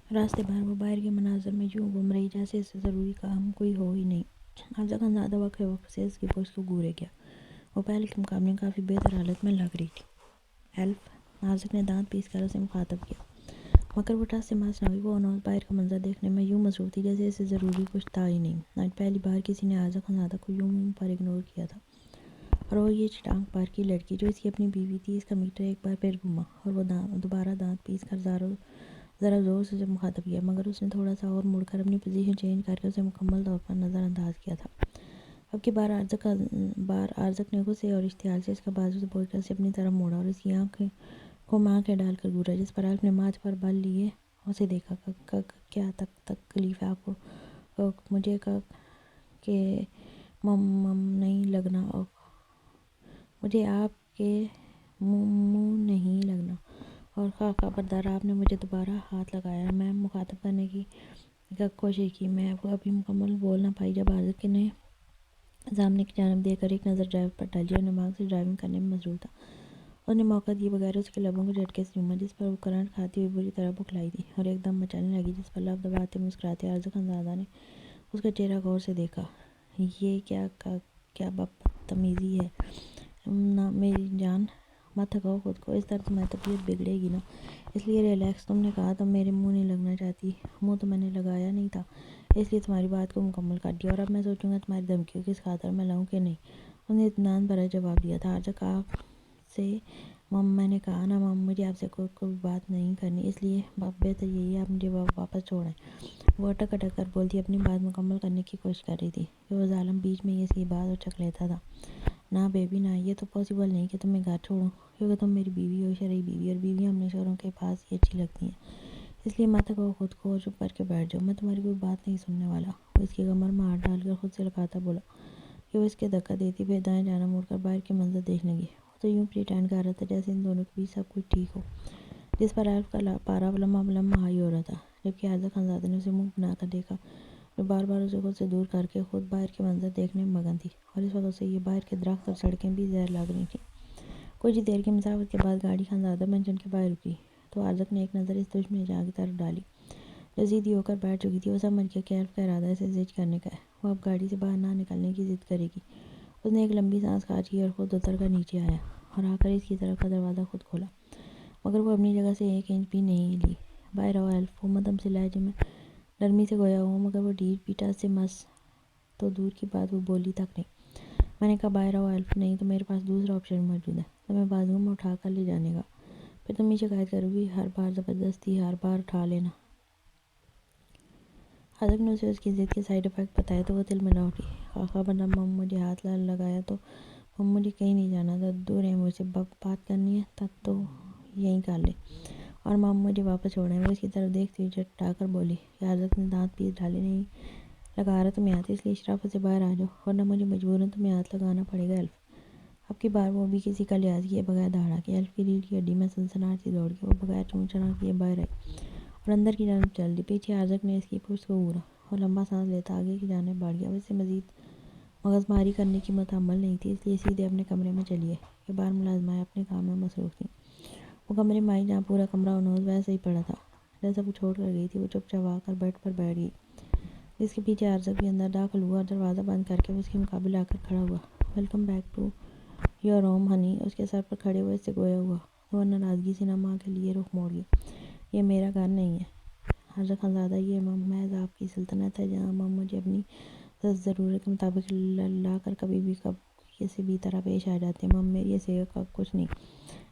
راستے بھر وہ باہر کے مناظر میں یوں گم رہی جیسے اس سے ضروری کام کوئی ہو ہی نہیں۔ عارضہ خانزادہ وقت سے اس کی پشت کو گورے گیا۔ وہ پہلے کے مقابلے میں کافی بہتر حالت میں لگ رہی تھی۔ ایلف، نازک نے دانت پیس کر اسے مخاطب کیا، مگر وہ ٹس سے مس نہ ہوئی۔ وہ انہوں باہر کا منظر دیکھنے میں یوں مصروف تھی جیسے اس سے ضروری کچھ تھا ہی نہیں۔ آج پہلی بار کسی نے عارضہ خانزادہ کو یوں منہ پر اگنور کیا تھا، اور وہ یہ چٹانگ پر کی لڑکی جو اس کی اپنی بیوی تھی۔ اس کا میٹر ایک بار پھر گھوما اور وہ دوبارہ دانت پیس کر ذرا زور سے اسے مخاطب کیا، مگر اس نے تھوڑا سا اور مڑ کر اپنی پوزیشن چینج کر کے اسے مکمل طور پر نظر انداز کیا تھا۔ اب کی بار عارضک نے غصے اور اشتعال سے اس کا بازو دبوچ کر اسے اپنی طرف موڑا اور اس کی آنکھوں میں آنکھیں ڈال کر گورا، جس پر ایلف نے ماتھے پر بل لیے اسے دیکھا۔ کیا تکلیف ہے آپ کو؟ مجھے کہ مم نہیں لگنا، مجھے آپ کے منہ نہیں لگنا، اور خبردار آپ نے مجھے دوبارہ ہاتھ لگایا۔ میں مخاطب کرنے کی کوشش کی، میں ابھی مکمل بول نہ پائی جب عارضک نے سامنے کی جانب دیکھ کر ایک نظر ڈرائیور پر ڈالی اور دماغ سے ڈرائیونگ کرنے میں مشغول تھا۔ اس نے موقع دیے بغیر اس کے لبوں کو جھٹکے سے چوما، جس پر وہ کرنٹ کھاتی ہوئی بری طرح بکھلائی تھی اور ایک دم مچلنے لگی، جس پر لب دباتے مسکراتے عارضہ خانزادہ نے اس کا چہرہ غور سے دیکھا۔ یہ کیا بدتمیزی ہے؟ نہ میری جان، مت تھکاؤ خود کو، اس طرح تمہاری طبیعت بگڑے گی نا۔ اس لیے ریلیکس۔ تم نے کہا تم میرے منہ نہیں لگنا چاہتی۔ منہ تو میں نے لگایا نہیں تھا، اس لیے تمہاری بات کو مکمل کر دیا، اور اب میں سوچوں گا تمہاری دھمکیوں کس خاطر میں لاؤں کہ نہیں۔ اس نے اطمینان بھرا جواب دیا تھا۔ عارضہ آپ سے میں نے کہا نا مجھے آپ سے کوئی بات نہیں کرنی، اس لیے بہتر یہی ہے آپ مجھے واپس چھوڑیں۔ وہ اٹک کر بولتی اپنی بات مکمل کرنے کی کوشش کر رہی تھی کہ وہ ظالم بیچ میں ہی اس کی بات اچک لیتا تھا۔ نہ بیبی نہ، یہ تو پاسبل نہیں کہ تمہیں گھر چھوڑوں، کیونکہ تم میری بیوی ہو، شرعی بیوی، اور بیویاں اپنے شوہروں کے پاس ہی اچھی لگتی ہیں۔ اس لیے مت تھکاؤ خود کو اور چپ کر کے بیٹھ جاؤ، میں تمہاری کوئی بات نہیں سننے والا۔ وہ اس کی کمر میں ہاتھ ڈال کر خود سے لگاتا بولا کہ وہ اس کے دھکا دیتی پھر دائیں جانب مڑ کر باہر کے منظر دیکھنے لگی۔ وہ تو یوں پریٹینڈ کر رہا تھا جیسے ان دونوں کے بیچ سب کچھ ٹھیک ہو، جس پر ایلف کا پارا لمحہ بلمحہ ہائی ہو رہا تھا، جبکہ عارضہ خانزادہ نے اسے منہ بنا کر دیکھا جو بار بار اسے خود سے دور کر کے خود باہر کے منظر دیکھنے میں مگن تھی، اور اس وقت اسے یہ باہر کے درخت اور سڑکیں بھی زہر لگ رہی تھیں۔ کچھ دیر کی مسافت کے بعد گاڑی خانزادہ مینشن کے باہر رکی تو عارضک نے ایک نظر اس دشمن جان کی طرف ڈالی جو سیدھی ہو کر بیٹھ چکی تھی۔ وہ سمجھ گیا کہ ایلف کا ارادہ اسے زج کرنے کا ہے، وہ اب گاڑی سے باہر نہ نکلنے کی ضد کرے گی۔ اس نے ایک لمبی سانس کھینچی اور خود اتر کر نیچے آیا اور آ کر اس کی طرف کا دروازہ خود کھولا، مگر وہ اپنی جگہ سے ایک انچ بھی نہیں ہلی۔ باہر آؤ ایلف، وہ مدھم سے لہجے میں نرمی سے گویا ہوا، مگر وہ ڈھیل پیٹا سے مس تو دور کی بات وہ بولی تک نہیں۔ میں نے کہا باہر آؤ ایلف، نہیں تو میرے پاس دوسرا آپشن موجود ہے، تمہیں بازوؤں میں اٹھا کر لے جانے کا، پھر تم ہی شکایت کرو گی ہر بار زبردستی ہر بار اٹھا لینا۔ عارضک نے اسے اس کی ضد کے سائیڈ افیکٹ بتائے تو وہ تلملا اٹھی۔ خبردار مجھے ہاتھ لگایا تو مجھے کہیں نہیں جانا، دور ہیں مجھ سے، بات کرنی ہے تب تو یہیں کر لیں، اور مجھے واپس چھوڑیں۔ وہ اس کی طرف دیکھتی ہوئی چٹا کر بولی کہ عارضک نے دانت پیس ڈالے، نہیں لگا رہا تمہیں ہاتھ، اس لیے شرافت سے باہر آ جاؤ، ورنہ مجھے مجبوراً تمہیں ہاتھ لگانا پڑے گا ایلف۔ اب کی بار وہ بھی کسی کا لحاظ کیے بغیر دھاڑا کہ ایلف کی ریڑھ کی ہڈی میں سنسناہٹ سی دوڑ گئی۔ وہ بغیر چون چرا کیے باہر آئی اور اندر کی جانب چل دی۔ پیچھے عارضک نے اس کی پشت کو گھورا اور لمبا سانس لیتا آگے کی جانب بڑھ گیا۔ وہ اس سے مزید مغز ماری کرنے کی متحمل نہیں تھی، اس لیے سیدھے اپنے کمرے میں چلی گئی۔ یہ بار ملازمائیں اپنے کام میں مصروف تھیں۔ وہ کمرے میں آئی جہاں پورا کمرہ انہوز ویسے ہی پڑا تھا جیسا وہ چھوڑ کر گئی تھی۔ وہ چپ چاپ آ کر بیڈ پر بیٹھ گئی، جس کے پیچھے عارضک بھی اندر داخل ہوا اور دروازہ بند کر کے وہ اس کے مقابل آ کر کھڑا ہوا۔ Welcome back to your home honey, اس کے سر پر کھڑے ہوئے اس سے گویا ہوا تو وہ ناراضگی سے نم آنکھیں لیے رخ موڑ گئی۔ یہ میرا گھر نہیں ہے عارضہ خانزادہ، یہ محض آپ کی سلطنت ہے جہاں مجھے اپنی ضرورت کے مطابق لا کر کبھی بھی کسی بھی طرح پیش آ جاتے ہیں۔ میری حیثیت کا کچھ نہیں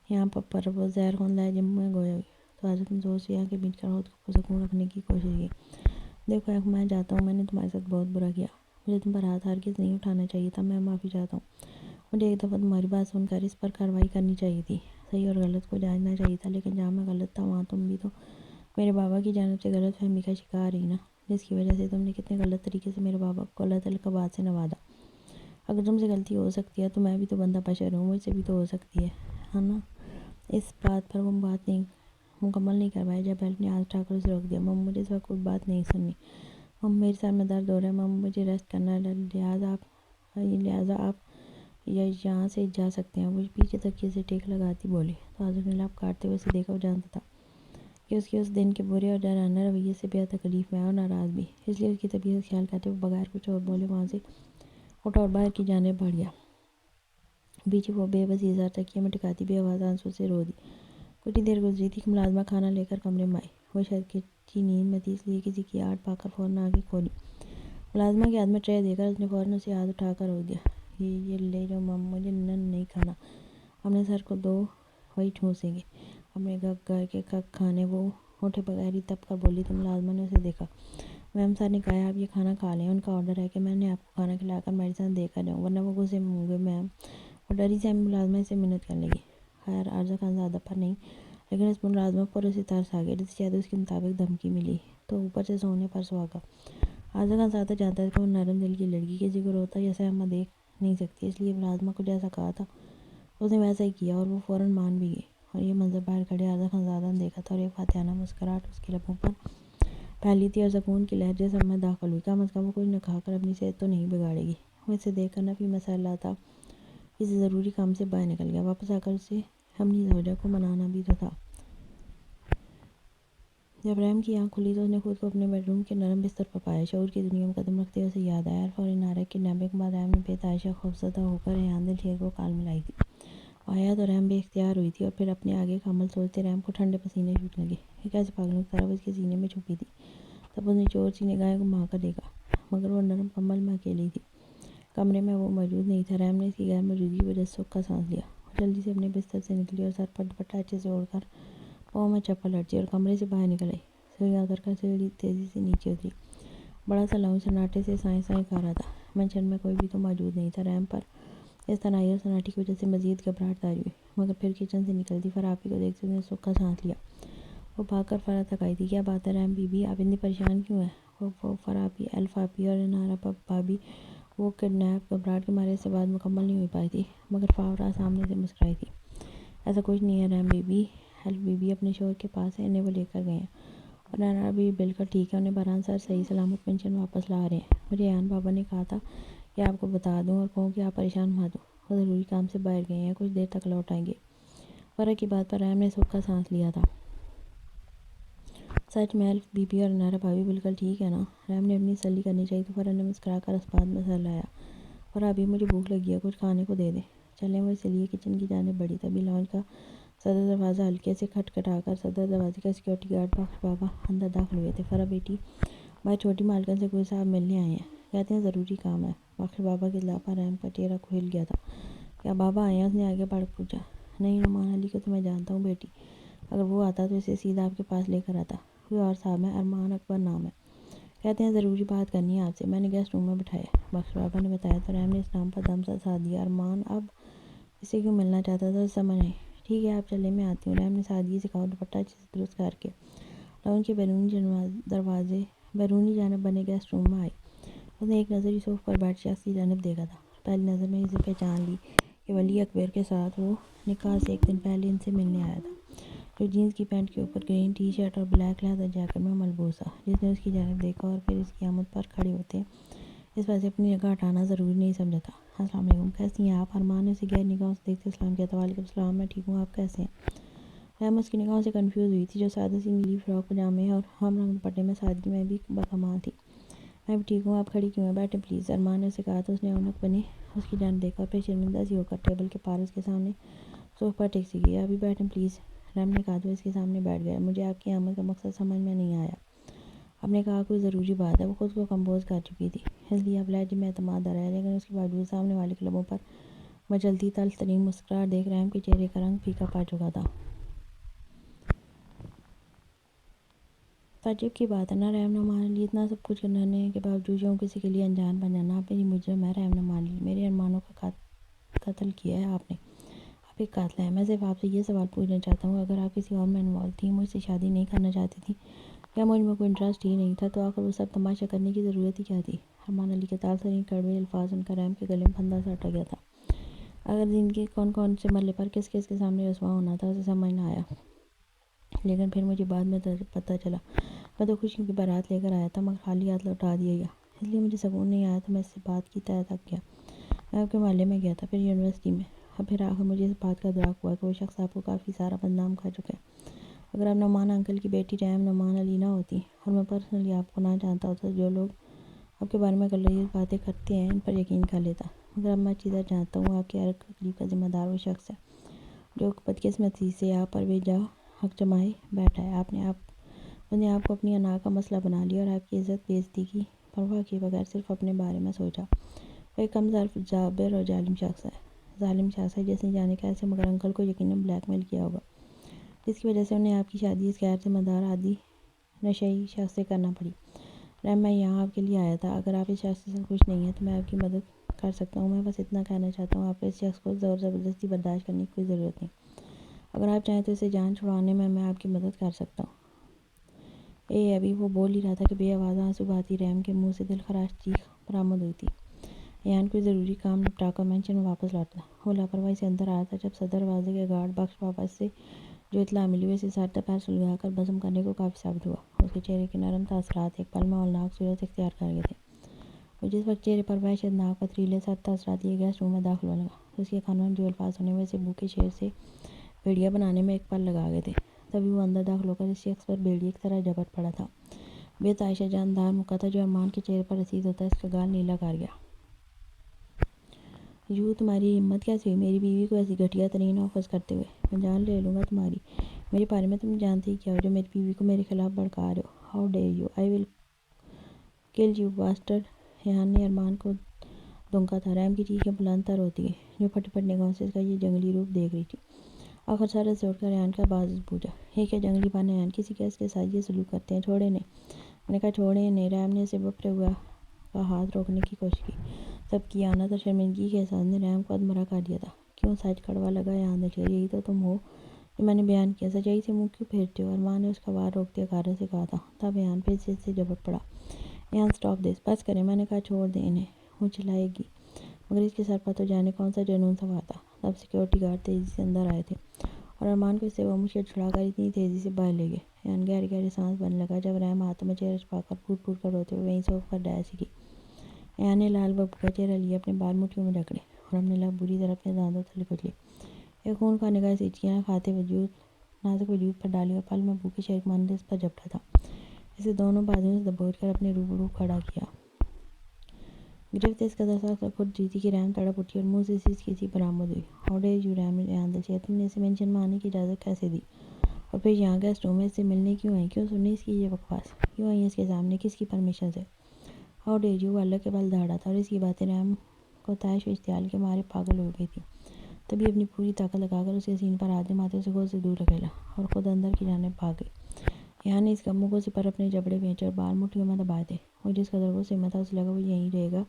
یہاں پر۔ وہ زہر خون لہجے میں گویا ہوئی تو عارضک نے زور سے آنکھیں مینچ کر خود کو پرسکون رکھنے کی کوشش کی۔ دیکھو ایلف، میں جاتا ہوں، میں نے تمہارے ساتھ بہت برا کیا، مجھے تم پر ہاتھ ہرگز نہیں اٹھانا چاہیے تھا، میں معافی چاہتا ہوں۔ مجھے ایک دفعہ تمہاری بات سن کر اس پر کارروائی کرنی چاہیے تھی، صحیح اور غلط کو جانچنا چاہیے تھا، لیکن جہاں میں غلط تھا وہاں تم بھی تو میرے بابا کی جانب سے غلط فہمی کا شکار رہی نا، جس کی وجہ سے تم نے کتنے غلط طریقے سے میرے بابا کو غلط القابات سے نوازا۔ اگر تم سے غلطی ہو سکتی ہے تو میں بھی تو بندہ بشر ہوں، مجھ سے بھی تو ہو سکتی ہے نا۔ اس بات پر وہ بات نہیں مکمل نہیں کر پائے جب ایلف نے ہاتھ اٹھا کر اسے روک دیا۔ مجھے اس وقت کوئی بات نہیں سننی، میرے سر میں درد ہو رہا ہے، مجھے ریسٹ کرنا ہے، لہٰذا آپ یہاں سے جا سکتے ہیں۔ وہ پیچھے تکیے سے ٹیک لگاتی بولی تو عارضک نے لب کاٹتے ہوئے اسے دیکھا۔ وہ جانتا تھا کہ اس کے اس دن کے برے اور ڈرانہ رویے سے بے تکلیف میں اور ناراض بھی، اس لیے اس کی طبیعت کا خیال کرتے ہوئے بغیر کچھ اور بولے وہاں سے اٹھا اور باہر کی جانب بڑھ گیا۔ بیچ وہ بے بس زر تکیے میں ٹکاتی بے آواز آنسوں سے رو دی۔ کچھ ہی دیر گزری تھی کہ ملازمہ کھانا لے کر کمرے میں آئی۔ وہ شاید کچی نیند میں تھی، اس لیے کسی کی آڑ پا کر فوراً آنکھیں کھولی۔ ملازمہ کے ہاتھ میں ٹرے دے کر اس نے فوراً اسے ہاتھ اٹھا کر روک دیا۔ یہ لے جو مم، مجھے نن نہیں کھانا، اپنے سر کو دو، وہی ٹھونسیں گے اپنے گھر کے کک کھانے۔ وہ اٹھے بغیر ہی تپ کر بولی تو ملازمہ نے اسے دیکھا۔ میم سر نے کہا ہے آپ یہ کھانا کھا لیں، ان کا آرڈر ہے کہ میں نے آپ کو کھانا کھلا کر میڈیسن دے کر جاؤں، ورنہ وہ غصے میں ہوں گے میم۔ وہ ڈری سے ملازمہ سے منت کرنے لگی۔ خیر عارضہ خانزادہ پر نہیں، لیکن اس ملازمہ پر اسے ترس آ گیا جسے شاید اس کے مطابق دھمکی ملی تو اوپر سے سونے پر سہاگا۔ عارضہ خانزادہ جانتا تھا کہ وہ نرم دل کی لڑکی کسی کو روتا یا سہما دیکھ نہیں سکتی، اس لیے ملازمہ کو جیسا کہا تھا اس نے ویسا ہی کیا اور وہ فوراً مان بھی گئی۔ اور یہ منظر باہر کھڑے عارضہ خانزادہ نے دیکھا تھا اور ایک فاتحانہ مسکراہٹ اس کے لبوں پر پھیلی تھی اور سکون کی لہر جسم میں داخل ہوئی۔ کم از کم وہ کچھ نہ کھا کر اپنی صحت تو نہیں بگاڑے گی۔ وہ اسے دیکھ کر نفی میں سر لاتا کسی ضروری کام سے باہر نکل گیا۔ واپس آ کر اسے اپنی زوجہ کو منانا بھی تو تھا۔ جب رحم کی آنکھ کھلی تو اس نے خود کو اپنے بیڈ روم کے نرم بستر پر پایا۔ شعور کی دنیا میں قدم رکھتے ہوئے اسے یاد آیا عرفہ اور انارہ کی کڈنیپنگ کے بعد رحم نے بے تحاشا خوفزدہ ہو کر ریحان دل شیر کو کال ملائی تھی۔ وہ حیات اور رحم بے اختیار ہوئی تھی اور پھر اپنے آگے کا عمل سوچتے رحم کو ٹھنڈے پسینے چھوٹنے لگے۔ ایک ایسے پاگلوں کی طرح وہ اس کے سینے میں چھپی تھی۔ تب اس نے چور سی نگاہیں گھما کر دیکھا، مگر وہ نرم کمبل میں اکیلی تھی، کمرے میں وہ موجود نہیں تھا۔ رحم نے اس کی غیر موجودگی کی وجہ سے سکھ کا سانس لیا۔ وہ جلدی سے اپنے بستر سے نکلی اور سر پر دوپٹہ اچھے سے اوڑھ کر پاؤں میں چپل ہٹی اور کمرے سے باہر نکل آئی۔ سیڑھیاں اتر کر سیڑھی تیزی سے نیچے اتری۔ بڑا سا لاؤنج سناٹے سے سائیں سائیں کھا رہا تھا۔ منچن میں کوئی بھی تو موجود نہیں تھا۔ رحم پر اس تنہائی اور سناٹے کی وجہ سے مزید گھبراہٹ طاری ہوئی، مگر پھر کچن سے نکلتی فراپی کو دیکھتے اس نے سکھ کا سانس لیا۔ وہ بھاگ کر فرح تک آئی تھی۔ کیا بات ہے رحم بی بی، آپ اتنی پریشان کیوں ہیں؟ وہ فراپی، الف آپی اور انارہ بھابی وہ کڈنیپ گھبراہٹ کے مارے اس سے بات مکمل نہیں ہو پائی تھی، مگر فاورہ سامنے سے مسکرائی تھی۔ ایسا کچھ نہیں ہے رحم بی بی، الف بی بی اپنے شوہر کے پاس ہے، انہیں وہ لے کر گئے ہیں اور انارہ بی بی بالکل ٹھیک ہے، انہیں برہان سر صحیح سلامت منچن واپس لا رہے ہیں۔ مجھے ایان بابا نے کہا تھا کہ آپ کو بتا دوں اور کہوں کہ آپ پریشان مت ہوں، وہ ضروری کام سے باہر گئے ہیں، کچھ دیر تک لوٹ آئیں گے۔ فرح کی بات پر رحم نے سکھ کا سانس لیا تھا۔ سچ میں الف بی بی اور انارہ بھابی بالکل ٹھیک ہے نا؟ رحم نے اپنی تسلی کرنی چاہی تو فرح نے مسکرا کر اس بات میں سر لایا۔ فرح ابھی مجھے بھوک لگی ہے، کچھ کھانے کو دے دیں۔ چلیں، وہ اس لیے کچن کی جانب بڑھی تبھی لاؤنج کا صدر دروازہ ہلکے سے کھٹکھٹا کر صدر دروازے کا سیکورٹی گارڈ بخش بابا اندر داخل ہوئے تھے۔ فرح بیٹی، باہر چھوٹی مالکن سے کوئی صاحب ملنے آئے ہیں، کہتے ہیں ضروری کام ہے۔ بخش بابا کے اطلاع پر رحم کا چہرہ کھل گیا تھا۔ کیا بابا آئے ہیں؟ اس نے آگے بڑھ پوچھا۔ نہیں، نعمان علی کو تو میں جانتا ہوں بیٹی، اگر وہ آتا تو اسے سیدھا آپ کے پاس لے کر آتا۔ کوئی اور صاحب ہیں، ارمان اکبر نام ہے، کہتے ہیں ضروری بات کرنی ہے آپ سے، میں نے گیسٹ روم میں بٹھایا، بخش بابا نے بتایا تو رحم نے اس نام پر دم سا ساتھ دیا۔ ارمان اب اس سے کیوں ملنا چاہتا تھا سمجھ نہیں۔ ٹھیک ہے آپ چلیں، میں آتی ہوں، رحم نے سادگی سے کہا۔ دوپٹہ اچھے سے درست کر کے لاؤنج کے بیرونی جانب بنے گیسٹ روم میں آئی۔ اس نے ایک نظر یوسف پر بیٹھ شخص کی جانب دیکھا تھا، پہلی نظر میں اسے پہچان لی۔ یہ ولی اکبر کے ساتھ وہ نکاح سے ایک دن پہلے ان سے ملنے آیا تھا، جو جینز کی پینٹ کے اوپر گرین ٹی شرٹ اور بلیک لیدر جیکٹ میں ملبوس تھا۔ جس نے اس کی جانب دیکھا اور پھر اس کی آمد پر کھڑے ہوتے اس پر سے اپنی نگاہ ہٹانا ضروری نہیں سمجھا تھا۔ السلام علیکم، کیسی ہیں آپ؟ ارمان نے اسے گہری نگاہوں سے دیکھتے سلام کیا تھا۔ وعلیکم السلام، میں ٹھیک ہوں، آپ کیسے ہیں؟ رحم اس کی نگاہوں سے کنفیوز ہوئی تھی، جو سادہ سی نیلی فراک پجامے اور ہم رنگ دوپٹے میں سادگی میں بھی باکمال تھی۔ میں بھی ٹھیک ہوں، آپ کھڑی کیوں ہیں؟ بیٹھیں پلیز، ارمان نے اسے کہا تو اس نے اونک بنے اس کی جانب دیکھا اور پھر شرمندہ سی ہو کر ٹیبل کے پار اس کے سامنے صوفے پر ٹک سی گئی۔ ابھی بیٹھیں پلیز، رحم نے کہا تو اس کے سامنے بیٹھ گیا۔ مجھے آپ کی آمد کا مقصد سمجھ میں نہیں آیا۔ آپ نے کہا کوئی ضروری بات ہے۔ وہ خود کو کمپوز کر چکی تھی، اس لیے اب لہجے میں اعتماد آ رہا ہے، لیکن اس کے باوجود سامنے والے کے لبوں پر مچلتی تلخ ترین مسکراہٹ دیکھ رحم کے چہرے کا رنگ پھیکا پڑ چکا تھا۔ تعجب کی بات ہے نا رحم نعمان علی، اتنا سب کچھ کرنے کے باوجود یوں کسی کے لیے انجان بن جانا۔ آپ میری مجرم ہے رحم نعمان علی، میرے ارمانوں کا قتل کیا ہے آپ نے، آپ ایک قاتلہ ہیں۔ میں صرف آپ سے یہ سوال پوچھنا چاہتا ہوں، اگر آپ کسی اور میں انوالو تھیں، مجھ سے شادی نہیں کرنا چاہتی تھیں، یا مجھ میں کوئی انٹرسٹ ہی نہیں تھا، تو آخر وہ سب تماشا کرنے کی ضرورت ہی کیا تھی؟ ارمان علی کے تلخ کڑوے الفاظ سن کر رحم کے گلے میں پھندا سا اٹک گیا تھا۔ اگر زندگی کون کون سے مرحلے پر کس کس کے سامنے رسوا ہونا تھا اسے سمجھ نہ آیا، لیکن پھر مجھے بعد میں پتہ چلا، میں تو خوشیوں کی بارات لے کر آیا تھا، مگر خالی ہاتھ لوٹا دیا گیا، اس لیے مجھے سکون نہیں آیا تو میں اس سے بات کی تہہ تک گیا۔ میں آپ کے محلے میں گیا تھا، پھر یونیورسٹی میں، اور پھر آخر مجھے اس بات کا ادراک ہوا کہ وہ شخص آپ کو کافی سارا بدنام کر چکا ہے۔ اگر آپ نعمان انکل کی بیٹی ریحم نعمان علی نہ ہوتی اور میں پرسنلی آپ کو نہ جانتا ہوتا، جو لوگ آپ کے بارے میں غلط باتیں کرتے ہیں ان پر یقین کر لیتا، مگر اب میں چیزیں جانتا ہوں۔ آپ کی ہر تکلیف کا ذمہ دار وہ شخص ہے جو بدقسمتی سے آپ پر بے جا حق جمائے بیٹھا ہے۔ اس نے آپ کو اپنی انا کا مسئلہ بنا لیا اور آپ کی عزت بے عزتی کی پرواہ کیے بغیر صرف اپنے بارے میں سوچا۔ وہ ایک کم ظرف، جابر اور ظالم شخص ہے جس نے جانے کیسے مگر انکل کو یقیناً بلیک میل کیا ہوگا، جس کی وجہ سے انہیں آپ کی شادی اس غیر ذمہ دار عادی نشئی شخص سے کرنا پڑی۔ رحم، میں یہاں آپ کے لیے آیا تھا۔ اگر آپ اس شخص سے خوش نہیں ہیں تو میں آپ کی مدد کر سکتا ہوں۔ میں بس اتنا کہنا چاہتا ہوں، آپ کو اس شخص کو زور زبردستی برداشت کرنے کی کوئی ضرورت نہیں۔ اگر آپ چاہیں تو اسے جان چھڑانے میں آپ کی مدد کر سکتا ہوں۔ ابھی وہ بول ہی رہا تھا کہ بے آواز آنسو بہاتی رحم کے منہ سے دل خراش چیخ برآمد ہوئی تھی۔ ایان کوئی ضروری کام نپٹا کر مینشن میں واپس لوٹا۔ وہ لاپرواہی سے اندر آیا تھا جب صدر دروازے کے گارڈ بخش بابا سے جو اطلاع ملی اسے سر پیر سلگا کر بزم کرنے کو کافی ثابت ہوا۔ اس کے چہرے کے نرم تاثرات ایک پل میں ہولناک صورت اختیار کر گئے تھے۔ وہ جس وقت چہرے پر وحشتناک پتھریلے سخت تاثرات لیے گیسٹ روم میں داخل ہونے لگا تو اس کے کانوں میں جو الفاظ سنے وہ اسے بھوکے شیر سے بھیڑیا بنانے میں ایک پل لگا گئے تھے۔ تبھی وہ اندر داخل ہو کر اس شخص پر بھیڑیے کی طرح جھپٹ پڑا تھا۔ بے تحاشا جاندار مکہ تھا جو ارمان کے چہرے پر رسید ہوتا اس کا گال نیلا کر گیا۔ یوں تمہاری ہمت کیسے ہوئی میری بیوی کو ایسی گھٹیا ترین آفرز کرتے ہوئے؟ میں جان لے لوں گا تمہاری۔ میرے بارے میں تم جانتے ہی کیا ہو جو میری بیوی کو میرے خلاف بھڑکا رہے ہو؟ ہاؤ ڈیئر یو، آئی ول کل یو باسٹرڈ۔ ایان نے ارمان کو دھونکا تھا۔ رحم کی چیخیں بلند تر ہوتی گئیں جو پھٹے پھٹے نگاہوں سے اس کا یہ جنگلی روپ دیکھ رہی تھی۔ آخر سرحد سے اٹھ کر ایان کا باز پوچھا، یہ کیا جنگلی پن ہے ایان؟ کسی گیسٹ کے ساتھ یہ سلوک کرتے ہیں؟ چھوڑیں انہیں۔ میں نے کہا چھوڑیں انہیں۔ رحم نے اسے بپھرے ہوا کا ہاتھ روکنے کی کوشش کی۔ سب کی آنت اور شرمندگی کے احساس نے رحم کو ادمرہ کر دیا تھا۔ کیوں؟ سچ کڑوا لگا ایان دلچیر، یہی تو تم ہو جو میں نے بیان کیا، سچائی سے منہ کیوں پھیرتے ہو؟ ارمان نے اس کا وار روکتے عکارت سے کہا تھا۔ تب ایان پھر سے اس سے جھپٹ پڑا۔ ایان اسٹاپ دس، بس کریں، میں نے کہا چھوڑ دیں انہیں۔ وہ چلائے گی مگر اس کے سر پر تو جانے کون سا جنون سوار تھا۔ تب سیکورٹی گارڈ تیزی سے اندر آئے تھے اور ارمان کو اس سے بمشکل چھڑا کر اتنی تیزی سے باہر لے گئے۔ ایان گہرے گہرے سانس بھرنے لگا جب رحم ہاتھوں میں چہرہ چھپا کر پھوٹ پھوٹ کر روتے ہوئے وہیں سے اٹھ کر ڈائر سے گئی۔ ایان نے لال ببو کا چہرہ لیے اپنے بال مٹھیوں میں جکڑے اور اپنے لب بری طرح اپنے دانتوں تلے کچلے۔ ایک خون کا نگاہ سے ہچکیاں کھاتے نازک وجود پر ڈالی اور پل میں بھوکے شیر کی مانند اس پر جھپٹا تھا۔ اسے دونوں بازوؤں سے دبوچ کر اپنے روبرو کھڑا کیا۔ گرفت اس قدر سخت اور خود جیتی کہ رحم تڑپ اٹھی اور منہ سے سسکی سی برآمد ہوئی۔ ہاؤ ڈیئر یو رحم، ایان دلچیر، تم نے اسے مینشن میں آنے کی اجازت کیسے دی؟ اور پھر یہاں گیسٹ روم میں اس سے ملنے کیوں آئیں؟ کیوں سنی اس کی یہ بکواس؟ کیوں آئیں اس کے سامنے؟ کس کی پرمیشن سے؟ ہاؤ ڈیئر یو، وہ اللہ کے بل دھاڑا تھا اور اس کی باتیں رحم کو طیش و اشتعال کے مارے پاگل ہو گئی تھیں۔ تبھی اپنی پوری طاقت لگا کر اس کے سینے پر ہاتھ جماتے اسے گود سے دور دھکیلا اور خود اندر کی جانب بھاگ گئی۔ ایان نے اس کا منہ گوشے پر اپنے جبڑے بھینچے اور بال مٹھیوں میں دبائے تھے۔ وہ جس قدر وہ سہمت تھا اسے لگا وہ یہیں رہے گا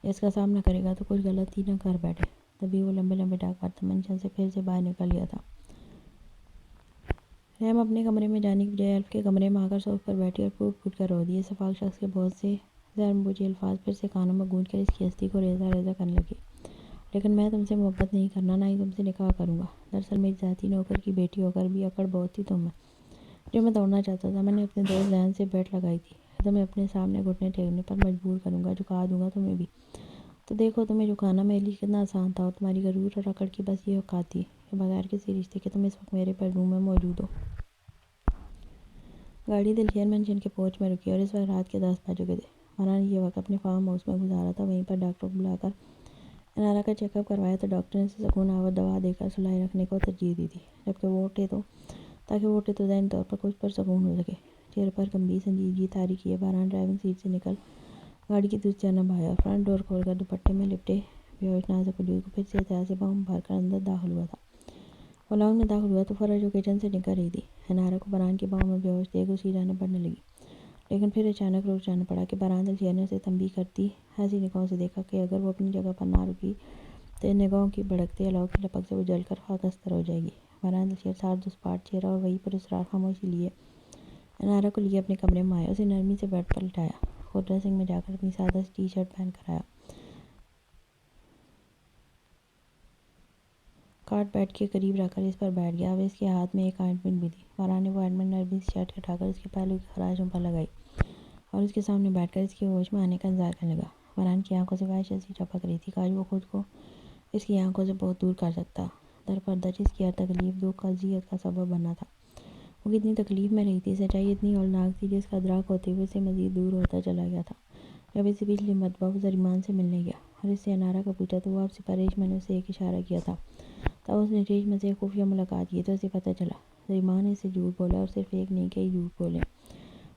یا اس کا سامنا کرے گا تو کچھ غلط ہی نہ کر بیٹھے۔ تبھی وہ لمبے لمبے ڈاک برتن منشن سے پھر سے باہر نکل گیا تھا۔ رحم اپنے کمرے میں جانے کی بجائے الف کے کمرے میں آ کر صوفے پر بیٹھی اور پھوٹ پھوٹ کر رو دی۔ اس افاق شخص کے بہت سے غیر بوجھے الفاظ پھر سے کانوں میں گونج کر اس کی ہستی کو ریزہ ریزہ کرنے لگے۔ لیکن میں تم سے محبت نہیں کرنا، نہ ہی تم سے نکاح کروں گا۔ دراصل میری ذاتی نوکر کی بیٹی ہو کر بھی اکڑ بہت تھی تم میں، جو میں توڑنا چاہتا تھا۔ میں نے اپنے دوست ذہن سے بیٹ لگائی تھی کہ تمہیں اپنے سامنے گھٹنے ٹیکنے پر مجبور کروں گا، جھکا دوں گا تمہیں بھی۔ تو دیکھو تمہیں جھکانا میرے لیے کتنا آسان تھا اور تمہاری غرور اور اکڑ کی بس یہ اوقات تھی کہ بغیر کسی رشتے کے تم اس وقت میرے بیڈ روم میں موجود ہو۔ گاڑی دلشیر مینشن کے پورچ میں رکی اور اس وقت رات کے 10 بج چکے تھے۔ مانا نے یہ وقت اپنے فارم ہاؤس میں گزارا تھا۔ وہیں پر ڈاکٹر کو بلا کر انارا کا چیک اپ کروایا تو ڈاکٹر نے اسے سکون آور دوا دے کر سلائے رکھنے کو ترجیح دی تھی تاکہ وہ اٹھے تو ذہنی طور پر کچھ پرسکون ہو سکے۔ چہرے پر گمبھیر سنجیدگی طاری کیے باران ڈرائیونگ سیٹ سے نکل گاڑی کی دوسری جانب آیا اور فرنٹ ڈور کھول کر دوپٹے میں لپٹے بے ہوش نازک وجود کو پھر سے احتیاط سے بم بھر کر اندر داخل ہوا تھا۔ وہ لاؤنج میں داخل ہوا تو فرح جو کچن سے نکل رہی تھی انارا کو باران کی باہوں میں بے ہوش دیکھ اس کی جانب بڑھنے لگی، لیکن پھر اچانک رک جانا پڑا کہ باران دلشیر نے اسے تنبیہ کرتی ایسی نگاہوں سے دیکھا کہ اگر وہ اپنی جگہ پر نہ رکی تو ان نگاہوں کی بھڑکتے الاؤ کی لپک سے وہ جل کر خاکستر ہو جائے گی۔ باران دلشیر سارد و سپاٹ چہرہ اور وہی پراسرار خاموشی لیے انارا کو لیے اپنے کمرے میں آیا، اسے نرمی سے بیڈ پر لٹایا، خود ڈریسنگ میں جا کر اپنی سادہ سی ٹی شرٹ پہن کر آیا۔ کارڈ بیڈ کے قریب رکھ کر اس پر بیٹھ گیا۔ اب اس کے ہاتھ میں ایک آئنٹمنٹ بھی تھی۔ باران نے وہ آئنٹمنٹ نرمی سے شرٹ ہٹا کر اس کے پہلو کی خراشوں پر لگائی اور اس کے سامنے بیٹھ کر اس کے ہوش میں آنے کا انتظار کرنے لگا۔ باران کی آنکھوں سے وحشت سی ٹپک رہی تھی، کاش وہ خود کو اس کی آنکھوں سے بہت دور کر سکتا۔ در پردہ جس کی ہر تکلیف دکھ اذیت کا سبب بنا تھا وہ کتنی تکلیف میں رہی تھی، سچائی اتنی ہولناک تھی جس کا ادراک ہوتے ہوئے اسے مزید دور ہوتا چلا گیا تھا۔ جب اسے پچھلی مرتبہ وہ زریمان سے ملنے گیا اور اس سے انارا کا پوچھا تو وہ واپسی پر ریشما نے اسے ایک اشارہ کیا تھا۔ تب اس نے ریشما سے خفیہ ملاقات کی تو اسے پتہ چلا زریمان نے اسے جھوٹ بولا، اور صرف ایک نہیں کئی جھوٹ بولے۔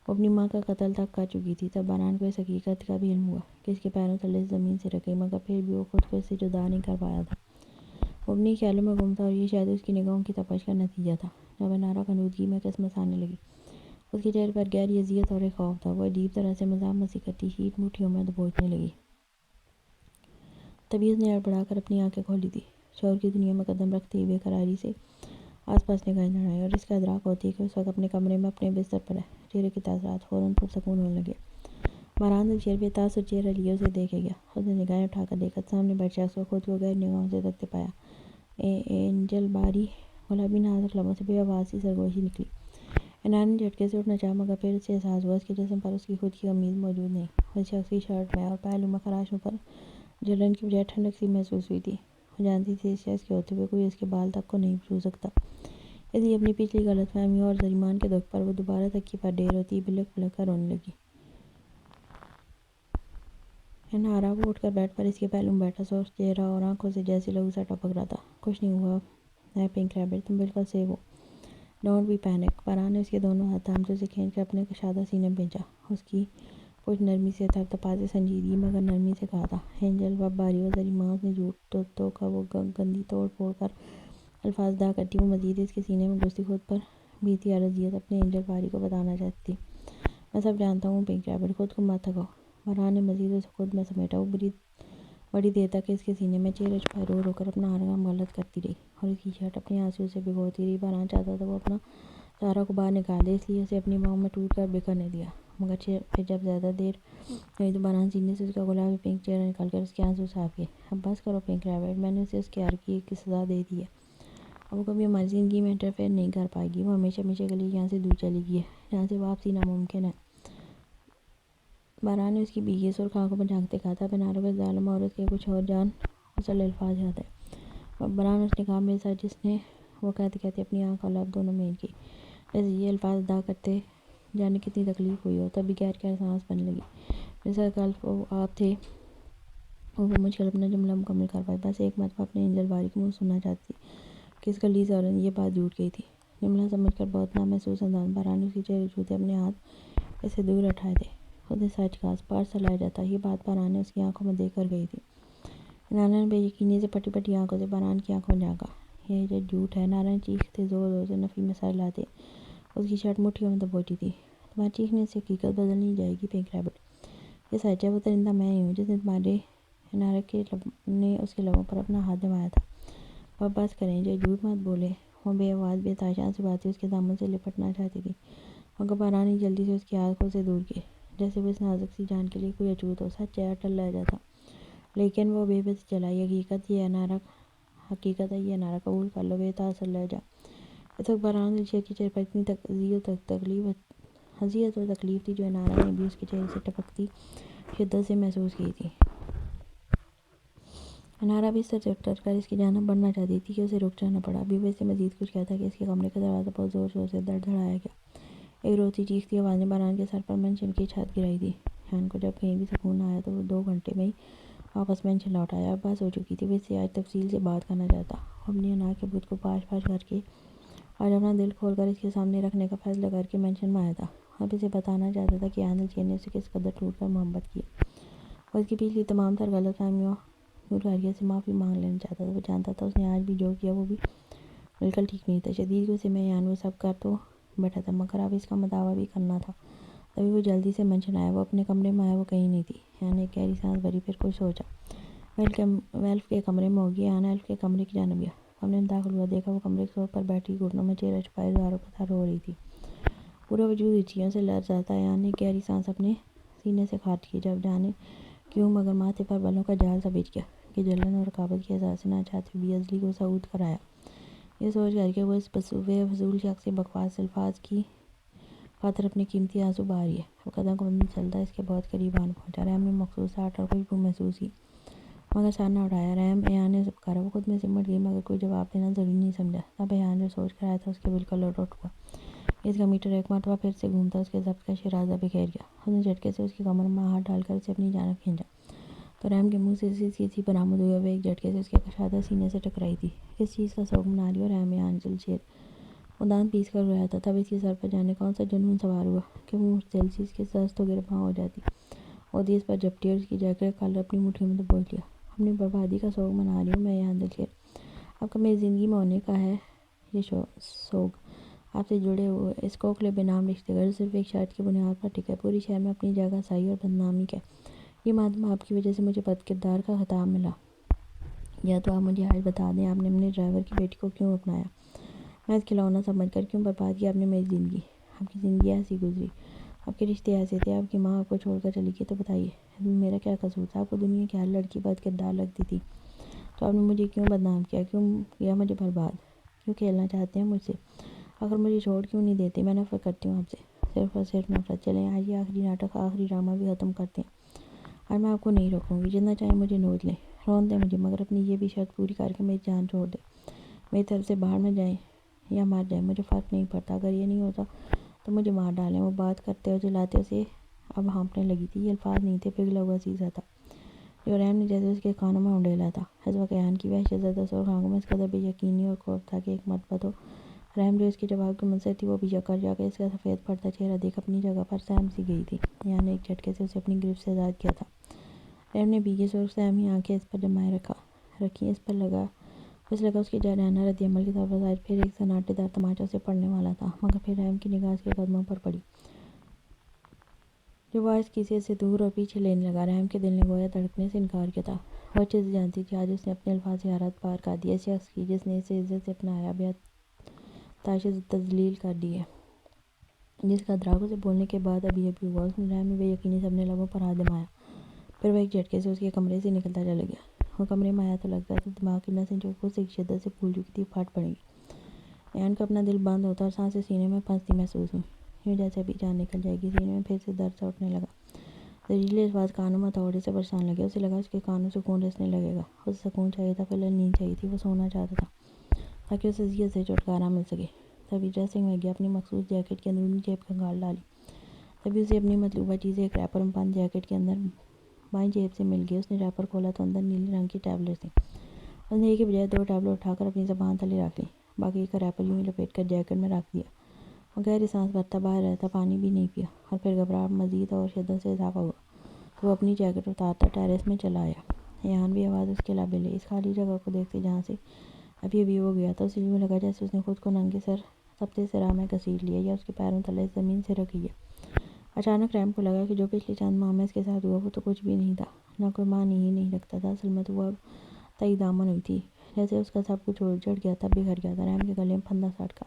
وہ اپنی ماں کا قتل تک کر چکی تھی۔ تب بہران کو اس حقیقت کا بھی علم ہوا کہ اس کے پیروں تلے زمین سے رک گئی، مگر پھر بھی وہ خود کو اس سے جدا نہیں کر پایا تھا۔ وہ اپنی خیالوں میں گم تھا، اور یہ شاید اس کی نگاہوں کی تپش کا نتیجہ تھا۔ جب انارا کنودگی میں قسمت آنے لگی، اس کے چہرے پر گہری اذیت اور ایک خوف تھا۔ وہ عجیب طرح سے مزاح مستی کرتی ہیٹ مٹھیوں میں دبوچنے لگی۔ تبھی اس نے ہڑبڑا کر اپنی آنکھیں کھولی تھی، شعور کی دنیا میں قدم رکھتے ہوئے قراری سے آس پاس نگاہیں لڑائیں، اور اس کا ادراک ہوتے ہی کہ اس وقت اپنے کمرے میں اپنے بستر پر ہے۔ چہرے کے تاثرات فوراً پرسکون ہونے لگے۔ بہران دل چہرے پہ تاثر چہرہ لیے اسے دیکھے گیا۔ اس نے نگاہیں اٹھا کر دیکھا، سامنے بیٹھ شخص کو خود کو گہری نگاہوں سے تکتے پایا۔ اینجل باری گلابی نازک لبوں سے بے آواز سی سرگوشی نکلی۔ انارا نے جھٹکے سے اٹھنا چاہا، مگر پھر اسے احساس ہوا اس کے جسم پر اس کی خود کی قمیض موجود نہیں۔ اس شخص کی شرٹ میں اور پہلو میں خراشوں پر جلن کی بجائے ٹھنڈک سی محسوس ہوئی تھی۔ وہ جانتی تھی اس شخص کے ہوتے ہوئے کوئی اس کے بال تک کو نہیں چھو سکتا، اس لیے اپنی پچھلی غلط فہمیوں اور زریمان کے دکھ پر وہ دوبارہ تکیے پر ڈیر ہوتی بلک بلک کر رونے لگی۔ انارا وہ اٹھ کر بیٹھ پر اس کے پہلو میں بیٹھا، سرخ چہرہ اور آنکھوں سے جیسے لہو سا ٹپک رہا تھا۔ کچھ نہیں ہوا ہے پنک ریبٹ، تم بالکل سیف ہو، ڈونٹ بی پینک۔ بہران نے اس کے دونوں ہاتھ تھام کے اسے کھینچ کر اپنے کشادہ سینے میں بھیجا۔ اس کی پشت نرمی سے تھپتھپاتے سنجیدگی مگر نرمی سے کہا تھا، اینجل اب باری اور زریمان نے جھوٹ تو کا وہ گندی توڑ پھوڑ کر الفاظ ادا کرتی وہ مزید اس کے سینے میں گھستی خود پر بیتی اذیت اپنے اینجل باری کو بتانا چاہتی تھی۔ میں سب جانتا ہوں پنک ریبٹ، خود کو مت تھکاؤ۔ بہران نے مزید اسے خود میں سمیٹا۔ وہ بڑی دیر تک اس کے سینے میں چہرہ چھپائے رو رو کر اپنا آرام غلط کرتی رہی اور اس کی شرٹ اپنے آنسوؤں سے بھگوتی رہی۔ بہران چاہتا تھا وہ اپنا چہرہ کو باہر نکال دے، اس لیے اسے اپنی باہوں میں ٹوٹ کر بکھرنے دیا، مگر پھر جب زیادہ دیر ہوئی تو بہران سینے سے اس کا گلابی پنک چہرہ نکال کر اس کے آنسو صاف کیے۔ اب بس کرو پنک ریبٹ، میں نے اسے اس کے حرکیے کی سزا دے دی ہے، اب وہ کبھی ہماری زندگی میں انٹرفیئر نہیں کر پائے گی۔ وہ ہمیشہ ہمیشہ کے لیے یہاں سے دور چلی گئی ہے، جہاں سے واپسی ناممکن ہے۔ بہران نے اس کی بھیگی سرخ آنکھوں میں جھانکتے کہا تھا، اب انارا کو اس ظالم عورت کے کچھ اور جان غسل الفاظ یاد ہے۔ بہران اس نے کہا، میرے ساتھ جس نے، وہ کہتے کہتے اپنی آنکھ اور لب دونوں مین کی، جیسے یہ الفاظ ادا کرتے جانے کتنی تکلیف ہوئی ہو۔ تبھی گہر گہر سانس بننے لگی۔ میرے ساتھ کل وہ آپ تھے۔ وہ مشکل اپنا جملہ مکمل کر پائی، بس ایک مرتبہ اپنے اینجل باری کو منہ سننا چاہتی تھی کہ اس غلیظ عورت نے یہ بات جھوٹ کہی تھی۔ جملہ سمجھ کر بہت نامحسوس انداز میں بہران نے اس کے چہرے چھوتے اپنے ہاتھ اس سے دور ہٹائے تھے۔ اس نے سچ کہا، پارسل آ جاتا۔ یہ بات بہران نے اس کی آنکھوں میں دیکھ کر کہی تھی۔ انارا نے بے یقینی سے پٹی پٹی آنکھوں سے بہران کی آنکھوں میں جھانکا۔ یہ جھوٹ ہے، انارا نے چیختے زور زور سے نفی میں سر ہلاتے اس کی شرٹ مٹھیوں میں دبوچی تھی۔ تمہارے چیخنے سے حقیقت بدل نہیں جائے گی پنک ریبٹ، یہ سچ ہے، وہ درندہ میں ہی ہوں جس نے تمہارے۔ انارا نے اس کے لبوں پر اپنا ہاتھ جمایا تھا۔ اب بس کریں، جو جھوٹ مت بولے۔ وہ بے آواز بے تاشان سی باتیں اس کے دامن سے لپٹنا چاہتی تھی، مگر بہران نے جلدی سے اس کے ہاتھ کو اسے دور کیے، جیسے وہ اس نازک سی جان کے لیے کوئی اچوت ہو۔ سچ ہے، اٹل لہجہ تھا، لیکن وہ بے بس چلا۔ یہ حقیقت ہے، یہ انارا قبول کر لو۔ بے تاثر لہجہ۔ اس وقت بہران دلشیر کے چہرے پر اتنی اذیت اور تکلیف تھی جو انارا نے بھی اس کے چہرے سے ٹپکتی شدت سے محسوس کی تھی۔ انارا بستر سے اٹھ کر اس کی جانب بڑھنا چاہتی تھی کہ اسے رک جانا پڑا۔ ابھی وہ اس سے مزید کچھ کہتا کہ اس کے کمرے کا دروازہ بہت زور شور سے دھڑدھڑایا گیا۔ ایک روتی چیختی آواز نے بہران کے سر پر مینشن کی چھت گرائی دی۔ شان کو جب کہیں بھی سکون نہ آیا تو وہ 2 گھنٹے میں ہی واپس مینشن لوٹ آیا۔ اب بس ہو چکی تھی، وہ اس سے آج تفصیل سے بات کرنا چاہتا۔ وہ اپنی انا کے بت کو پاش پاش کر کے آج اپنا دل کھول کر اس کے سامنے رکھنے کا فیصلہ کر کے مینشن میں آیا تھا۔ اب اسے بتانا چاہتا تھا کہ اینجل نے اسے کس قدر ٹوٹ کر محبت کی ہے۔ وہ اس کی پچھلی تمام تر غلط فہمیوں دور کر سے معافی مانگ لینا چاہتا تھا۔ وہ جانتا تھا اس نے آج بھی جو کیا وہ بھی بالکل ٹھیک نہیں تھا۔ شدید غصے میں وہ سب کر تو بیٹھا تھا، مگر اب اس کا دعویٰ بھی کرنا تھا۔ تبھی وہ جلدی سے مینشن آیا۔ وہ اپنے کمرے میں آیا، وہ کہیں نہیں تھی۔ ایک گہری سانس بھری، پھر کچھ سوچا۔ ایلف کے کمرے میں ہوگی۔ ایلف کے کمرے کی جانب گیا، کمرے میں داخل ہوا، دیکھا وہ کمرے کے سوفے پر بیٹھی گھٹنوں میں چہرہ چھپائے زاروں پتھر رو رہی تھی۔ پورا وجود ہچکیوں سے لرز رہا تھا۔ نے ایک گہری سانس اپنے سینے سے خارج کی، جب جانے کیوں مگر ماتھے پر بالوں کا جال سا بچھ گیا کہ جلن اور رقابت کے احساس سے نہ چاہتے ہوئے بھی ازلی کو سعود کر آیا۔ یہ سوچ کر کہ وہ اس بے فضول شخص سے بکواس الفاظ کی خاطر اپنے قیمتی آنسو بہا رہی ہے۔ وہ قدم قدم چلتا اس کے بہت قریب آن پہنچا۔ رحم نے مخصوص آہٹ اور خوشبو محسوس کی، مگر سر نہ اٹھایا۔ رحم ایان نے پکارا، وہ خود میں سمٹ گئی، مگر کوئی جواب دینا ضروری نہیں سمجھا۔ تب ایان جو سوچ کر آیا تھا اس کے بالکل الٹ ہوا۔ اس کا میٹر ایک مرتبہ پھر سے گھومتا اس کے ضبط کا شیرازہ بکھیر گیا۔ اس نے جھٹکے سے اس کی کمر میں ہاتھ ڈال کر اسے اپنی جانب کھینچا تو رحم کے منہ سے سی برآمد ہوئی اور وہ ایک جھٹکے سے اس کے کشادہ سینے سے ٹکرائی تھی۔ کس چیز کا سوگ منا رہی ہو رحم یا آنچل شیر؟ وہ دانت پیس کر رویا تھا۔ تب اس کی سر پر جانے کون سا جنون سوار ہوا کہ وہ جلسی اس کے دست و گرباں ہو جاتی۔ وہ اس پر جھپٹی اور اس کی جیکٹ کا کالر اپنی مٹھیوں میں دبوچ لیا۔ اپنی بربادی کا سوگ منا رہی ہوں میں یا آنچل شیر؟ آپ کا میری زندگی میں ہونے کا ہے یہ سوگ، آپ سے جڑے ہوئے اس کوکھلے بے نام رشتے کا جو صرف ایک شرط کی بنیاد پر ٹکا ہے، پوری شہر میں اپنی جگہ سائی اور بدنامی کا۔ یہ مادام آپ کی وجہ سے مجھے بد کردار کا خطاب ملا، یا تو آپ مجھے آج بتا دیں آپ نے اپنے ڈرائیور کی بیٹی کو کیوں اپنایا، محض کھلونا سمجھ کر کیوں برباد کیا آپ نے میری زندگی؟ آپ کی زندگی ایسی گزری، آپ کے رشتے ایسے تھے، آپ کی ماں آپ کو چھوڑ کر چلی گئی، تو بتائیے اس میں میرا کیا قصور تھا؟ آپ کو دنیا کی ہر لڑکی بد کردار لگتی تھی، تو آپ نے مجھے کیوں بدنام کیا، کیوں کیا مجھے برباد، کیوں کھیلنا چاہتے ہیں مجھ سے؟ آخر مجھے چھوڑ کیوں نہیں دیتے؟ میں نفرت کرتی ہوں آپ سے، صرف اور صرف نفرت۔ چلیں آج یہ آخری ناٹک، آخری ڈرامہ بھی ختم کرتے ہیں۔ آج میں آپ کو نہیں رکھوں گی، جتنا چاہیں مجھے نوچ لیں، رون دیں مجھے، مگر اپنی یہ بھی شرط پوری کر کے میری جان چھوڑ دیں۔ میری طرف سے باہر میں جائیں یا مر جائیں، مجھے فرق نہیں پڑتا۔ اگر یہ نہیں ہوتا تو مجھے مار ڈالیں۔ وہ بات کرتے اور چلاتے اسے اب ہانپنے لگی تھی۔ یہ الفاظ نہیں تھے، پگھلا ہوا سیسا تھا جو رحم نے جیسے اس کے کانوں میں اونڈیلا تھا۔ اس وقت ایان کی وحشت زدہ سرخ آنکھوں میں اس قدر بے یقینی اور خوف تھا کہ ایک مرتبہ تو رحم جو اس کے جواب کی منتظر تھی وہ بھی چکر جا کے اس کا سفید پڑتا چہرہ دیکھ اپنی جگہ پر سہم سی گئی تھی۔ ایان نے ایک جھٹکے سے اسے اپنی گرفت سے آزاد کیا تھا۔ رحم نے بھیگی سرخ سہمی آنکھیں اس پر جمائے رکھیں۔ اس لگا اس کے جارحانہ رد عمل کے طور پر آج پھر ایک سناٹے دار تماچا اسے پڑنے والا تھا، مگر پھر رحم کی نگاہ اس کے قدموں پر پڑی جو وہ آج کسی سے دور اور پیچھے لینے لگا۔ رحم کے دل نے گویا دھڑکنے سے انکار کیا تھا۔ وہ اچھے سے جانتی تھی آج اس نے اپنے الفاظ سے حد پار کر دی ہے، اس شخص کی جس نے اسے عزت سے اپنایا، بے تاشر تذلیل کر دی ہے، جس کا ادراک اسے بولنے کے بعد ابھی ہوا۔ اس نے رحم میں بے یقینی سے اپنے لبوں پر ہاتھ جمایا، پھر وہ ایک جھٹکے سے اس کے کمرے سے نکلتا چلا گیا۔ وہ کمرے میں آیا تو لگتا تھا دماغ کی نسیں جو خود سے شدت سے پھول چکی تھی پھٹ پڑیں گی۔ ایان کو اپنا دل بند ہوتا اور سانسیں سینے میں پھنستی محسوس ہوئیں، یوں جیسے ابھی جان نکل جائے گی۔ سینے میں پھر سے درد سا اٹھنے لگا، زہریلے الفاظ کانوں میں تھوڑے سے برسانے لگے۔ اسے لگا اس کے کانوں سے خون رسنے لگے گا۔ اسے سکون چاہیے تھا، فی الحال نیند چاہیے تھی۔ وہ سونا چاہتا تھا تاکہ اسے اذیت سے چھٹکارا مل سکے۔ تبھی ڈریسنگ میں گیا، اپنی مخصوص جیکٹ کی اندرونی جیب کھنگال ڈالی۔ تبھی اسے اپنی مطلوبہ چیزیں ایک ریپر میں بند جیکٹ کے اندر بائیں جیب سے مل گئی۔ اس نے ریپر کھولا تو اندر نیلے رنگ کی ٹیبلٹس تھیں۔ اس نے ایک کے بجائے 2 ٹیبلٹ اٹھا کر اپنی زبان تلے رکھ لی، باقی کا ریپر یوں ہی لپیٹ کر جیکٹ میں رکھ دیا۔ وہ گہری سانس بھرتا باہر رہتا، پانی بھی نہیں پیا، اور پھر گھبراہٹ مزید اور شدت سے اضافہ ہوا تو وہ اپنی جیکٹ اتارتا ٹیرس میں چلا آیا۔ ایان بھی آواز اس کے لابے لے، اس خالی جگہ کو دیکھتے جہاں سے ابھی وہ گیا تھا۔ اسے یوں لگا جیسے اس نے خود کو ننگے سر سبزے سے راہ میں گھسیٹ لیا یا اس کے پیروں تلے زمین سے رکھی ہے۔ اچانک رحم کو لگا کہ جو پچھلے چند ماہ میں اس کے ساتھ ہوا وہ تو کچھ بھی نہیں تھا، نہ کوئی معنی ہی نہیں رکھتا تھا۔ اصل میں تو وہ اب تہی دامن ہوئی تھی، جیسے اس کا سب کچھ اجڑ گیا تھا، بکھر گیا تھا۔ رحم کے گلے میں پھندا سا اٹکا،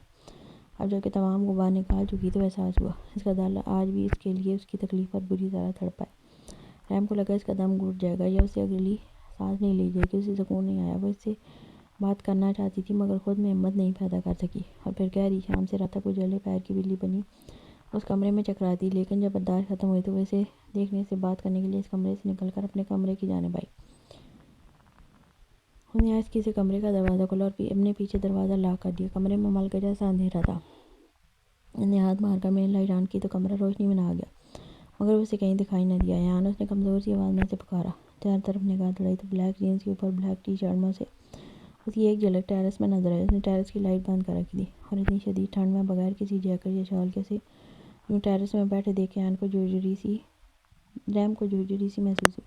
اب جب کہ تمام غبار نکال چکی تھی، وہ احساس ہوا اس کا دل آج بھی اس کے لیے اس کی تکلیف پر بری طرح تڑپا ہے۔ رحم کو لگا اس کا دم گھٹ جائے گا یا اسے اگلی سانس نہیں لی جائے گی۔ اسے سکون نہیں آیا، وہ اس سے بات کرنا چاہتی تھی مگر خود میں ہمت نہیں پیدا کر سکی، اور پھر گہری شام سے رات تک وہ جلے پیر کی بلی بنی اس کمرے میں چکراتی۔ لیکن جب برداشت ختم ہوئی تو وہ اسے دیکھنے سے بات کرنے کے لیے اس کمرے سے نکل کر اپنے کمرے کی جانب آئی۔ اس نے آہستگی سے کمرے کا دروازہ کھولا اور اپنے پیچھے دروازہ لاک کر دیا۔ کمرے میں ملکہ جیسا اندھیرا تھا۔ اس نے ہاتھ مار کر مین لائٹ آن کی تو کمرہ روشنی میں نہا گیا، مگر اسے کہیں دکھائی نہ دیا۔ ایان، اس نے کمزور سی آواز میں اسے پکارا۔ چاروں طرف نگاہ دوڑائی تو بلیک جینز کے اوپر بلیک ٹی شرٹ میں اسے اس کی ایک جھلک ٹیرس میں نظر آئی۔ اس نے ٹیرس کی لائٹ بند کر رکھی تھی، اور اتنی شدید ٹھنڈ میں بغیر کسی جیکٹ یا شال کے اسے یوں ٹیرس میں بیٹھے دیکھ کے رحم کو جھرجھری سی محسوس ہوئی۔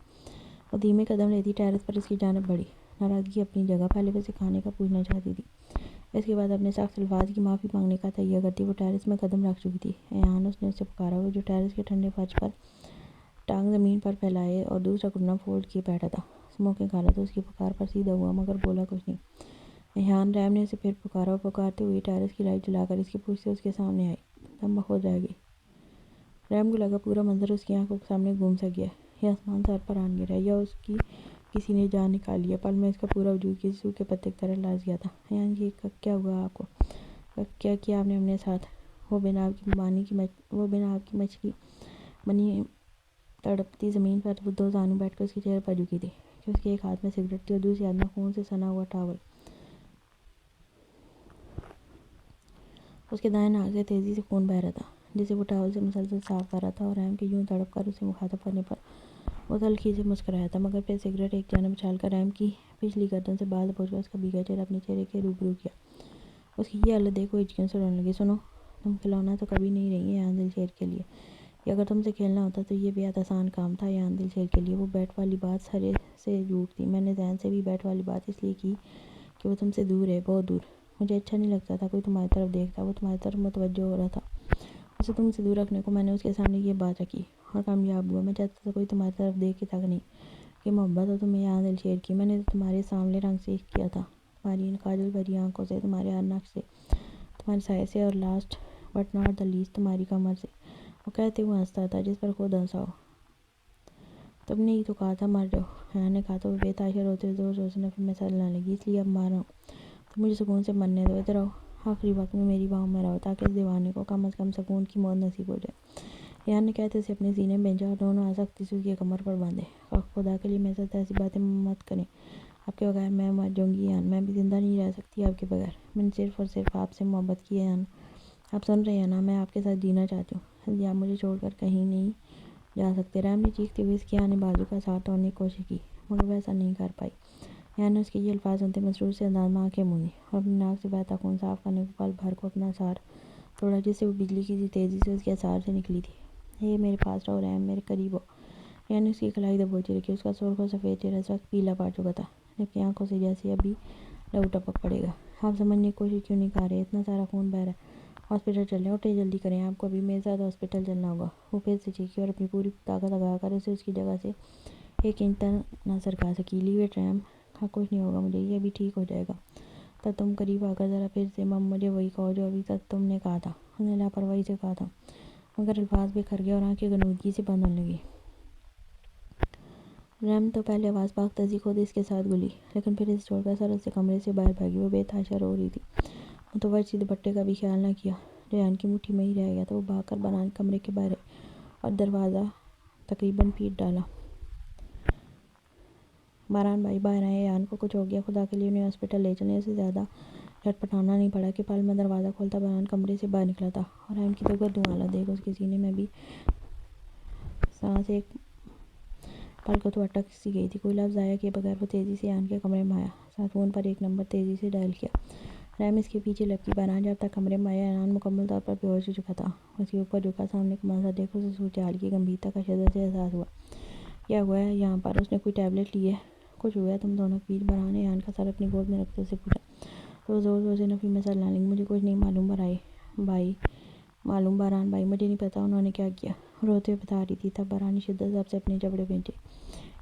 وہ دھیمے قدم لیتی ٹیرس پر اس کی جانب بڑھی، ناراضگی اپنی جگہ۔ پہلے وہ اسے کھانے کا پوچھنا چاہتی تھی، اس کے بعد اپنے سخت الفاظ کی معافی مانگنے کا تہیہ کرتی۔ وہ ٹیرس میں قدم رکھ چکی تھی۔ ایان، اس نے اسے پکارا، وہ جو ٹیرس کے ٹھنڈے فرش پر ٹانگ زمین پر پھیلائے اور دوسرا گھٹنا فولڈ کیے بیٹھا تھا، اسموکنگ کر رہا تھا۔ اس کی پکار پر سیدھا ہوا مگر بولا کچھ نہیں۔ ایان، رحم نے اسے پھر پکارا اور پکارتے ہوئے ٹیرس کی لائٹ جلا کر اس کی پشت سے اس کے سامنے آئی، دم بخود رہ گئی۔ رحم کو لگا پورا منظر اس کی آنکھوں کے سامنے گم سا گیا ہے، یا آسمان سر پر آن گرا ہے، یا اس کی کسی نے جان نکال لی ہے۔ پل میں اس کا پورا وجود کسی سوکھے پتے کی طرح لرز گیا تھا۔ ایان، یہ کیا ہوا آپ کو؟ کیا کیا آپ نے اپنے ساتھ؟ وہ بے نام کی مچھلی بنی تڑپتی زمین پر 2 زانو بیٹھ کر اس کے چہرے پر جھکی تھی کہ اس کے ایک ہاتھ میں سگریٹ تھی اور دوسرے ہاتھ میں خون سے سنا ہوا ٹاول۔ اس کے دائیں ناک سے تیزی سے خون بہہ رہا تھا جسے وہ ٹاول سے مسلسل صاف کر رہا تھا، اور رحم کے یوں تڑپ کر اسے مخاطب کرنے پر وہ تلخی سے مسکرایا تھا، مگر پھر سگریٹ ایک جانب اچھال کر رحم کی پچھلی گردن سے باہر پہنچ کر اس کا بھیگا چہرہ اپنے چہرے کے روبرو کیا۔ اس کی یہ حالت دیکھ وہ ہچکیوں سے رونے لگی۔ سنو، تم کھلونا تو کبھی نہیں رہی ایان دل شیر کے لیے، یا اگر تم سے کھیلنا ہوتا تو یہ بہت آسان کام تھا ایان دل شیر کے لیے۔ وہ بیٹ والی بات سرے سے جھوٹ تھی۔ میں نے ذہن سے بھی بیٹ والی بات اس لیے کی کہ وہ تم سے دور ہے، بہت دور۔ مجھے اچھا نہیں لگتا تھا کوئی تمہاری طرف دیکھتا۔ وہ تمہاری طرف متوجہ ہو رہا تھا۔ اسے تم سے دور رکھنے کو میں نے اس کے سامنے یہ بات رکھی اور کامیاب ہوا۔ میں چاہتا تھا کوئی تمہاری طرف دیکھ کے تک نہیں کہ محبت ہو تمہیں ایان دل شیر کی۔ میں نے تمہارے سانولے رنگ سے عشق کیا تھا، تمہاری ان کاجل بھری آنکھوں سے، تمہارے ہر نقش سے، تمہارے سائے سے، اور last but not the least تمہاری کمر سے۔ وہ کہتے ہوئے ہنستا تھا جس پر خود ہنسا ہو۔ تم نے ہی تو کہا تھا مر جاؤ، ایان نے کہا تو وہ بے تحاشا روتے ہوئے زور زور سے نفی میں سر ہلانے لگی۔ اس لیے اب مر رہا ہوں تو مجھے سکون سے مرنے دو، ادھر آؤ، آخری وقت میں میری باہوں میں رہو تاکہ اس دیوانے کو کم از کم سکون کی موت نصیب ہو جائے۔ ایان نے کہتے اسے اپنے سینے میں بھیجا اور دونوں ہاتھ سختی سے اس کی کمر پر باندھے۔ خدا کے لیے میرے ساتھ ایسی باتیں مت کریں، آپ کے بغیر میں مر جاؤں گی ایان، میں بھی زندہ نہیں رہ سکتی آپ کے بغیر۔ میں نے صرف اور صرف آپ سے محبت کی ہے ایان، آپ سن رہے ہیں نا، میں آپ کے ساتھ جینا چاہتی ہوں، اس لیے آپ مجھے چھوڑ کر کہیں نہیں جا سکتے۔ رحم نے چیختے ہوئے اس کی آنے بازو کا سار توڑنے کی کوشش کی مگر وہ ایسا نہیں کر پائی۔ ایان نے اس کے یہ الفاظ سنتے مسرور سے انداز میں آنکھیں موندی اور اپنی ناک سے بہتا خون صاف کرنے کو پل بھر کو اپنا سار توڑا جس سے وہ بجلی کی سی تیزی سے اس کے اعصاب سے نکلی تھی۔ میرے پاس رہو رحم، میرے قریب ہو۔ ایان نے اس کی کلائی دبوچی رکھی۔ اس کا سرخ و سفید چہرہ اس وقت پیلا پڑ چکا تھا جبکہ آنکھوں سے جیسے ابھی لہو ٹپک پڑے گا۔ آپ سمجھنے کی کوشش کیوں نہیں کر رہے؟ اتنا سارا خون بہہ رہا ہے، ہاسپٹل چلیں، اٹھیں جلدی کریں، آپ کو ابھی میرے ساتھ ہاسپٹل چلنا ہوگا۔ وہ پھر سے چیخی اور اپنی پوری طاقت لگا کر اسے اس کی جگہ سے ایک انچ تک نہ سرکا سکی۔ لیو اٹ رحم، ہاں کچھ نہیں ہوگا مجھے، یہ ابھی ٹھیک ہو جائے گا۔ تب تم قریب آ کر ذرا پھر سے مجھے وہی کہو جو ابھی تک تم نے کہا تھا۔ اس نے لاپرواہی سے کہا تھا مگر الفاظ بکھر گئے اور آنکھیں غنودگی سے بند ہونے لگی۔ رحم تو پہلے آواز پاختہ خود اس کے ساتھ گلی لیکن پھر اسے چھوڑ کر سرعت سے کمرے سے باہر بھاگی۔ وہ بے تحاشا رو رہی تھی۔ متورشی دوپٹے کا بھی خیال نہ کیا جو ایان کی مٹھی میں ہی رہ گیا تھا۔ وہ بھاگ کر باران کمرے کے باہر اور دروازہ تقریباً پیٹ ڈالا۔ باران بھائی باہر آئے، ایان کو کچھ ہو گیا، خدا کے لیے انہیں ہاسپٹل لے چلیں۔ اسے زیادہ جھٹپٹانا نہیں پڑا کہ پل میں دروازہ کھولتا باران کمرے سے باہر نکلا تھا اور رحم کی تو دھوالا دیکھ اس کے سینے میں بھی سانس ایک پل کو تو اٹک سی گئی تھی۔ کوئی لفظ ضائع کیے بغیر وہ تیزی سے ایان کے کمرے میں آیا، ساتھ فون پر ایک نمبر تیزی سے ڈائل کیا۔ رحم اس کے پیچھے لپکی۔ باران جب تک کمرے میں آیا ایان مکمل طور پر بے ہوش ہو چکا تھا۔ اس کے اوپر جھکا سامنے کا منظر دیکھ اسے صورتحال کی گمبھیرتا کا شدت سے احساس ہوا۔ کیا ہوا ہے یہاں پر؟ اس نے کوئی ٹیبلٹ لی ہے؟ کچھ ہوا ہے تم دونوں کے بیچ؟ باران نے ایان کا سر اپنی گود میں رکھتے سے پوچھا تو وہ زور زور سے نفی میں سر ہلانے لگی۔ مجھے کچھ نہیں معلوم باران بھائی، مجھے نہیں پتا انہوں نے کیا کیا، روتے ہوئے بتا رہی تھی۔ تب باران نے شدت سے اب سے اپنے جبڑے بھینچے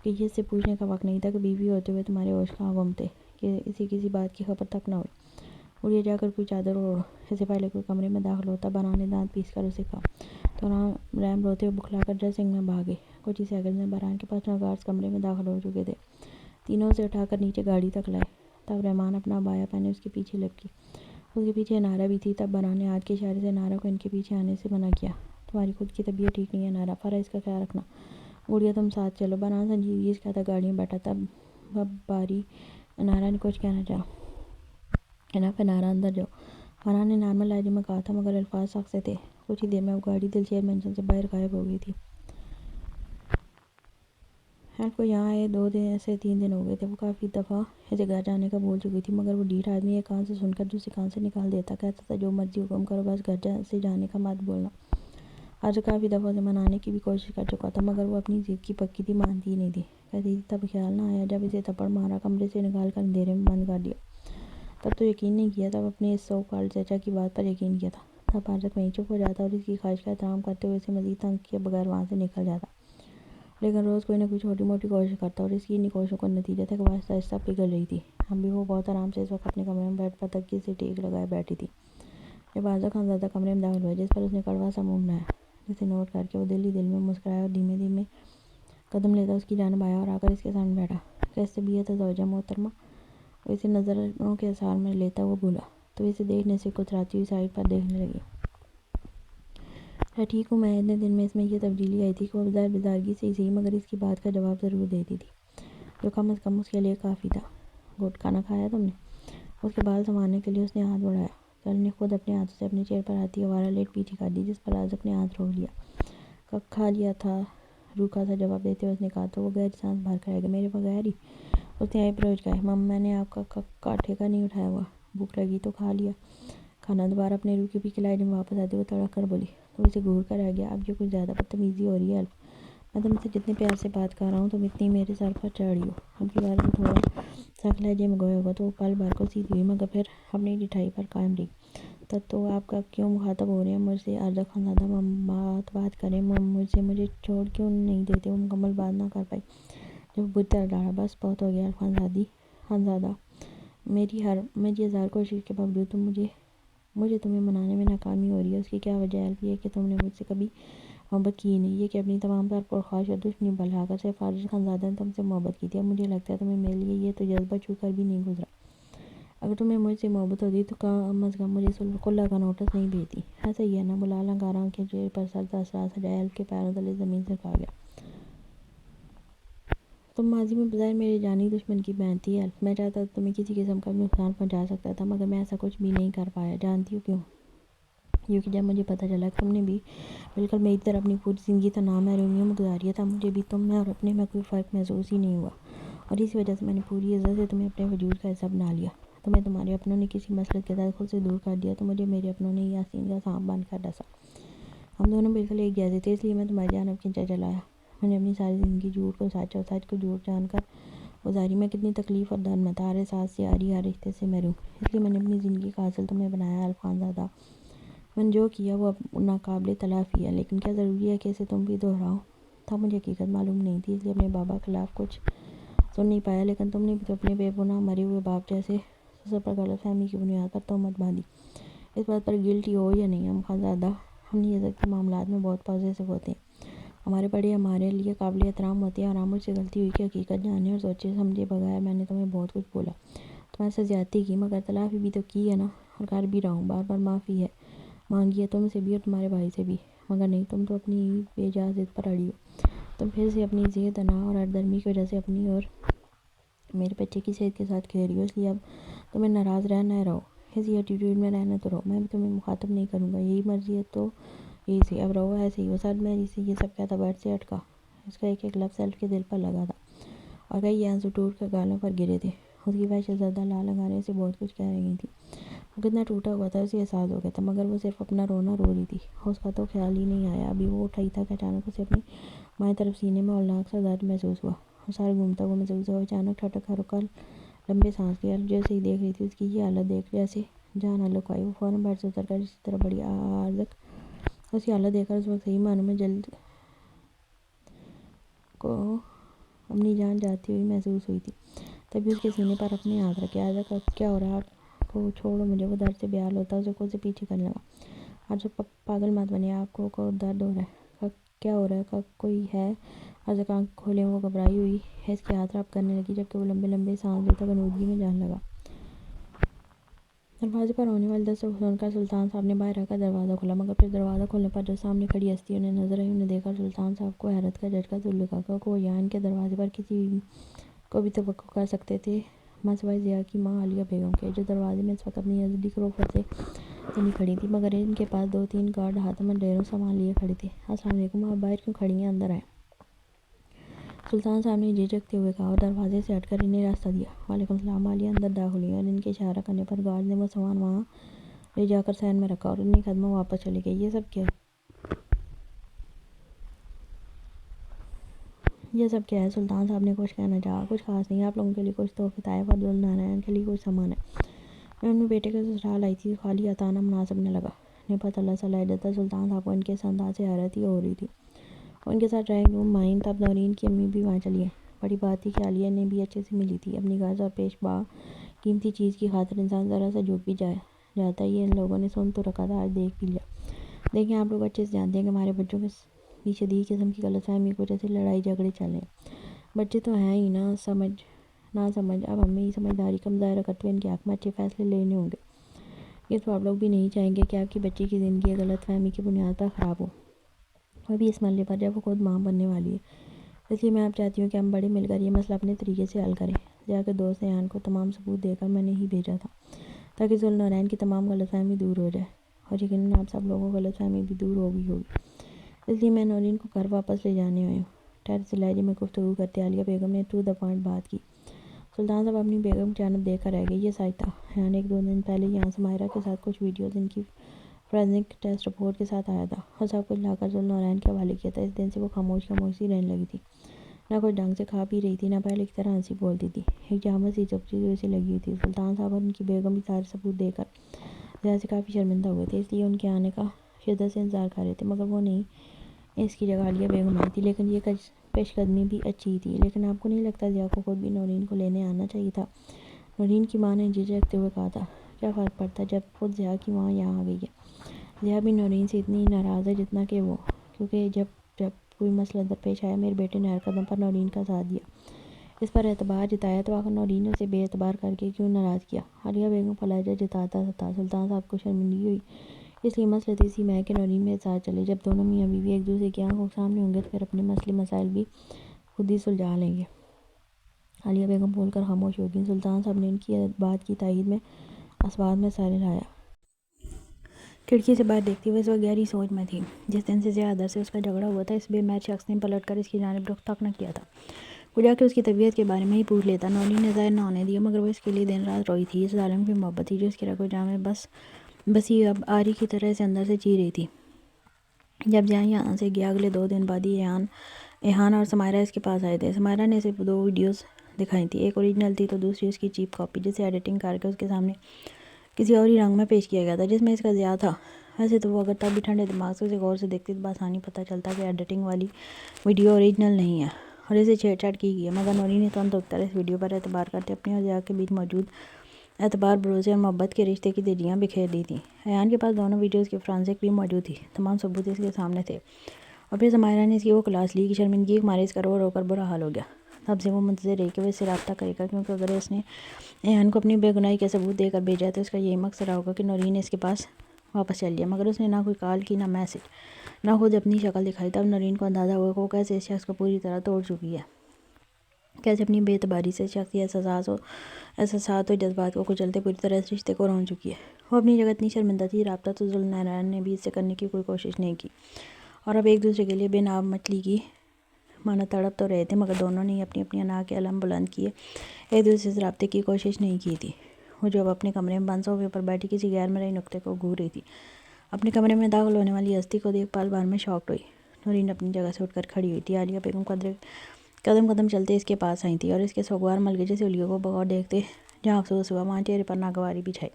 کہ یہ اس سے پوچھنے کا وقت نہیں تھا کہ بیوی ہوتے ہوئے تمہارے ہوش کہاں گم تھے کہ اسے کسی بات کی خبر تک نہ ہوئی۔ اڑیے جا کر کوئی چادر اوڑھو، اس سے پہلے کوئی کمرے میں داخل ہوتا، باران نے دانت پیس کر اسے کہا تو رحم روتے ہوئے بکھلا کر ڈریسنگ میں بھاگے۔ کچھ ہی سیکنڈ میں باران کے پرسنل گارڈز کمرے میں داخل ہو چکے تھے، تینوں اسے اٹھا کر نیچے گاڑی تک لائے۔ تب رحمان اپنا عبایا پہنے اس کے پیچھے لپکی۔ اس کے پیچھے انارا بھی تھی۔ تب باران نے ہاتھ کے اشارے سے انارا کو ان کے پیچھے آنے سے منع کیا۔ تمہاری خود کی طبیعت ٹھیک نہیں ہے انارا، فرا اس کا خیال رکھنا۔ گڑیا تم ساتھ چلو۔ باران سنجیدگی سے کہتا گاڑی میں بیٹھا۔ تب باری انارا نے کچھ کہنا چاہا۔ انف انارا، اندر جاؤ، باران نے نارمل لہجے میں کہا تھا مگر الفاظ سخت سے تھے۔ کچھ ہی دیر میں وہ گاڑی دلشیر مینشن سے باہر غائب ہو گئی تھی۔ ایلف کو یہاں آئے 2 سے 3 دن ہو گئے تھے۔ وہ کافی دفعہ اسے گھر جانے کا بھول چکی تھی مگر وہ ڈھیٹ آدمی ایک کان سے سن کر دوسرے کان سے نکال دیتا۔ کہتا تھا جو مرضی حکم کرو، بس گھر سے جانے کا مت بھولنا۔ آج وہ کافی دفعہ اسے منانے کی بھی کوشش کر چکا تھا مگر وہ اپنی ضد کی پکی تھی، مانتی ہی نہیں تھی۔ کہتی تھی تب خیال نہ آیا جب اسے تھپڑ مارا، کمرے سے نکال کر اندھیرے میں بند کر دیا، تب تو یقین نہیں کیا، تب اپنے اس سو کالڈ چچا کی بات پر یقین کیا تھا۔ تب پارثر وہیں چپ ہو جاتا اور اس کی خواہش کا احترام کرتے ہوئے اسے مزید تنگ کیے بغیر وہاں سے نکل جاتا، لیکن روز کوئی نہ کوئی چھوٹی موٹی کوشش کرتا اور اس کی انہی کوششوں کا نتیجہ تھا کہ وہ آہستہ آہستہ پگھل رہی تھی۔ اب بھی وہ بہت آرام سے اس وقت اپنے کمرے میں بیڈ پر تکیے سے ٹیک لگائے بیٹھی تھی جب اعظم خانزادہ کمرے میں داخل ہوا، جس پر اس نے کڑوا سا منہ بنایا، جسے نوٹ کر کے وہ دل ہی دل میں مسکرایا اور دھیمے دھیمے قدم لیتا اس کی جانب آیا اور آ کر اس کے سامنے بیٹھا۔ کیسے طبیعت ہے زوجہ محترمہ؟ وہ اسے نظروں کے اثار میں لیتا ہوا بولا تو اسے دیکھنے سے کتراتی ہوئی سائڈ پر دیکھنے لگی۔ میں ٹھیک ہوں، میں اتنے دن میں اس میں یہ تبدیلی آئی تھی کہ وہ بظاہر بیزارگی سے ہی صحیح مگر اس کی بات کا جواب ضرور دیتی تھی جو کم از کم اس کے لیے کافی تھا۔ گڈ، کھانا کھایا تم نے؟ اس کے بال سنوارنے کے لیے اس نے ہاتھ بڑھایا۔ کل نے خود اپنے ہاتھوں سے اپنے چہرے پر آتی آوارہ لیٹ پیچھے کر دی، جس پر رازق نے ہاتھ روک لیا۔ کھا لیا تھا، روکھا سا جواب دیتے ہوئے اس نے کہا تو وہ گہری سانس بھر کر آئے گا میرے بغیر ہی۔ اس نے آئی بروز گائے۔ مم میں نے آپ کا کاٹھے کا نہیں اٹھایا ہوا، بھوک لگی تو کھا لیا کھانا۔ دوبارہ اپنے روح کی پی کھلائی میں واپس آتے ہوئے تڑک کر بولی، تو اسے گھور کر آ گیا۔ اب یہ کچھ زیادہ بدتمیزی ہو رہی ہے الف، میں تم سے جتنے پیار سے بات کر رہا ہوں تم اتنی میرے سر پر چڑھ رہی ہو۔ اب کی بار وہ تھوڑا سخت لہجے میں گویا ہوگا تو وہ پل بھر کو سیدھی ہوئی، مگر پھر اپنی ڈٹھائی پر قائم رہی۔ تو آپ کا کیوں مخاطب ہو رہے ہیں مجھ سے؟ ارزق خانزادہ مم بات کریں مجھ سے، مجھے چھوڑ کیوں نہیں دیتے؟ وہ مکمل بات نہ کر پائی جب بری طرح ڈالا۔ بس بہت ہو گیا الف خانزادہ، میری ہزار کوشش کے باوجود مجھے تمہیں منانے میں ناکامی ہو رہی ہے۔ اس کی کیا وجہ ہے الف؟ یہ کہ تم نے مجھ سے کبھی محبت کی ہی نہیں، یہ کہ اپنی تمام تر پرخواش اور دشمنی بھلا کر صرف ارزق خانزادہ نے تم سے محبت کی تھی۔ اب مجھے لگتا ہے تمہیں میرے لیے یہ تو جذبہ چھو کر بھی نہیں گزرا۔ اگر تمہیں مجھ سے محبت ہوتی تو کم از کم مجھے خلا کا نوٹس نہیں بھیجتی۔ ایسا ہی ہے نا؟ بلال ہنکارہ آنکھیں چہرے پر سرد اثرات سجائے الف کے پیروں تلے زمین سے کھا گیا۔ تم ماضی میں بظاہر میرے جانی دشمن کی بہن تھی الف، میں چاہتا تو تمہیں کسی قسم کا بھی نقصان پہنچا سکتا تھا، مگر میں ایسا کچھ بھی نہیں کر پایا۔ جانتی ہو کیوں؟ کیوں کہ جب مجھے پتہ چلا کہ تم نے بھی بالکل میری طرح اپنی پوری زندگی تنہا محرومیوں میں گزاری ہے، تب مجھے بھی تم میں اور اپنے میں کوئی فرق محسوس ہی نہیں ہوا، اور اسی وجہ سے میں نے پوری عزت سے تمہیں اپنے وجود کا حصہ بنا لیا۔ تمہیں تمہارے اپنوں نے کسی مسلط کے تحت خود سے دور کر دیا تو مجھے میرے اپنوں نے ہی آستین کا سانپ بن کر ڈسا۔ ہم دونوں بالکل ایک جیسے تھے، اس لیے میں تمہاری جانب کھینچا چلا آیا۔ میں نے اپنی ساری زندگی جھوٹ کو سچ اور سچ کو جھوٹ جان کر گزاری۔ میں کتنی تکلیف اور درد میں تھا، ہر احساس سے عاری، ہر رشتے سے محروم، اس لیے میں نے اپنی زندگی کا حاصل تمہیں بنایا الف خانزادہ۔ میں نے جو کیا وہ ناقابل تلافی ہے، لیکن کیا ضروری ہے کہ اسے تم بھی دہراؤ؟ تب مجھے حقیقت معلوم نہیں تھی، اس لیے اپنے بابا کے خلاف کچھ سن نہیں پایا، لیکن تم نے بھی تو اپنے بے گناہ مرے ہوئے باپ جیسے سسر پر غلط فہمی کی بنیاد پر تہمت باندھی۔ اس بات پر گلٹی ہو یا نہیں ہم خانزادہ، ہم عزت کے معاملات میں بہت پوزیسو ہوتے ہیں، ہمارے بڑے ہمارے لیے قابل احترام ہوتے ہیں، اور مجھ سے غلطی ہوئی کہ حقیقت جانے اور سوچے سمجھے بغیر میں نے تمہیں بہت کچھ بولا، تمہارے ساتھ زیادتی کی، مگر تلافی بھی تو کی ہے نا، اور کر بھی رہا ہوں۔ بار بار معافی ہے مانگی ہے تم سے بھی اور تمہارے بھائی سے بھی، مگر نہیں، تم تو اپنی ہی بے جا ضد پر اڑی ہو۔ تم پھر سے اپنی ضد، انا اور ہٹ درمی کی وجہ سے اپنی اور میرے بچے کی صحت کے ساتھ کھیل رہی ہو، اس لیے اب تمہیں ناراض رہنا ہے، رہو، اسی ایٹیٹیوڈ میں رہنا تو رہو، میں بھی تمہیں مخاطب نہیں کروں گا، یہی مرضی ہے تو یہی سے اب رہو ایسے ہی۔ وہ سرد مہری سے یہ سب کہتا بیڈ سے اٹکا، اس کا ایک ایک لفظ الف کے دل پر لگا تھا، اور کئی آنسو ٹوٹ کر گالوں پر گرے تھے۔ اس کی وحشت زدہ لال انگاریں اسے بہت کچھ کہہ رہی تھیں، وہ کتنا ٹوٹا ہوا تھا اسے احساس ہو گیا تھا، مگر وہ صرف اپنا رونا رو رہی تھی، اس کا تو خیال ہی نہیں آیا۔ ابھی وہ اٹھ رہی تھا کہ اچانک اسے اپنی بائیں طرف سینے میں ہولناک سا درد محسوس ہوا، وہ سر گھومتا ہوا محسوس ہوا، اچانک ٹھٹک کر رکا، لمبے سانس لیا۔ الف جو اسے دیکھ رہی تھی اس کی یہ حالت دیکھ جیسے جان ہلک آئی، وہ فوراً بیڈ سے اتر کر اسی طرح بڑھی۔ ارزق اس کی حالت دیکھ کر اس وقت صحیح معنوں میں جلد کو اپنی جان جاتی ہوئی محسوس ہوئی تھی، تبھی اس کے سینے پر اپنے ہاتھ رکھے۔ ارزق کیا ہو رہا ہے؟ آپ کو چھوڑو مجھے، وہ درد سے بے حال ہوتا اسے خود سے پیچھے کرنے لگا۔ ارزق پاگل مت بنیے، آپ کو درد ہو رہا ہے؟ کیا ہو رہا ہے؟ کوئی ہے؟ ارزق آنکھ کھولے وہ گھبرائی ہوئی ہے اس کے ہاتھ رب کرنے لگی، جبکہ وہ لمبے لمبے سانس لیتا غنودگی میں جانے لگا۔ دروازے پر ہونے والے دستک کو سن کر سلطان صاحب نے باہر آ کر دروازہ کھولا، مگر پھر دروازہ کھولنے پر جو سامنے کھڑی ہستی انہیں نظر آئی، انہیں دیکھ کر سلطان صاحب کو حیرت کا جھٹکا ضرور لگا کہ وہ یہاں ان کے دروازے پر کسی کو بھی توقع کر سکتے تھے سوائے ضیاء کی ماں عالیہ بیگم کے، جو دروازے میں اس وقت اپنی ازلی کروپر سے نہیں کھڑی تھی، مگر ان کے پاس دو تین گارڈ ہاتھوں میں ڈھیروں سامان لیے کھڑے تھے۔ السلام علیکم، آپ باہر کیوں کھڑی ہیں؟ اندر آئیں، سلطان صاحب نے جھجکتے ہوئے کہا، اور دروازے سے ہٹ کر انہیں راستہ دیا۔ وعلیکم السلام، عالیہ اندر داخل ہوئی، اور ان کے اشارہ کرنے پر گارڈ نے وہ سامان وہاں لے جا کر سین میں رکھا اور انہیں قدموں واپس چلے گئے۔ یہ سب کیا ہے؟ سلطان صاحب نے کچھ کہنا چاہا۔ کچھ خاص نہیں، آپ لوگوں کے لیے کچھ تحفے طائف اور دلہنان کے لیے کچھ سامان ہے، میں اپنے بیٹے کے سسرال آئی تھی، خالی ہاتھ آنا مناسب نہ لگا۔ نپت اللہ سا لہجہ تھا سلطان صاحب کو، ان کے اس انداز سے حیرت ہی ہو رہی تھی۔ وہ ان کے ساتھ ڈرائنگ روم میں آئیں، تب نورین کی امی بھی وہاں چلی آئیں۔ بڑی بات تھی کہ عالیہ نے بھی اچھے سے ملی تھی، اپنی غرض اور پیش با قیمتی چیز کی خاطر انسان ذرا سا جھک بھی جاتا ہے، یہ ان لوگوں نے سن تو رکھا تھا، آج دیکھ بھی لیا۔ دیکھیں، آپ لوگ اچھے سے جانتے ہیں کہ ہمارے بچوں کے بھی شدید قسم کی غلط فہمی کی وجہ سے لڑائی جھگڑے چل رہے ہیں، بچے تو ہیں ہی نا سمجھ، اب ہمیں ہی سمجھداری کا مظاہرہ کرتے ہوئے ان کے حق میں اچھے فیصلے لینے ہوں گے، یہ تو آپ لوگ بھی نہیں چاہیں گے کہ آپ کی بچی کی زندگی غلط فہمی کی بنیاد پر خراب ہو، وہ بھی اس مرحلے پر جب وہ خود ماں بننے والی ہے۔ اس لیے میں آپ چاہتی ہوں کہ ہم بڑے مل کر یہ مسئلہ اپنے طریقے سے حل کریں۔ ضیاء کے دوست ایان کو تمام ثبوت دے کر میں نے ہی بھیجا تھا، تاکہ ذوالنورین کی تمام غلط فہمی دور ہو جائے، اور یقیناً آپ سب لوگوں کو غلط فہمی بھی دور ہوگی۔ اس لیے میں نورین کو گھر واپس لے جانے آئی ہوں۔ ٹیرس لہجے میں گفتگو کرتے عالیہ بیگم نے ٹو دا پوائنٹ بات کی۔ سلطان صاحب اپنی بیگم کی جانب دیکھ کر رہ گئے۔ یہ سچ تھا، یعنی 1-2 دن پہلے یہاں سمائرہ کے ساتھ کچھ ویڈیوز ان کی فورینسک ٹیسٹ رپورٹ کے ساتھ آیا تھا، اور سب کچھ لا کر ذوالنورین کے حوالے کیا تھا۔ اس دن سے وہ خاموش سی رہنے لگی تھی، نہ کچھ ڈھنگ سے کھا پی رہی تھی، نہ پہلے کی طرح ہنسی بولتی تھی، ایک جامد سی چپچی سی لگی ہوئی تھی۔ سلطان صاحب اور ان کی بیگم بھی سارے ثبوت دے کر زیادہ سے کافی شرمندہ ہوئے تھے، اس لیے ان کے آنے کا شدت سے انتظار کر رہے تھے، مگر وہ نہیں، اس کی جگہ عالیہ بیگم آئی تھی۔ لیکن یہ پیش قدمی بھی اچھی تھی۔ لیکن آپ کو نہیں لگتا ضیاء کو خود بھی نورین کو لینے آنا چاہیے تھا؟ نورین کی ماں نے جھجکتے ہوئے کہا تھا۔ کیا فرق پڑتا جب خود ضیاء کی ماں یہاں آ گئی ہے؟ ضیاء بھی نورین سے اتنی ناراض ہے جتنا کہ وہ، کیونکہ جب کوئی مسئلہ درپیش آیا میرے بیٹے نے ہر قدم پر نورین کا ساتھ دیا، اس پر اعتبار جتایا، تو آخر نورین نے اسے بے اعتبار کر کے کیوں ناراض کیا؟ عالیہ بیگم کا لہجہ جتاتا تھا۔ سلطان صاحب کو شرمندگی ہوئی، اس لیے مسئلہ اسی میں ہے کہ نورین میرے ساتھ چلے۔ جب دونوں میاں بیوی ایک دوسرے کی آنکھوں کے سامنے ہوں گے تو پھر اپنے مسئلے مسائل بھی خود ہی سلجھا لیں گے۔ عالیہ بیگم بول کر خاموش ہو گئیں۔ سلطان صاحب نے ان کی بات کی تائید میں اسباب میں سر ہلایا۔ کھڑکی سے باہر دیکھتی ہوئے اس وقت گہری سوچ میں تھی۔ جس دن سے ضیاء ادر سے اس کا جھگڑا ہوا تھا، اس بے مہر شخص نے پلٹ کر اس کی جانب رخ تک نہ کیا تھا۔ وہ جا کے اس کی طبیعت کے بارے میں ہی پوچھ لیتا۔ نورین نے ظاہر نہ ہونے دیا، مگر وہ اس کے لیے دن رات روئی تھی۔ اس ظالم کی محبت تھی جو اس کے رگ و جان میں بسی اب آری کی طرح اسے اندر سے چی رہی تھی۔ جب ضیاء یہاں سے گیا، اگلے 2 دن بعد ہی ایہان اور سمائرہ اس کے پاس آئے تھے۔ سمائرہ نے صرف 2 ویڈیوز دکھائی تھی، ایک اوریجنل تھی تو دوسری اس کی چیپ کاپی، جسے ایڈیٹنگ کر کے اس کے سامنے کسی اور ہی رنگ میں پیش کیا گیا تھا جس میں اس کا ضیاء تھا۔ ویسے تو وہ اگر تب بھی ٹھنڈے دماغ سے اسے غور سے دیکھتی تو بآسانی پتہ چلتا کہ ایڈیٹنگ والی ویڈیو اوریجنل نہیں ہے اور اسے چھیڑ چھاڑ کی گئی ہے، مگر نورین نے ترنت اکتر اس ویڈیو پر اعتبار کرتے اپنے اور ضیاء کے بیچ موجود اعتبار، بھروسے اور محبت کے رشتے کی دھجیاں بکھیر دی تھیں۔ ایہان کے پاس دونوں ویڈیوز کی فورینسک بھی موجود تھی، تمام ثبوت اس کے سامنے تھے۔ اور پھر سمائرہ نے اس کی وہ کلاس لی کہ شرمندگی کے مارے اس کا رو رو کر برا حال ہو گیا۔ تب سے وہ منتظر رہی کہ وہ اس سے رابطہ کرے گا، کیونکہ اگر اس نے ایہان کو اپنی بے گناہی کے ثبوت دے کر بھیجا ہے تو اس کا یہی مقصد رہا ہوگا کہ نورین اس کے پاس واپس چل جائے۔ مگر اس نے نہ کوئی کال کی، نہ میسج، نہ خود اپنی شکل دکھائی۔ تب نورین کو اندازہ ہوا کہ وہ کیسے اس شخص کو پوری طرح توڑ چکی ہے، کیسے اپنی بے اعتباری سے شخصی احساسات اور جذبات کو کچلتے پوری طرح اس رشتے کو رون چکی ہے۔ وہ اپنی جگہ اتنی شرمندہ تھی۔ رابطہ تو ذوالنورین نے بھی اس سے کرنے کی کوئی کوشش نہیں کی، اور اب ایک دوسرے کے لیے بے ناب مچھلی کی مانا تڑپ تو رہے تھے، مگر دونوں نے اپنی اپنی انا کے علم بلند کیے ایک دوسرے سے رابطے کی کوشش نہیں کی تھی۔ وہ جو اب اپنے کمرے میں بند صوفے پر بیٹھی کسی غیر مرئی نقطے کو گھور رہی تھی، اپنے کمرے میں داخل ہونے والی ہستی کو دیکھ پل بھر میں شاکڈ ہوئی۔ نورین اپنی جگہ سے اٹھ کر کھڑی ہوئی تھی۔ عالیہ بیگم قدم قدم چلتے اس کے پاس آئی تھی اور اس کے سوگوار ملگے سے انگلیوں کو بغور دیکھتے جہاں افسوس ہوا وہاں چہرے پر ناگواری بھی چھائی،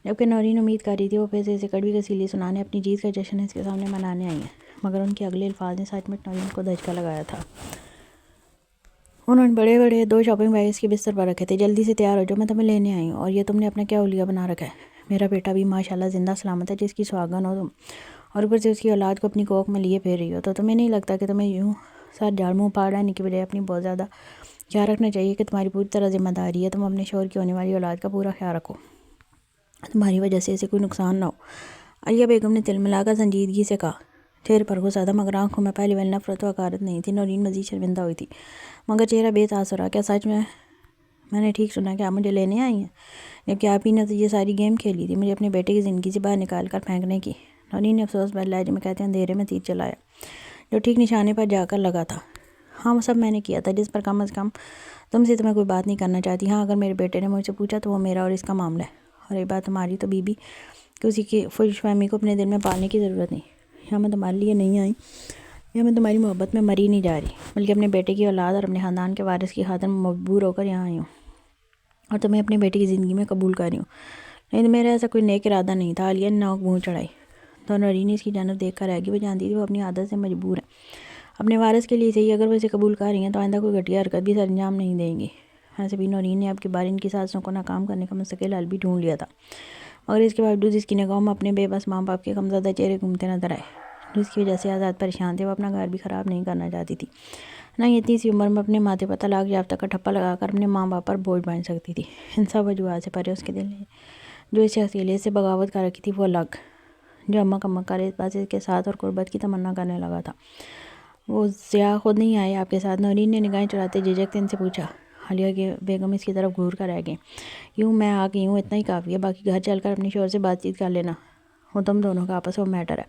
جبکہ نورین امید کر رہی تھی وہ پھر سے اسے کڑوی کسیلی سنانے، اپنی جیت کا جشن اس کے سامنے منانے آئی ہیں، مگر ان کے اگلے الفاظ نے سچ مچ نورین کو دھچکا لگایا تھا۔ انہوں نے بڑے بڑے 2 شاپنگ بیگ اس کے بستر پر رکھے تھے۔ جلدی سے تیار ہو جاؤ، میں تمہیں لینے آئی ہوں، اور یہ تم نے اپنا کیا حلیہ بنا رکھا ہے؟ میرا بیٹا بھی ماشاءاللہ زندہ سلامت ہے، جس کی سہاگن ہو تم، اور اوپر سے اس کی اولاد کو اپنی کوکھ میں لیے پھر رہی ہو، تو تمہیں نہیں لگتا کہ تمہیں یوں سر جھاڑ منہ پھاڑ رہنے کی بجائے اپنی بہت زیادہ خیال رکھنا چاہیے کہ تمہاری پوری طرح ذمہ داری ہے تم اپنے شوہر کی ہونے والی اولاد کا پورا خیال رکھو، تمہاری وجہ سے اسے کوئی نقصان نہ ہو۔ عالیہ بیگم نے تل ملا کر سنجیدگی سے کہا۔ چہرے پر غصہ تھا، مگر آنکھوں میں پہلے والی نفرت و حقارت نہیں تھی۔ نورین مزید شرمندہ ہوئی تھی، مگر چہرہ بے تاثر رہا۔ کیا سچ میں نے ٹھیک سنا کہ آپ مجھے لینے آئی ہیں، جبکہ آپ ہی نے تو یہ ساری گیم کھیلی تھی مجھے اپنے بیٹے کی زندگی سے باہر نکال کر پھینکنے کی؟ نورین نے افسوس بھرے لہجے میں کہتے اندھیرے میں تیر چلایا جو ٹھیک نشانے پر جا کر لگا تھا۔ ہاں، وہ سب میں نے کیا تھا، جس پر کم از کم تم سے تو میں کوئی بات نہیں کرنا چاہتی۔ ہاں، اگر میرے بیٹے نے مجھ سے پوچھا تو وہ میرا اور اس کا معاملہ ہے، اور ایک بات تمہاری تو بیوی کہ اسی کی خوش فہمی کو اپنے دل میں پالنے کی ضرورت نہیں۔ یہاں میں تمہارے لیے نہیں آئی، یا میں تمہاری محبت میں مری نہیں جا رہی، بلکہ اپنے بیٹے کی اولاد اور اپنے خاندان کے وارث کی خاطر مجبور ہو کر یہاں آئی ہوں، اور تمہیں اپنے بیٹے کی زندگی میں قبول کر رہی ہوں۔ لیکن میرا ایسا کوئی نیک ارادہ نہیں تھا۔ عالیہ نے نوک منہ چڑھائی تو نورین نے اس کی جانب دیکھ کر رہ گئی۔ وہ جانتی تھی وہ اپنی عادت سے مجبور ہے اپنے وارث کے لیے صحیح، اگر وہ اسے قبول کر رہی ہیں تو آئندہ کوئی گھٹیا حرکت بھی سر انجام نہیں دیں گی۔ ویسے بھی نورین نے اب کی بار ان کی سازشوں کو ناکام کرنے کا مستقل حل بھی ڈھونڈ لیا تھا، مگر اس کے باوجود اس کی نگاہوں میں اپنے بے بس ماں باپ کے غمزدہ چہرے گھومتے نظر آئے، جس کی وجہ سے آزاد پریشان تھے۔ وہ اپنا گھر بھی خراب نہیں کرنا چاہتی تھی، نہ ہی اتنی سی عمر میں اپنے ماتھے پر طلاق یافتہ کا ٹھپا لگا کر اپنے ماں باپ پر بوجھ بن سکتی تھی۔ ان سب وجوہات سے پرے اس کے دل نے جو اس شخص کے لیے سے بغاوت کر رکھی تھی وہ الگ، جو امک امک کر اس بات کے ساتھ اور قربت کی تمنا کرنے لگا تھا۔ وہ ضیاء خود نہیں آئے آپ کے ساتھ؟ نورین نے نگاہیں چراتے جھجکتے ان سے پوچھا۔ عالیہ کی بیگم اس کی طرف گھور کر رہ گئیں. یوں میں آ گئی ہوں، اتنا ہی کافی ہے، باقی گھر چل کر اپنی شوہر سے بات چیت کر لینا، وہ تم دونوں کا آپس میں میٹر ہے.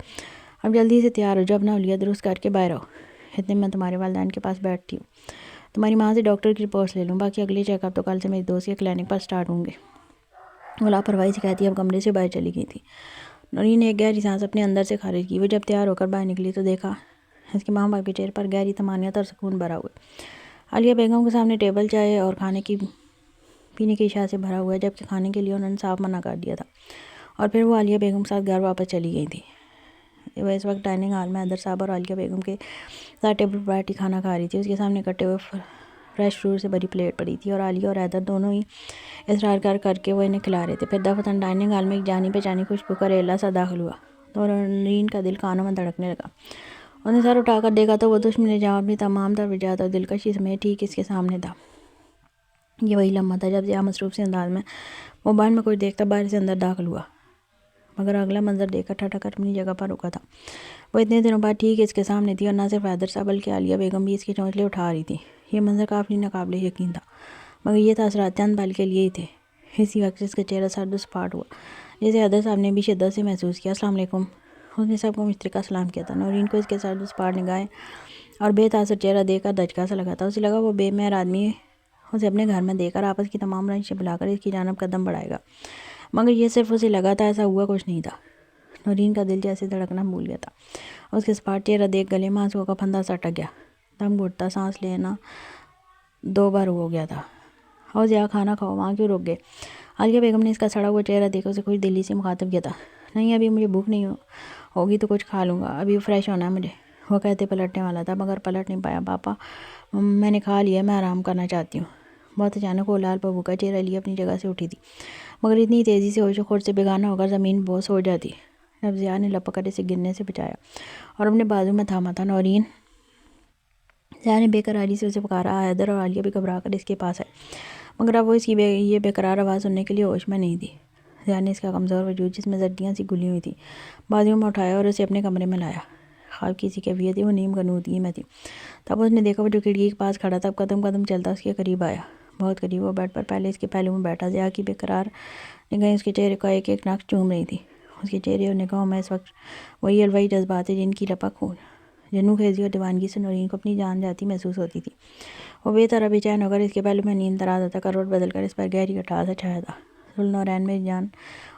اب جلدی سے تیار ہو جاؤ، اپنا حلیہ درست کر کے باہر آؤ، اتنے میں تمہارے والدین کے پاس بیٹھتی ہوں. تمہاری ماں سے ڈاکٹر کی رپورٹس لے لوں، باقی اگلے چیک اپ تو کل سے میری دوست کے کلینک پر سٹارٹ ہوں گے. وہ لاپرواہی سے کہتی اب کمرے سے باہر چلی گئی تھی. نورین نے ایک گہری سانس اپنے اندر سے خارج کی. وہ جب تیار ہو کر باہر نکلی تو دیکھا اس کے ماں باپ کے چہرے پر گہری طمانینت اور سکون بھرا ہوا. عالیہ بیگم کے سامنے ٹیبل چائے اور کھانے کی پینے کی اشیاء سے بھرا ہوا ہے، جبکہ کھانے کے لیے انہوں نے صاف منع کر دیا تھا. اور پھر وہ عالیہ بیگم کے ساتھ گھر واپس چلی گئی تھی. وہ اس وقت ڈائننگ ہال میں حیدر صاحب اور عالیہ بیگم کے ساتھ ٹیبل پر بیٹھی کھانا کھا رہی تھی. اس کے سامنے کٹے ہوئے فریش فروٹ سے بڑی پلیٹ پڑی تھی اور عالیہ اور حیدر دونوں ہی اصرار کر کے وہ انہیں کھلا رہے تھے. پھر دفعتاً ڈائننگ ہال میں ایک جانی پہچانی خوشبو کا ریلا سا داخل ہوا تو نورین کا دل کانوں میں دھڑکنے لگا. انہوں نے سر اٹھا کر دیکھا تو وہ دشمن جہاں اپنی تمام تر وجاہت اور دلکشی سمیت ٹھیک اس کے سامنے تھا. یہ وہی لمحہ تھا جب ضیاء مصروف سے انداز میں موبائل میں کچھ دیکھتا باہر سے اندر داخل ہوا، مگر اگلا منظر دیکھ کر ٹھٹک کر اپنی جگہ پر رکا تھا. وہ اتنے دنوں بعد ٹھیک اس کے سامنے تھی، اور نہ صرف حیدر صاحب بلکہ عالیہ بیگم بھی اس کی چونچلیں اٹھا رہی تھی. یہ منظر کافی ناقابل یقین تھا، مگر یہ تاثرات چند پل کے لیے ہی تھے. اسی وقت اس کا چہرہ سرد و سپاٹ ہوا، جسے حیدر صاحب نے بھی شدت سے محسوس کیا. السلام علیکم. اس نے سب کو مشترکہ سلام کیا تھا. نورین کو اس کے سرد و سپاٹ نگاہیں اور بے تاثر چہرہ دیکھ کر دھچکا سا لگا تھا. اسے لگا وہ بے مہر آدمی اسے اپنے گھر میں دے کر آپس کی تمام رنجشیں بھلا کر اس کی جانب قدم بڑھائے گا، مگر یہ صرف اسے لگا تھا، ایسا ہوا کچھ نہیں تھا. نورین کا دل جیسے دھڑکنا بھول گیا تھا. اس کے سپاٹ چہرہ دیکھ گلے میں آنسوؤں کا پھندا سا اٹک گیا. دم گھٹتا، سانس لینا 2 بار ہو گیا تھا. اور ضیاء کھانا کھاؤ، وہاں کیوں رک گئے؟ عالیہ بیگم نے اس کا سڑا ہوا چہرہ دیکھ اسے خوش دلی سے مخاطب کیا تھا. نہیں، ابھی مجھے بھوک نہیں ہوگی تو کچھ کھا لوں گا، ابھی فریش ہونا ہے مجھے. وہ کہتے پلٹنے والا تھا مگر پلٹ نہیں پایا. پاپا میں نے کھا لیا، میں آرام کرنا چاہتی ہوں. بہت اچانک وہ لال پبو کا چہرہ لیے اپنی جگہ سے اٹھی تھی، مگر اتنی تیزی سے ہوش و خرد سے بیگانہ ہو کر زمین بوس ہو جاتی جب ضیاء نے لپک کر اسے گرنے سے بچایا اور اپنے بازو میں تھاما تھا. نورین. ضیاء نے بے قراری سے اسے پکارا. حیدر اور عالیہ بھی گھبرا کر اس کے پاس آئے، مگر اب وہ اس کی یہ بے قرار آواز سننے کے لیے ہوش میں نہیں تھی. ضیاء نے اس کا کمزور وجود جس میں زڈیاں سی گلی ہوئی تھیں بازوؤں میں اٹھایا اور اسے اپنے کمرے میں لایا. خواب کی سی کیفیت تھی، وہ نیم غنودگی میں تھی. تب اس نے دیکھا وہ جو کھڑکی کے پاس کھڑا تھا اب قدم قدم چلتا اس کے قریب آیا، بہت قریب. وہ بیڈ پر پہلے اس کے پہلو میں بیٹھا. ضیاء کی بے قرار نگاہیں اس کے چہرے کا ایک ایک نقش چوم رہی تھی. اس کے چہرے اور نگاہوں میں اس وقت وہی الوہی جذبات جن کی لپک جنوں خیزی اور دیوانگی سے نورین کو اپنی جان جاتی محسوس ہوتی تھی. وہ بے طرح بے چین ہو کر اس کے پہلو میں نیند تراز تھا. کروٹ بدل کر اس پر گہری اٹھاسا چھایا تھا. ذوالنورین میری جان.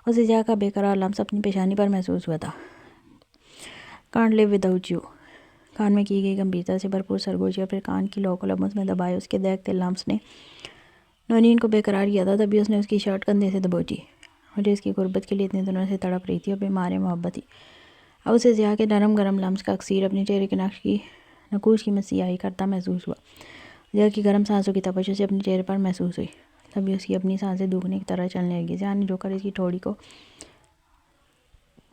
اسے ضیاء کا بے قرار لمس اپنی پیشانی پر محسوس ہوا تھا. Can't leave without you. کان میں کی گئی گمبھیرتا سے بھرپور سرگوشی اور پھر کان کی لو کو لبوں میں دبائے اس کے دیکھتے لمس نے نورین کو بے قرار کیا تھا. تبھی اس نے اس کی شرٹ کندھے سے دبوچی، اور جو اس کی غربت کے لیے اتنے دنوں سے تڑپ رہی تھی اور بیمار محبت تھی. اب اسے ضیاء کے نرم گرم لمس کا اکثیر اپنے چہرے کے نقوش کی مسیحائی کرتا محسوس ہوا. ضیاء کی گرم سانسوں کی تپش اسے اپنے چہرے پر محسوس ہوئی. تبھی اس کی اپنی سانسیں دھوکنے کی طرح چلنے لگی. ضیاء نے جو کر اس کی ٹھوڑی کو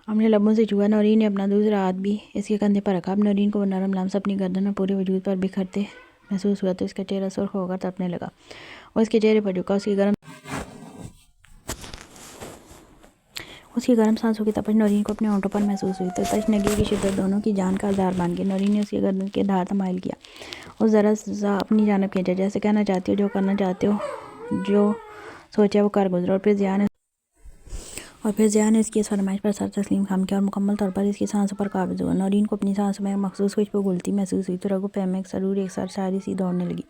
اپنے لبوں سے چھوا. نورین نے اپنا دوسرا ہاتھ بھی اس کے کندھے پر رکھا. اب نورین کو وہ نرم لمس اپنی گردن اور پورے وجود پر بکھرتے محسوس ہوا تو اس کا چہرہ سرخ ہو کر تپنے لگا. وہ اس کے چہرے پر جھکا. اس کی گرم سانسوں کی تپش نورین کو اپنے ہونٹوں پر محسوس ہوئی تو تشنگی کی شدت دونوں کی جان کا آزار بن گئی. نورین نے اس کی گردن کے دھار تمائل کیا، اس ذرا سا اپنی جانب کھینچا جیسے کہنا چاہتی ہو جو کرنا چاہتے ہو، جو سوچا وہ کر گزرو. اور پھر ضیاء نے اس کی اس فرمائش پر سر تسلیم خم کیا اور مکمل طور پر اس کی سانسوں پر قابض ہوا. نورین کو اپنی سانسوں میں ایک مخصوص خوشبو گھلتی محسوس ہوئی تو رگ و پے میں ایک سرور ایک سر شاعری سی دوڑنے لگی.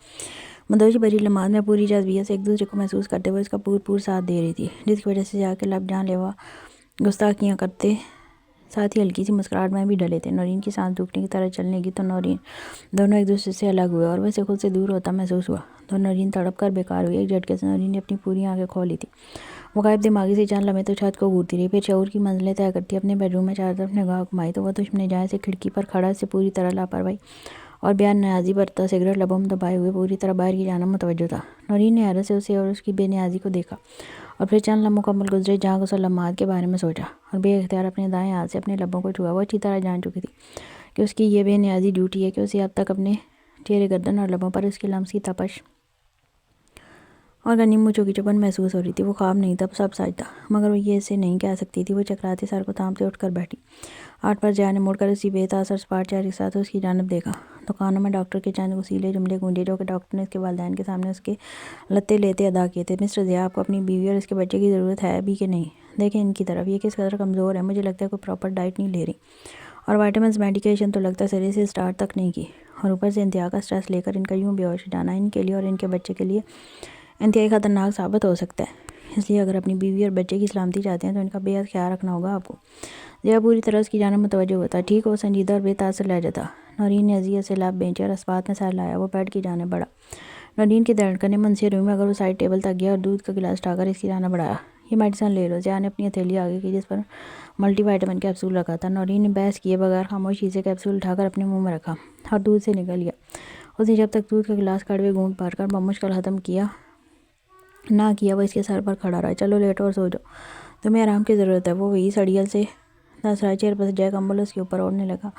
مدہوش بھری لمحات میں پوری جاذبیت سے ایک دوسرے کو محسوس کرتے ہوئے اس کا پور ساتھ دے رہی تھی، جس کی وجہ سے ضیاء کے لب جان لیوا گستاخیاں کرتے ساتھ ہی ہلکی سی مسکراہٹ میں بھی ڈلے تھے. نورین کی سانس دھوکنے کی طرح چلنے لگی تو دونوں ایک دوسرے سے الگ ہوئے اور وہ اسے خود سے دور ہوتا محسوس ہوا تو نورین تڑپ کر بیکار ہوئی. ایک جھٹکے سے نورین نے اپنی پوری آنکھیں کھولی تھی. وہ غائب دماغی سے چند لمحے تو چھت کو گھورتی رہی، پھر شعور کی منزلیں طے کرتی اپنے بیڈ روم میں چاروں طرف نگاہ گھمائی تو وہ دشمن جہاں سے کھڑکی پر کھڑا سے پوری طرح لاپرواہی اور بے نیازی برتتا سگریٹ لبوں میں دبائے ہوئے پوری طرح باہر کی جانب متوجہ تھا. نورین نے حیرت سے اسے اور اس کی بے نیازی کو دیکھا اور پھر چند لمحے مکمل گزرے جہاں گزر لمحات کے بارے میں سوچا اور بے اختیار اپنے دائیں ہاتھ سے اپنے لبوں کو چھوا. وہ اچھی طرح جان چکی تھی کہ اس کی یہ بے نیازی ڈیوٹی ہے کہ اسے اب تک اپنے چہرے، گردن اور لبوں پر اس کے لمس کی تپش اور گرم مونچھوں کی چبھن محسوس ہو رہی تھی. وہ خواب نہیں تھا، سب سچ تھا، مگر وہ یہ اسے نہیں کہہ سکتی تھی. وہ چکراتے سر کو تھامتے اٹھ کر بیٹھی. آٹھ پر ضیاء نے مڑ کر اسی بے تاثر سپاٹ چہرے کے ساتھ اس کی جانب دیکھا. دکانوں میں ڈاکٹر کے چند وسیلے جملے گونجے جو کہ ڈاکٹر نے اس کے والدین کے سامنے اس کے لتے لیتے ادا کیے تھے۔ مسٹر ضیاء، آپ کو اپنی بیوی اور اس کے بچے کی ضرورت ہے بھی کہ نہیں؟ دیکھیں ان کی طرف، یہ کس قدر کمزور ہے، مجھے لگتا ہے کوئی پراپر ڈائٹ نہیں لے رہی، اور وائٹامنز میڈیکیشن تو لگتا ہے سرے سے اسٹارٹ تک نہیں کی، اور اوپر سے انتہا کا سٹریس لے کر ان کا یوں بے ہوش جانا ان کے لیے اور ان کے بچے کے لیے انتہائی خطرناک ثابت ہو سکتا ہے۔ اس لیے اگر اپنی بیوی اور بچے کی سلامتی چاہتے ہیں تو ان کا بے حد خیال رکھنا ہوگا آپ کو۔ ضیاء پوری طرح اس کی جانب متوجہ ہوتا، ٹھیک، وہ سنجیدہ اور بے تاثر لہجہ تھا۔ نورین نے اذیت سے لب بینچے اور اسبات میں سر لایا، وہ بیڈ کی جانب بڑھا۔ نورین کی دھڑکنیں منصیر ہوئیں مگر وہ سائڈ ٹیبل تک گیا اور دودھ کا گلاس اٹھا کر اس کی جانب بڑھایا۔ یہ میڈیسن لے لو۔ ضیاء نے اپنی ہتھیلی آگے کی جس پر ملٹی وائٹامن کیپسول رکھا تھا۔ نورین نے بحث کیے بغیر خاموشی سے کیپسول اٹھا کر اپنے منہ میں رکھا اور دودھ سے نکل گیا۔ اس نے جب تک دودھ کا گلاس کڑوے گھونٹ بھر کر بمشکل ختم نہ کیا وہ اس کے سر پر کھڑا رہا۔ چلو لیٹو اور سو جاؤ، تمہیں آرام کی ضرورت ہے۔ وہ وہی سڑیل سے دس رائے چیئر پر جائے کمبل اس کے اوپر اوڑھنے لگا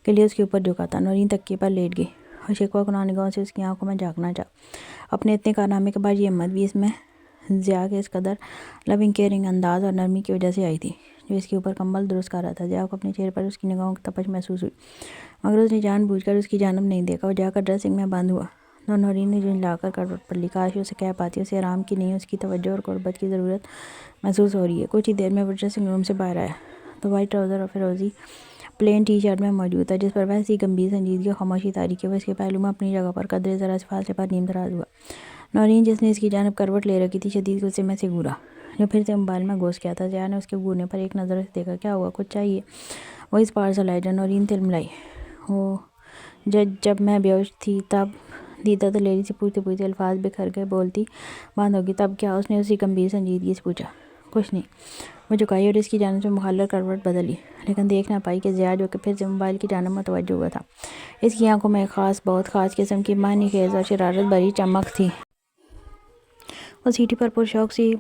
کہ لیے اس کے اوپر جھکا تھا۔ نورین تکیے پر لیٹ گئی اور شکوہ کناں نگاہوں سے اس کی آنکھوں میں جھانکنا چاہا۔ اپنے اتنے کارنامے کے بعد یہ ہمت بھی اس میں ضیاء کے اس قدر لونگ کیئرنگ انداز اور نرمی کی وجہ سے آئی تھی جو اس کے اوپر کمبل درست کر رہا تھا۔ ضیاء کو اپنے چہرے پر اس کی نگاہوں کی تپش محسوس ہوئی مگر اس نے جان بوجھ کر اس کی جانب نہیں دیکھا۔ وہ جا کر ڈریسنگ میں بند ہوا تو نورین نے جھنجلا کر کروٹ پر لی، کاش اسے کہہ پاتی اسے آرام کی نہیں، اس کی توجہ اور قربت کی ضرورت محسوس ہو رہی ہے۔ کچھ ہی دیر میں وہ ڈریسنگ روم سے باہر آیا تو وائٹ ٹراؤزر اور فیروزی پلین ٹی شرٹ میں موجود تھا جس پر ویسی گمبھیر سنجیدگی اور خاموشی طاری کہ وہ اس کے پہلو میں اپنی جگہ پر قدرے ذرا سے فاصلے پر نیم دراز ہوا۔ نورین جس نے اس کی جانب کروٹ لے رکھی تھی شدید غصے میں سے گھورا جو پھر سے موبائل میں گھس گیا تھا۔ ضیاء نے اس کے گھورنے پر ایک نظر سے دیکھا، کیا ہوا، کچھ چاہیے؟ وہ اس پارسل ہے جو نورین تلملائی۔ وہ جب میں بیہوش تھی تب دیدہ دلیری سے پوچھتے الفاظ بکھر گئے، بولتی بند ہوگی، تب کیا؟ اس نے اسی گمبھیر سنجیدگی سے پوچھا۔ کچھ نہیں۔ وہ جھکائی اور اس کی جانب سے مخالر کروٹ بدلی لیکن دیکھ نہ پائی کہ ضیاء جو کہ پھر سے موبائل کی جانب متوجہ ہوا تھا، اس کی آنکھوں میں ایک خاص، بہت خاص قسم کی معنی خیز اور شرارت بھری چمک تھی۔ وہ سیٹی پر پرشوق سی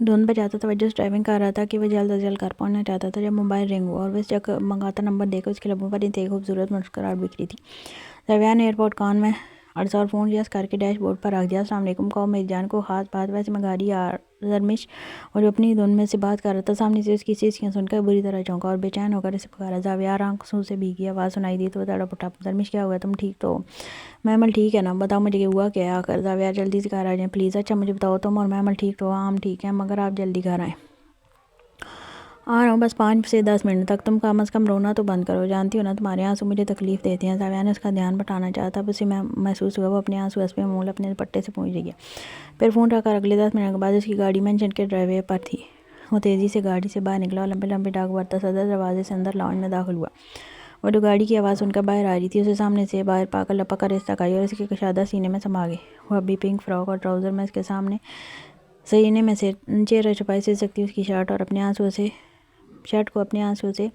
دھن بجاتا توجہ سے ڈرائیونگ کر رہا تھا کہ وہ جلد از جلد گھر پہنچنا چاہتا تھا جب موبائل رنگ ہوا اور وہ اس جگہ منگاتا نمبر دیکھ کر اس کے لبوں پر انتہائی خوبصورت مسکراہٹ بکھری تھی۔ ضیاء نے ایئرپورٹ کان میں اڑسا اور فون یس کر کے ڈیش بورڈ پر رکھ دیا۔ السلام علیکم، کہو میری جان، کوئی خاص بات؟ ویسے میں گاڑی زرمش اور جو اپنی دھن میں سے بات کر رہا تھا سامنے سے اس کی سیسیاں سن کر بری طرح چونکا اور بے چین ہو کر اسے پکارا۔ ضیاء آنکھوں سے بھیگی آواز سنائی دی تو وہ تڑپ اٹھا، زرمش کیا ہوا، تم ٹھیک تو ہو؟ محمل ٹھیک ہے نا؟ بتاؤ مجھے کہ ہوا کیا ہے آخر؟ ضیاء جلدی سے گھر آ جائیں پلیز۔ اچھا مجھے بتاؤ تم اور محمل ٹھیک تو ہو؟ ہاں ہم ٹھیک ہیں مگر آپ جلدی گھر آئیں۔ آ رہا ہوں بس 5 سے 10 منٹ تک، تم کم از کم رونا تو بند کرو، جانتی ہو نا تمہارے آنسو مجھے تکلیف دیتے ہیں۔ ضیاء نے اس کا دھیان بٹانا چاہا تب اسے محسوس ہوا وہ اپنے آنسو اسبے مول اپنے دوپٹے سے پونچھ رہی ہے۔ پھر فون رکھ کر اگلے 10 منٹ کے بعد اس کی گاڑی مینشن کے ڈرائیو وے پر تھی۔ وہ تیزی سے گاڑی سے باہر نکلا اور لمبے لمبے ڈاک برتا صدر دروازے سے اندر لاؤنج میں داخل ہوا۔ وہ جو گاڑی کی آواز سن کر باہر آ رہی تھی اسے سامنے سے باہر پا کر لپک کر اس تک آئی اور اس کے کشادہ سینے میں سما گئی۔ وہ اب بھی پنک فراک اور ٹراؤزر میں اس کے سامنے سینے میں سے چہرہ چھپائے سے سکتی اس کی شرٹ کو اپنے آنسو سے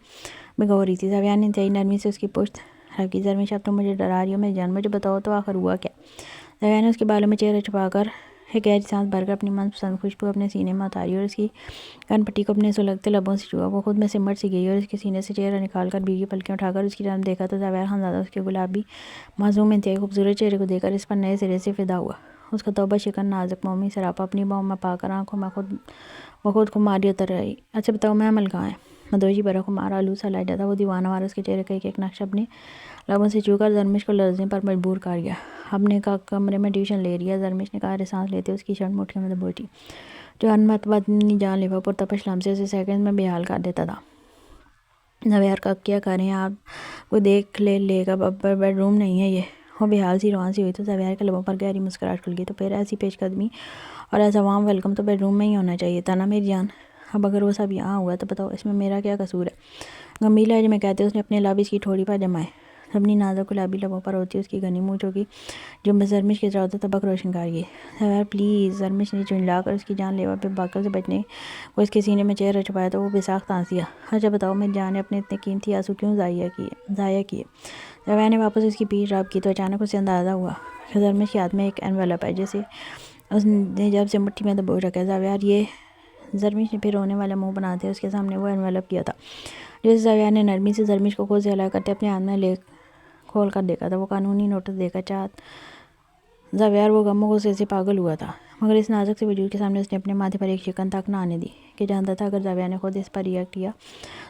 بھگو رہی تھی۔ ضیاء نے انتہائی نرمی سے اس کی پشت رکھی۔ زرمش اب تم مجھے ڈرا رہی ہو میری جان، مجھے بتاؤ تو آخر ہوا کیا؟ ضیاء نے اس کے بالوں میں چہرہ چھپا کر ایک گہری سانس بھر کر اپنی من پسند خوشبو اپنے سینے میں اتاری اور اس کی کن پٹی کو اپنے سلگتے لبوں سے چھوا۔ وہ خود میں سمٹ سی گئی اور اس کے سینے سے چہرہ نکال کر بھیگی پلکیں اٹھا کر اس کی جانب دیکھا تو ضیاء خانزادہ اس کے گلابی معصوم انتہائی خوبصورت چہرے کو دیکھ کر اس پر نئے سرے سے فدا ہوا۔ اس کا توبہ شکن نازک مومی سراپا اپنی باہوں میں پا کر آنکھوں میں خود خماری اتر رہی۔ اچھا بتاؤ محمل کہاں ہے؟ مدوشی بھرا خمار آلود سا لہجہ تھا۔ وہ دیوانہ وار اس کے چہرے کا ایک ایک نقش اپنے لبوں سے چھو کر زرمش کو لرزنے پر مجبور کر گیا۔ اپنے کمرے میں ٹیوشن لے رہی ہے؟ زرمش نے کہا سانس لیتے اس کی شرٹ مٹھیوں میں دبوچی جو ہر مرتبہ اتنی جان لیوا پرتپش لمس سے اسے سیکنڈ میں بے حال کر دیتا تھا۔ ضیاء کا کیا کریں آپ کو دیکھ لے گا، بیڈ روم نہیں ہے یہ؟ وہ بے حال سی روان سی ہوئی تو ضیاء کے لبوں پر گہری مسکراہٹ کھل گئی۔ تو پھر ایسی پیش قدمی اور ایسا وارم ویلکم تو بیڈ روم میں ہی ہونا چاہیے تھا نا میری جان؟ اب اگر وہ سب یہاں ہوا تو بتاؤ اس میں میرا کیا قصور ہے؟ گمبھیر لہجے میں کہتے اس نے اپنے لب اس کی ٹھوڑی پر جمائے، اپنی نازک گلابی لبوں پر ہوتی اس کی گھنی مونچھوں کی جنبش زرمش کے چاروں طبق روشن کر گئی۔ ضیاء پلیز، زرمش نے جھنجلا کر اس کی جان لیوا پہ باکل سے بچنے کو اس کے سینے میں چہرہ چھپایا تو وہ بے ساختہ ہنس دیا۔ اچھا بتاؤ میری جان نے اپنے اتنے قیمتی آنسو کیوں ضائع کیے؟ ضیاء نے واپس اس کی پیٹھ رب کی تو اچانک اسے اندازہ ہوا کہ زرمش کے ہاتھ میں ایک اینویلپ ہے جسے اس نے جب سے مٹھی میں دبوچ رکھا ہے۔ ضیاء یہ زرمش نے پھر رونے والا منہ بناتے اس کے سامنے وہ اینویلپ کیا تھا جسے ضیاء نے نرمی سے زرمش کو خود سے الگ کرتے اپنے ہاتھ میں لے کھول کر دیکھا تھا۔ وہ قانونی نوٹس دیکھا چاہت ضیاء وہ غم و غصے سے پاگل ہوا تھا مگر اس نازک سے وجود کے سامنے اس نے اپنے ماتھے پر ایک شکن تک نہ آنے دی کہ جانتا تھا اگر ضیاء نے خود اس پر ریئیکٹ کیا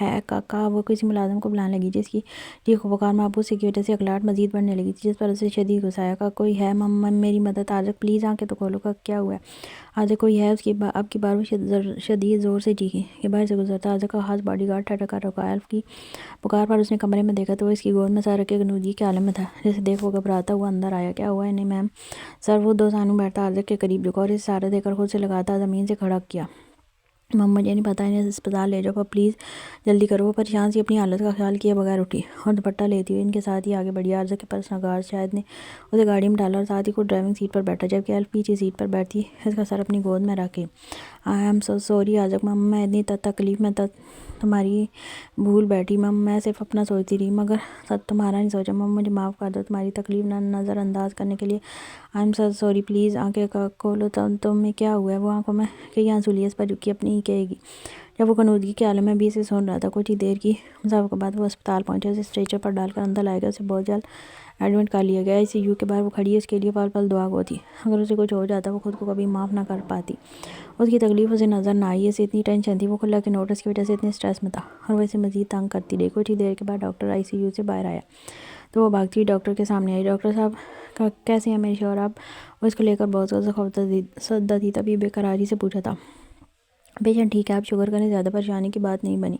ہے کاکا وہ کسی ملازم کو بلانے لگی جس کی چیخ و پکار محبوس کی وجہ سے اگلاٹ مزید بڑھنے لگی تھی، جس پر اسے شدید غصہ آیا۔ کہا کوئی ہے مما میری مدد آرزق پلیز آنکھیں تو کھولو، کہا کیا ہوا ہے آرزق کوئی ہے؟ اس کی اب کی بار وہ شدید زور سے چیخی کہ باہر سے گزرتا آرزق کا ہاتھ باڈی گارڈ ٹھٹک کر رکا۔ ایلف کی پکار پر اس نے کمرے میں دیکھا تو وہ اس کی گود میں سر رکھے غنودگی کے عالم میں تھا، جسے دیکھ وہ گھبراتا ہوا اندر آیا۔ کیا ہوا انہیں میم؟ سر وہ دو زانوں بیٹھتا آرزق کے قریب جھکا اور اسے سہارا دے کر خود سے لگاتا زمین سے کھڑا کیا۔ مم مجھے نہیں پتا، انہیں اسپتال لے جاؤ پلیز جلدی کرو۔ وہ پریشان سی اپنی حالت کا خیال کیے بغیر اٹھی اور دوپٹہ لیتی ہوئی ان کے ساتھ ہی آگے بڑھی۔ آرزق کے پاس نگار شاہد نے اسے گاڑی میں ڈالا اور ساتھ ہی خود ڈرائیونگ سیٹ پر بیٹھا، جبکہ ایلف پیچھے سیٹ پر بیٹھی اس کا سر اپنی گود میں رکھے۔ آئی ایم سو سوری آرزق مم، میں اتنی تکلیف میں تمہاری بھول بیٹھی مم، میں صرف اپنا سوچتی رہی مگر تمہارا نہیں سوچا مم، مجھے معاف کر دو۔ تمہاری تکلیف نظر انداز کرنے کے لیے I am so sorry please آنکھیں کھولو۔ تمہیں کیا ہوا ہے؟ وہ آنکھوں میں کئی آنسو لیے اس پر جھکی اپنی ہی کہے گی جب وہ غنودگی کے عالم میں بھی اسے سن رہا تھا۔ کچھ ہی دیر کی مسافت کے بعد وہ اسپتال پہنچے، اسے اسٹریچر پر ڈال کر اندر لایا گیا، اسے بہت جلد ایڈمٹ کر لیا گیا۔ آئی سی یو کے باہر وہ کھڑی اس کے لیے پل پل دعا گو تھی، اگر اسے کچھ ہو جاتا وہ خود کو کبھی معاف نہ کر پاتی۔ اس کی تکلیف اسے نظر نہ آئی، اسے اتنی ٹینشن تھی، وہ کھلا کے نوٹس کی وجہ سے اتنے اسٹریس میں تھا اور وہ اسے مزید تنگ کرتی رہی۔ کچھ ہی دیر کے بعد ڈاکٹر آئی سی یو سے باہر آیا تو وہ بھاگتی ہوئی ڈاکٹر کے سامنے آئی۔ ڈاکٹر صاحب کیسے ہیں میرے شوہر؟ اب وہ اس کو لے کر بہت زیادہ خوفزدہ تھی، تبھی بے قراری سے پوچھا تھا۔ پیشنٹ ٹھیک ہے، آپ شکر کریں، زیادہ پریشانی کی بات نہیں بنی،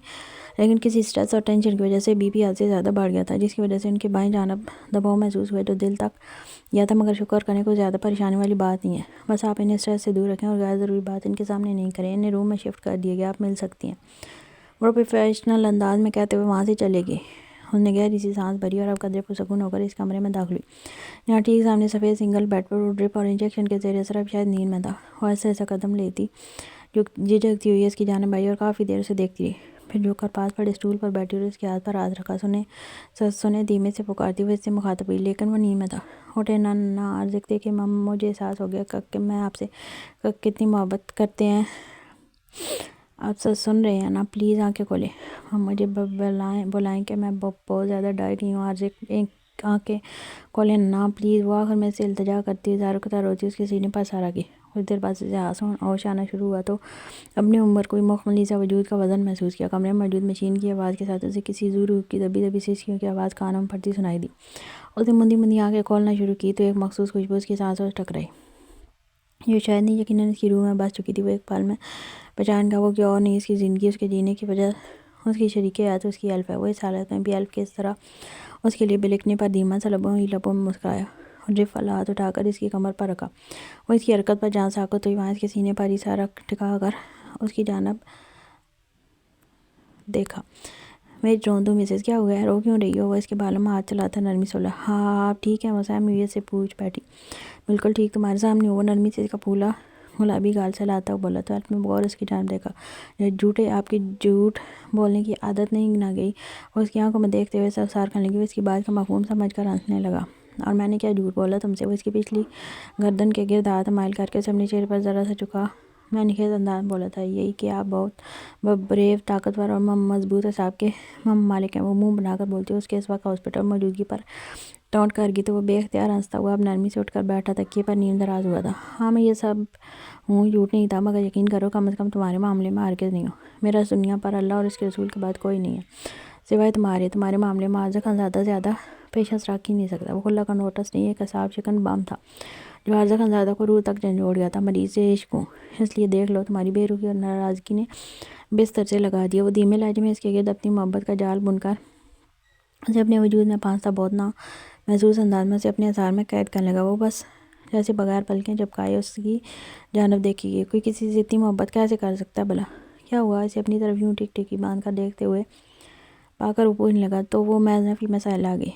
لیکن کسی اسٹریس اور ٹینشن کی وجہ سے بی پی حد سے زیادہ بڑھ گیا تھا، جس کی وجہ سے ان کے بائیں جانب دباؤ محسوس ہوئے جو دل تک گیا تھا، مگر شکر کریں کوئی زیادہ پریشانی والی بات نہیں ہے، بس آپ انہیں اسٹریس سے دور رکھیں اور غیر ضروری بات ان کے سامنے نہیں کریں۔ انہیں روم میں شفٹ کر دیا گیا، آپ مل سکتی ہیں، وہ پروفیشنل انداز میں کہتے ہوئے وہاں سے چلے گئے۔ اس نے گہری سی سانس بھری اور اب قدرے پرسکون ہو کر اس کمرے میں داخل ہوئی جہاں ٹھیک سامنے سفید سنگل بیڈ پر وہ ڈرپ اور انجیکشن کے زیر اثر اب شاید نیند میں تھا۔ وہ ایسا ایسا قدم لیتی جھجکتی ہوئی اس کی جانب آئی اور کافی دیر اسے دیکھتی رہی، پھر جھک کر پاس پڑے اسٹول پر بیٹھی اور اس کے ہاتھ پر ہاتھ رکھا۔ سنے دھیمے سے پکارتی ہوئے اس سے مخاطب ہوئی، لیکن وہ نیند میں تھا۔ اٹھے نہ آرزق، دیکھیں مم، مجھے احساس ہو گیا کہ میں آپ سے کتنی محبت کرتے ہیں، آپ سب سن رہے ہیں نا، پلیز آنکھیں کھولیں مم، مجھے بلائیں کہ میں بہت زیادہ ڈر گئی ہوں۔ آرزق آنکھیں کھولیں نا پلیز، وہ آخر میں سے التجا کرتی ہوئی زاروں کی طرح روتی اس کے سینے پر سارا گئی۔ کچھ دیر بعد اسے ہوش آنا شروع ہوا تو اپنی عمر کوئی مخملی سا وجود کا وزن محسوس کیا۔ کمرے میں موجود مشین کی آواز کے ساتھ اسے کسی زو روح کی دبی دبی سسکیوں کی آواز کانوں میں پڑتی سنائی دی۔ اس نے مندی مندی آنکھیں کھولنا شروع کی تو ایک مخصوص خوشبو اس کی سانسوں سے ٹکرائی جو شاید نہیں یقیناً اس کی روح میں بس چکی تھی۔ وہ ایک پل میں پہچان گیا وہ کہ اور نہیں، اس کی زندگی، اس کے جینے کی وجہ اس کی شریک حیات اس کی ایلف ہے۔ وہ اس حالت میں بھی ایلف کے اس طرح اس کے لیے بلکنے پر دھیما سا لبوں میں مسکرایا اور ڈرپ والا ہاتھ اٹھا کر اس کی کمر پر رکھا۔ وہ اس کی حرکت پر جہاں ساکت ہوئی وہاں اس کے سینے پر ہی سارا ٹکا کر اس کی جانب دیکھا۔ میں روندوں مسز، کیا ہوا ہے، رو کیوں رہی ہو؟ وہ اس کے بالوں میں ہاتھ چلاتا نرمی سے بولا۔ ہاں آپ ٹھیک ہیں؟ وہ سہمی سے پوچھ بیٹھی۔ بالکل ٹھیک، تمہارے سامنے ہو، وہ نرمی سے اس کا پھولا گلابی گال سے لاتا ہوا بولا تو ایلف میں بغور اس کی جانب دیکھا۔ جھوٹے، آپ کی جھوٹ بولنے کی عادت نہیں نہ گئی؟ وہ اس کی آنکھوں میں دیکھتے ہوئے سبسار کرنے لگی۔ وہ اس کی بات کا مفہوم سمجھ کر ہنسنے لگا۔ اور میں نے کیا جھوٹ بولا تم سے؟ وہ اس کی پچھلی گردن کے گرد ہاتھ مائل کر کے اسے اپنے چہرے پر ذرا سا چکا میں نخیز انداز میں بولا تھا، یہی کہ آپ بہت بریو، طاقتور اور مضبوط حساب کے مالک ہیں۔ وہ منہ بنا کر بولتی اس کے اس وقت ہاسپٹل موجودگی پر ٹونٹ کر گئی تو وہ بے اختیار ہنستا ہوا اب نرمی سے اٹھ کر بیٹھا، تکیے پر نیم دراز ہوا تھا۔ ہاں میں یہ سب ہوں، جھوٹ نہیں تھا، مگر یقین کرو کم از کم تمہارے معاملے میں ہرگز نہیں ہوں۔ میرا اس دنیا پر اللہ اور اس کے رسول کے بعد کوئی نہیں ہے سوائے تمہارے معاملے میں آرزق خانزادہ زیادہ پیشنس رکھ ہی نہیں سکتا۔ وہ کھلا کا نوٹس نہیں، ایک حساب شکن بم تھا جو آرزق خانزادہ کو روح تک جھنجھوڑ گیا تھا۔ مریض سے عشق ہوں، اس لیے دیکھ لو تمہاری بے رخی اور ناراضگی نے بستر سے لگا دیا۔ وہ دھیمے لہجے میں اس کے گرد اپنی محبت کا جال بن کر اسے اپنے وجود میں پھانستا بہت نا محسوس انداز میں اسے اپنے اظہار میں قید کرنے لگا۔ وہ بس جیسے بغیر پلکیں جھپکائے اس کی جانب دیکھی گئی۔ کوئی کسی سے اتنی محبت کیسے کر سکتا ہے بھلا؟ کیا ہوا؟ اسے اپنی طرف یوں ٹک ٹکی باندھ کر دیکھتے ہوئے پا کر وہ پوچھنے لگا تو وہ محض نفی مسائل آ گئی۔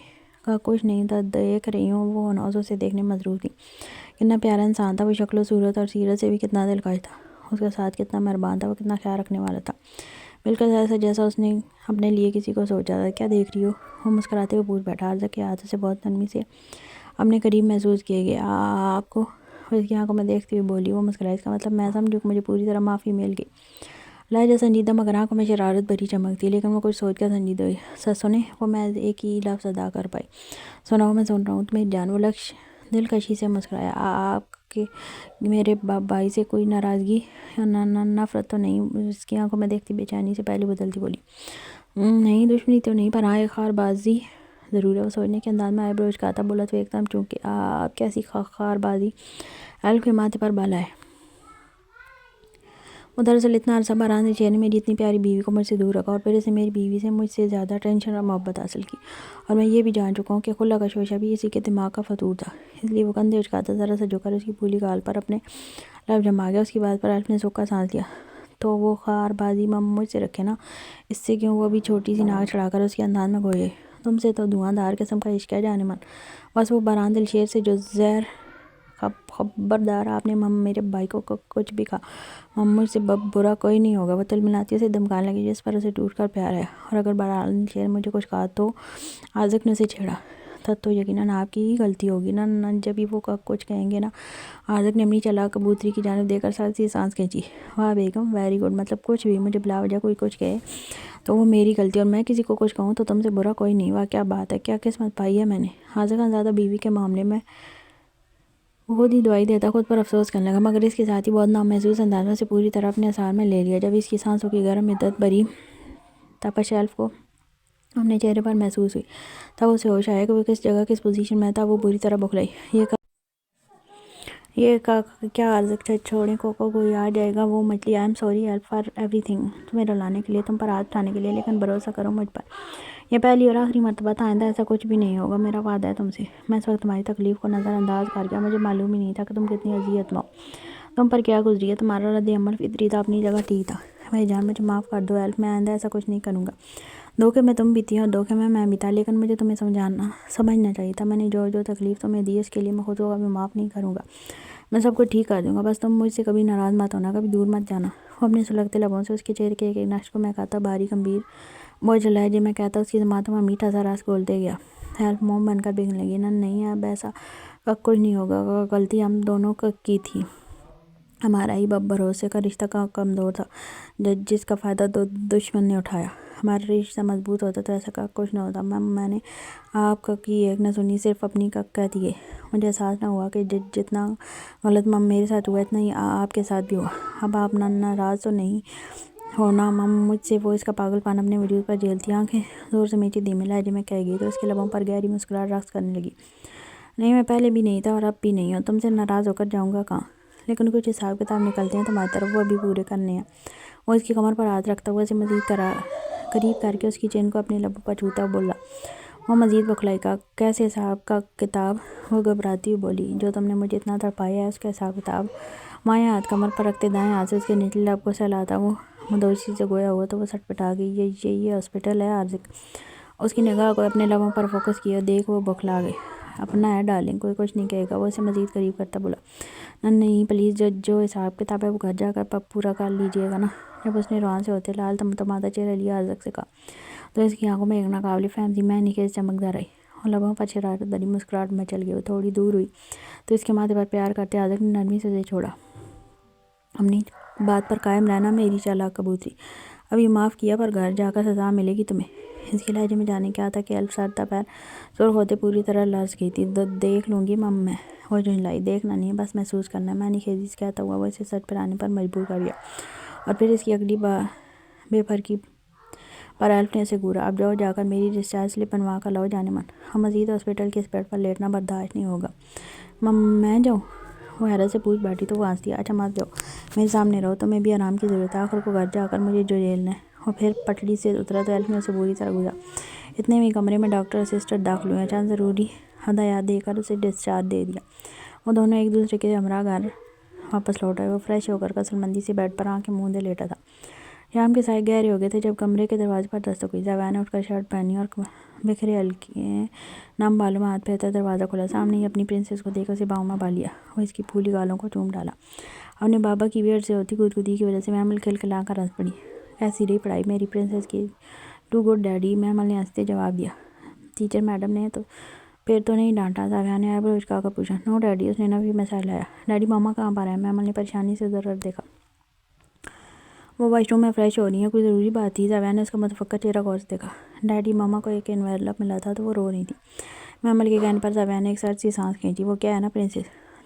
کہا کچھ نہیں تھا، دیکھ رہی ہوں وہ نوزوں سے دیکھنے مصروف تھی۔ کتنا پیارا انسان تھا وہ، شکل و صورت اور سیرت سے بھی کتنا دلکش تھا، اس کا ساتھ کتنا مہربان تھا، وہ کتنا خیال رکھنے والا تھا، بالکل ایسا جیسا اس نے اپنے لیے کسی کو سوچا تھا۔ کیا دیکھ رہی ہو؟ وہ مسکراتے ہوئے پوچھ بیٹھا۔ آرزق کے ہاتھ سے بہت نرمی سے اپنے قریب محسوس کیے گئے۔ آپ کو؟ وہ اس کی آنکھوں میں دیکھتی ہوئی بولی۔ وہ مسکرائی۔ اس کا مطلب میں سمجھوں کہ مجھے پوری طرح معافی مل گئی۔ لہجہ سنجیدہ مگر آنکھوں میں شرارت بھری چمک تھی، لیکن وہ کچھ سوچ کر سنجیدہ ہوئی۔ سچ سنیں؟ وہ محض ایک ہی لفظ ادا کر پائی۔ سناؤ، میں سن رہا ہوں۔ میری جان، وہ دلکشی سے مسکرایا۔ آپ کہ میرے بھائی سے کوئی ناراضگی یا نفرت تو نہیں. اس کی آنکھوں میں دیکھتی بے چینی سے پہلے بدلتی بولی نہیں دشمنی تو نہیں، پر ہاں ایک خار بازی ضرور ہے. وہ سوچنے کے انداز میں آئی بروج کہتا بولا تو ایک دم چونکہ آپ کیسی خار بازی. ایلف کے ماتھے پر بالا ہے. وہ دراصل اتنا عرصہ باران نے چہرے میری اتنی پیاری بیوی کو مجھ سے دور رکھا اور پھر اسے میری بیوی سے مجھ سے زیادہ ٹینشن اور محبت حاصل کی. اور میں یہ بھی جان چکا ہوں کہ خلا کا شوشہ بھی اسی کے دماغ کا فطور تھا. اس لیے وہ کندھے اچکاتا ذرا سا جھک کر اس کی پھولی گال پر اپنے لب جما گیا. اس کی بات پر ایلف نے سوکھا سانس لیا. تو وہ خار بازی مجھ سے رکھے نا، اس سے کیوں؟ وہ بھی چھوٹی سی ناک چڑھا کر اس کے انداز میں گوئے تم سے تو دھواں دھار قسم کا عشق ہے جانے من. بس وہ باران دل شیر سے جو زہر. خبردار آپ نے میرے بھائی کو کچھ بھی کہا مجھ سے برا کوئی نہیں ہوگا. وہ تلملاتی اسے دمکانے لگی جس پر اسے ٹوٹ کر پیار ہے. اور اگر باران دل شیر مجھے کچھ کہا تو عازق نے اسے چھیڑا تب تو یقیناً آپ کی ہی غلطی ہوگی نا. جب ہی وہ کچھ کہیں گے نا. عازق نے اپنی چلاک کبوتری کی جانب دیکھ کر ساتھ سی سانس کھینچی. واہ بیگم ویری گڈ. مطلب کچھ بھی مجھے بلا وجہ کوئی کچھ کہے تو وہ میری غلطی، اور میں کسی کو کچھ کہوں تو تم سے برا کوئی نہیں. واہ کیا بات ہے، کیا قسمت پائی ہے میں نے. عازق خانزادہ بیوی کے معاملے میں خود ہی دوائی دیتا خود پر افسوس کرنے لگا، مگر اس کے ساتھ ہی بہت نامحسوس انداز میں اسے پوری طرح اپنے اثار میں لے لیا. جب اس کی سانسوں کی گرم مدت بھری تپش ایلف کو اپنے چہرے پر محسوس ہوئی تب اسے ہوش آیا کہ وہ کس جگہ کس پوزیشن میں تھا. وہ بری طرح بکھلائی. یہ کیا عازق چھوڑیں کوئی آ جائے گا. وہ مچلی I am sorry elf for ایوری تھنگ، تمہیں رلانے کے لیے، تم پر ہاتھ اٹھانے کے لیے، لیکن بھروسہ کرو مجھ پر. یہ پہلی اور آخری مرتبہ تھا. آئندہ ایسا کچھ بھی نہیں ہوگا. میرا وعدہ ہے تم سے. میں اس وقت تمہاری تکلیف کو نظر انداز کر گیا. مجھے معلوم ہی نہیں تھا کہ تم کتنی اذیت میں ہو. تم پر کیا گزری ہے. تمہارا رد عمل فطری تھا، اپنی جگہ ٹھیک تھا. میری جان مجھے معاف کر دو ایلف. میں آئندہ ایسا کچھ نہیں کروں گا. دھوکے میں تم بھی تھی اور دھوکے میں بھی تھا، لیکن مجھے تمہیں سمجھنا چاہیے تھا. میں نے جو تکلیف تمہیں دی اس کے لیے میں خود کو کبھی معاف نہیں کروں گا. میں سب کو ٹھیک کر دوں گا. بس تم مجھ سے کبھی ناراض مت ہونا، کبھی دور مت جانا. وہ اپنے سلگتے لبوں سے اس کے چہرے کے ایک نقش کو مہکاتا بھاری گمبھیر بوجھ لہجے میں کہتا اس کی ذماعتوں میں میٹھا سا رس گھولتے گیا. ایلف موم بن کر بکنے لگی. نہیں اب ایسا کچھ نہیں ہوگا. غلطی ہم دونوں کی تھی. ہمارا ہی بھروسے کا رشتہ کمزور تھا جس کا فائدہ دشمن نے اٹھایا. ہمارا رشتہ مضبوط ہوتا تو ایسا کچھ نہ ہوتا. میں نے آپ کی ایک نہ سنی، صرف اپنی کہتی ہے. مجھے احساس نہ ہوا کہ جتنا غلط میرے ساتھ ہوا اتنا ہی آپ کے ساتھ بھی ہوا. اب آپ ناراض تو نہیں ہونا مجھ سے. وہ اس کا پاگل پان اپنے وجود پر جھیلتی آنکھیں زور سے میچی دھیمے لہجے میں کہہ گئی تو اس کے لبوں پر گہری مسکراہٹ رقص کرنے لگی. نہیں میں پہلے بھی نہیں تھا اور اب بھی نہیں ہوں. تم سے ناراض ہو کر جاؤں گا کہاں؟ لیکن کچھ حساب کتاب نکلتے ہیں تمہاری طرف، وہ بھی پورے کرنے ہیں. وہ اس کی کمر پر ہاتھ رکھتا ہوا اسے مزید قریب کر کے اس کی چین کو اپنے لبوں پر چھوتا بولا. وہ مزید بکھلائی. کا کیسے حساب کا کتاب؟ وہ گھبراتی ہوئی بولی. جو تم نے مجھے اتنا تڑپایا ہے اس کا حساب کتاب. بائیں ہاتھ کمر پر رکھتے دائیں ہاتھ سے اس کے نچلے لب کو سہلاتا وہ مدوشی سے گویا ہوا تو وہ سٹپٹا گئی. یہ ہاسپٹل ہے عازق. اس کی نگاہ کو اپنے لبوں پر فوکس کیا. دیکھ وہ بکھلا گئے. اپنا ہے ڈارلنگ، کوئی کچھ نہیں کہے گا. وہ اسے مزید قریب کرتا بولا. نہیں پلیز، جو حساب کتاب ہے وہ گھر جا کر پورا کر لیجیے گا نا. جب اس نے روان سے ہوتے لال تمادا چہرہ لیا عازق سے کہا تو اس کی آنکھوں میں ایک ناقابل فہم سی معنی خیز چمک در آئی اور لبوں پر شرارت بھری مسکراہٹ مچل گئی. وہ تھوڑی دور ہوئی تو اس کے ماتھے پر پیار کرتے عازق نے نرمی سے اسے چھوڑا. اپنی بات پر قائم رہنا میری چالاک کبوتری. ابھی معاف کیا پر گھر جا کر سزا ملے گی تمہیں. اس کے لہجے میں جانے کیا تھا کہ ایلف سر تا پیر سرخ ہوتے پوری طرح لرز گئی تھی. دیکھ لوں گی میں. وہ جھنجھلائی. دیکھنا نہیں بس محسوس کرنا ہے. میں نے خیزی سے کہتا ہوا وہ اسے سچ پر آنے پر مجبور کر دیا. اور پھر اس کی اگلی بے فرقی پر ایلف نے اسے گھورا. اب جا کر میری ڈسچارج سلپ بنوا کر لاؤ جانے من. ہم مزید ہاسپٹل کے اس بیڈ پر لیٹنا برداشت نہیں ہوگا. میں جاؤں؟ وہ حیرت سے پوچھ بیٹھی تو وہ ہنس دیا. اچھا مت جاؤ، میرے سامنے رہو. تمہیں بھی آرام کی ضرورت ہے. آخر کو گھر جا کر مجھے جو جھیلنا ہے. وہ پھر پٹڑی سے اترا تو ایلف نے اسے بری طرح گھورا. اتنے میں کمرے میں ڈاکٹر اسسٹنٹ داخل ہوئے. چند ضروری ہدایات دے کر اسے ڈسچارج دے دیا. وہ دونوں ایک دوسرے کے ہمراہ گھر واپس لوٹ آئے. وہ فریش ہو کر غسلمندی سے بیڈ پر آنکھیں موندے لیٹا تھا. شام کے سائے گہرے ہو گئے تھے جب کمرے کے دروازے پر دستک ہوئی. زاویہ نے اٹھ کر شرٹ پہنی اور بکھرے ہلکے نم بالوں میں ہاتھ پھیرتا دروازہ کھولا. سامنے ہی اپنی پرنسس کو دیکھ اسے باہوں میں پا لیا. وہ اس کی پھولی گالوں کو چوم ڈالا. اپنے بابا کی بیئرڈ سے ہوتی گدگدی کی وجہ سے محمل کھلکھلا کر ہنس پڑی. کیسی رہی پڑھائی میری پرنسس کی؟ ٹو گڈ ڈیڈی، محمل نے ہنستے جواب دیا. ٹیچر میڈم نے تو پھر تو نہیں ڈانٹا؟ زاویہ نے آئی برو اچکا کر پوچھا. نو ڈیڈی، اس نے نفی میں سر ہلایا. ڈیڈی ماما کہاں پر ہیں؟ محمل نے پریشانی سے ادھر دیکھا. وہ واش روم میں فریش ہو رہی ہیں. کوئی ضروری بات تھی؟ زاویہ نے اس کا متفکر چہرہ غور سے دیکھا. ڈیڈی ماما کو ایک انویلپ ملا تھا تو وہ رو رہی تھی. محمل کے کہنے پر زاویہ نے ایک سرد سی سانس کھینچی. وہ کیا ہے نا پرنسس،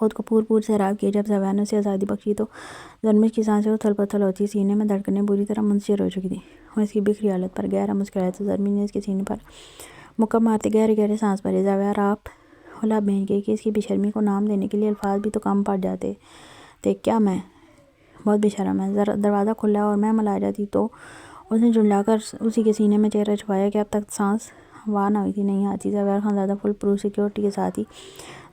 خود کو پور سیراب کیا۔ جب زویار نے اسے آزادی بخشی تو زرمش کی سانسیں اتھل پتھل ہوتی، سینے میں دھڑکنیں بری طرح منتشر ہو چکی تھیں۔ وہ اس کی بکھری حالت پر گہرا مسکرایا تو زرمش نے اس کے سینے پر مکہ مارتے گہرے سانس بھرے۔ زویار آپ ہلا بھیج گئی کہ اس کی بے شرمی کو نام دینے کے لیے الفاظ بھی تو کم پڑ جاتے تھے۔ کیا میں بہت بے شرم ہے؟ دروازہ کھلا اور میں ملا جاتی تو اس نے جھنجلا کر اسی کے سینے میں چہرہ چھپایا کہ اب تک سانس وار نہ ہوئی تھی۔ نہیں آتی۔ زویار خانزادہ فل پروف سیکیورٹی کے ساتھ ہی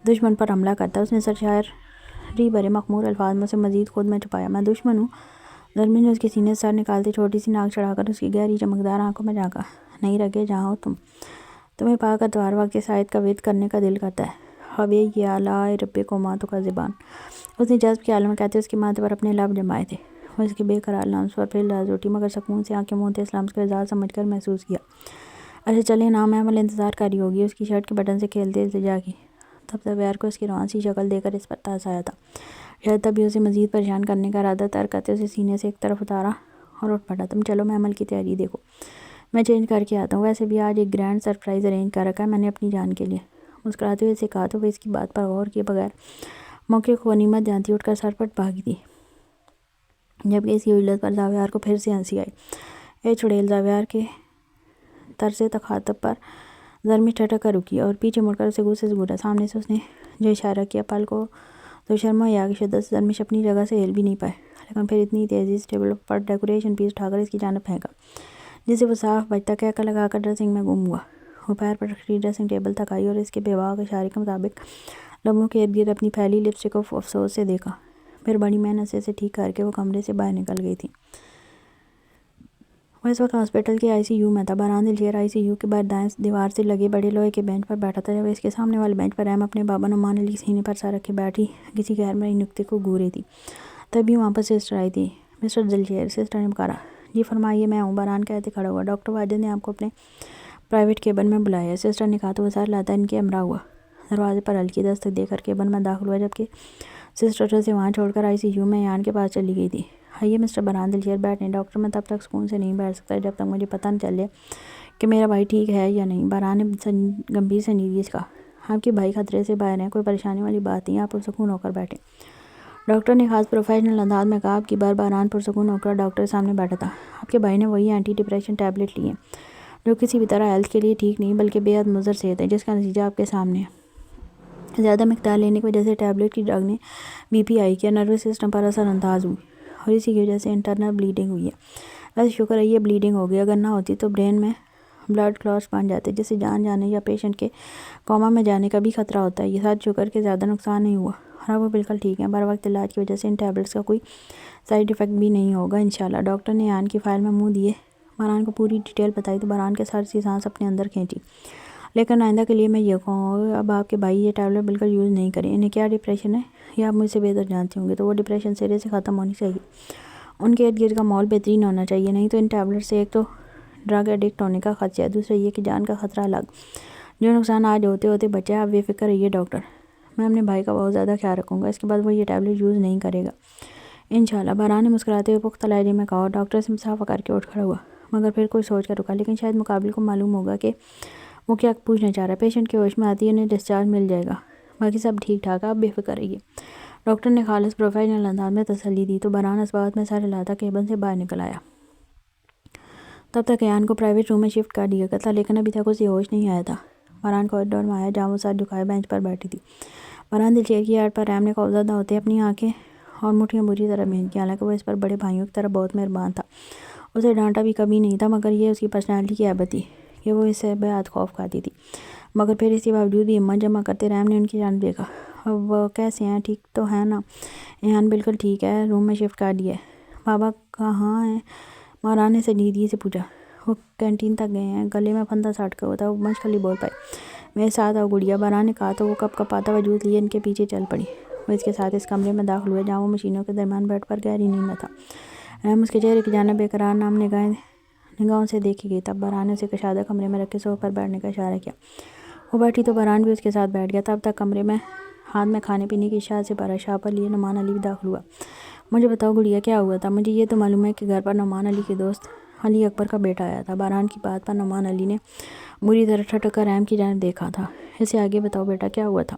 دشمن پر حملہ کرتا۔ اس نے سرشاری بھرے مخمور الفاظ میں سے مزید خود میں چھپایا۔ میں دشمن ہوں؟ زرمش نے اس کے سینے سے سر نکالتے چھوٹی سی ناک چڑھا کر اس کی گہری چمکدار آنکھوں میں جھانکا۔ نہیں رگے جہاں ہو تم، تمہیں پا کر تو ہر وقت اس آیت کا ورد کرنے کا دل کرتا ہے۔ فَبِأَيِّ آلَاءِ رَبِّكُمَا تُكَذِّبَانِ۔ اس نے جذب کے عالم میں کہتے اس کے ماتھے پر اپنے لب جمائے تھے۔ وہ اس کے بے قرار لمس پر پھر لرز اٹھی، مگر سکون سے آنکھیں موندے اس لمس کو اعزاز سمجھ کر محسوس کیا۔ اچھا چلیں نا، محمل انتظار کر رہی ہوگی۔ اس کی شرٹ کے بٹن سے کھیلتے التجا کی۔ تب زویار کو اس کی روان سی شکل دیکھ کر اس پر ترس آیا تھا۔ شاید تبھی اسے مزید پریشان کرنے کا ارادہ ترک کرتے اسے سینے سے ایک طرف اتارا اور اٹھ پڑا۔ تم چلو محمل کی تیاری دیکھو، میں چینج کر کے آتا ہوں۔ ویسے بھی آج ایک گرینڈ سرپرائز ارینج کر رکھا ہے میں نے اپنی جان کے لیے۔ مسکراتے ہوئے اسے کہا تو وہ اس کی بات پر غور کیے بغیر موقع کو غنیمت جانتی اٹھ کر سرپٹ بھاگی تھی، جبکہ اس کی عجلت پر زویار کو پھر سے ہنسی آئی۔ اے چڑیل! زویار کے طرز تخاطب پر زرمش ٹھٹک کر رکی اور پیچھے مڑ کر اسے غصے سے گھورا۔ سامنے سے اس نے جو اشارہ کیا، پل کو تو شرم و حیا کی شدت سے زرمش اپنی جگہ سے ہل بھی نہیں پائے، لیکن پھر اتنی تیزی سے ٹیبل پر ڈیکوریشن پیس اٹھا کر اس کی جانب پھینکا، جسے وہ صاف بجتا کہکہ لگا کر ڈریسنگ میں گم ہوا۔ وہ پیر پر کھڑی ڈریسنگ ٹیبل تک آئی اور اس کے بے باک اشارے کے مطابق لبوں کے ارد گرد اپنی پھیلی لپسٹک کو افسوس سے دیکھا۔ پھر بڑی محنت سے اسے ٹھیک کر کے وہ کمرے سے باہر نکل گئی تھی۔ وہ اس وقت ہاسپٹل کے ICU میں تھا۔ بہران دلشیر ICU کے باہر دائیں دیوار سے لگے بڑے لوہے کے بینچ پر بیٹھا تھا۔ جب اس کے سامنے والے بینچ پر رحم اپنے بابا نعمان علی کے سینے پر سر رکھے بیٹھی کسی غیر مرئی نکتے کو گھور رہی تھی، تبھی وہاں پر سسٹر آئی تھی۔ مسٹر دلشیر، سسٹر نے پکارا۔ جی فرمائیے، میں ہوں، بہران کہتے کھڑا ہوا۔ ڈاکٹر واجد نے آپ کو اپنے پرائیویٹ کیبن میں بلایا ہے، سسٹر نے کہا تو وہ سر لاتا ان کے ہمراہ ہوا۔ دروازے پر ہلکی دستک دے کر کیبن میں داخل ہوا، جبکہ سسٹر اسے وہاں چھوڑ کر ICU میں ایان کے پاس چلی گئی تھی۔ آئیے مسٹر بہران دلشیر بیٹھیں۔ ڈاکٹر، میں تب تک سکون سے نہیں بیٹھ سکتا جب تک مجھے پتہ نہ چل جائے کہ میرا بھائی ٹھیک ہے یا نہیں۔ بہران نے گمبھیر سنجیدگی سے کہا، آپ کے بھائی خطرے سے باہر ہیں، کوئی پریشانی والی بات نہیں، آپ پرسکون ہو کر بیٹھیں۔ ڈاکٹر نے خاص پروفیشنل انداز میں کہا۔ اب کی بار بہران پرسکون ہو کر ڈاکٹر کے سامنے بیٹھا تھا۔ آپ کے بھائی نے وہی اینٹی ڈپریشن ٹیبلٹ لی ہیں جو کسی بھی طرح ہیلتھ کے لیے ٹھیک نہیں بلکہ بے حد مضر صحت ہے، جس کا نتیجہ آپ کے سامنے ہے۔ زیادہ مقدار لینے کی وجہ سے ٹیبلٹ کی ڈرگ نے BP ہائی کیا، نروس سسٹم پر اثر انداز ہوئی اور اسی کی وجہ سے انٹرنل بلیڈنگ ہوئی ہے۔ ویسے شکر ہے یہ بلیڈنگ ہو گئی، اگر نہ ہوتی تو برین میں بلڈ کلوٹس بن جاتے جس سے جان جانے یا پیشنٹ کے کوما میں جانے کا بھی خطرہ ہوتا ہے۔ یہ ساتھ شکر کہ زیادہ نقصان نہیں ہوا اور اب وہ بالکل ٹھیک ہیں۔ بر وقت علاج کی وجہ سے ان ٹیبلٹس کا کوئی سائیڈ ایفیکٹ بھی نہیں ہوگا انشاءاللہ۔ ڈاکٹر نے ایان کی فائل میں منہ دیے بہران کو پوری ڈیٹیل بتائی تو بہران کے سر سی سانس اپنے اندر کھینچی۔ لیکن آئندہ کے لیے میں یہ کہوں گا، اب آپ کے بھائی یہ ٹیبلٹ بالکل یوز نہیں کریں۔ انہیں کیا ڈپریشن ہے یہ آپ مجھ سے بہتر جانتے ہوں گے، تو وہ ڈپریشن سرے سے ختم ہونی چاہیے۔ ان کے ارد گرد کا ماحول بہترین ہونا چاہیے، نہیں تو ان ٹیبلٹ سے ایک تو ڈرگ ایڈکٹ ہونے کا خدشہ ہے، دوسرا یہ کہ جان کا خطرہ الگ۔ جو نقصان آج ہوتے ہوتے بچے، آپ بے فکر رہیے ڈاکٹر، میں اپنے بھائی کا بہت زیادہ خیال رکھوں گا، اس کے بعد وہ یہ ٹیبلٹ یوز نہیں کرے گا انشاءاللہ۔ بہران نے مسکراتے ہوئے پختہ لہجے میں کہا اور ڈاکٹر سے مصافحہ کر کے اٹھ کھڑا ہوا، مگر پھر کوئی سوچ کر رکا، لیکن شاید مقابل کو معلوم ہوگا کہ وہ کیا پوچھنا چاہ رہا ہے۔ پیشنٹ کے ہوش میں آتی ہے انہیں ڈسچارج مل جائے گا، باقی سب ٹھیک ٹھاک ہے، آپ بے فکر رہیے۔ ڈاکٹر نے خالص پروفیشنل انداز میں تسلی دی تو بہران اسبات میں سر ہلاتا کیبن سے باہر نکل آیا۔ تب تک ایان کو پرائیویٹ روم میں شفٹ کر دیا گیا تھا، لیکن ابھی تک اسے ہوش نہیں آیا تھا۔ بہران کوریڈور میں آیا جہاں وہ سر جھکائے بینچ پر بیٹھی تھی۔ بہران دلشیر کی ایڈ پر رحم نے خوفزدہ ہوتے اپنی آنکھیں اور مٹھیاں بری طرح بھینج کی، حالانکہ وہ اس پر بڑے بھائیوں کی طرح بہت مہربان تھا، اسے ڈانٹا بھی کبھی نہیں تھا، مگر یہ اس کی پرسنالٹی کی عیبت تھی کہ وہ اس سے بے حد خوف کھاتی تھی۔ مگر پھر اس کے باوجود بھی ہمت جمع کرتے رحم نے ان کی جانب دیکھا۔ اب وہ کیسے ہیں، ٹھیک تو ہے نا؟ ایان بالکل ٹھیک ہے، روم میں شفٹ کر دیا ہے۔ بابا کہاں ہیں؟ بہران نے سنجیدگی سے پوچھا۔ وہ کینٹین تک گئے ہیں، گلے میں پھندا ساٹھ ہوا تھا، وہ مشکل بول پائے۔ میرے ساتھ آؤ گڑیا، بہران نے کہا تو وہ کپ کپاتا وجود لیے ان کے پیچھے چل پڑی۔ وہ اس کے ساتھ اس کمرے میں داخل ہوئے جہاں وہ مشینوں کے درمیان بیڈ پر گہری نیند میں تھا۔ رحم اس کے چہرے کی جانب بے قرار نام نگاہوں سے دیکھی گئی، تب بہران نے اسے کشادہ کمرے میں رکھ کے صوفے پر بیٹھنے کا اشارہ کیا۔ وہ بیٹھی تو بہران بھی اس کے ساتھ بیٹھ گیا۔ تب تک کمرے میں ہاتھ میں کھانے پینے کی اشیاء سے بھرا شاپر لیے نعمان علی بھی داخل ہوا۔ مجھے بتاؤ گڑیا، کیا ہوا تھا؟ مجھے یہ تو معلوم ہے کہ گھر پر نعمان علی کے دوست علی اکبر کا بیٹا آیا تھا۔ بہران کی بات پر نعمان علی نے بری طرح ٹھٹک کر رحم کی جانب دیکھا تھا۔ اسے آگے بتاؤ بیٹا، کیا ہوا تھا؟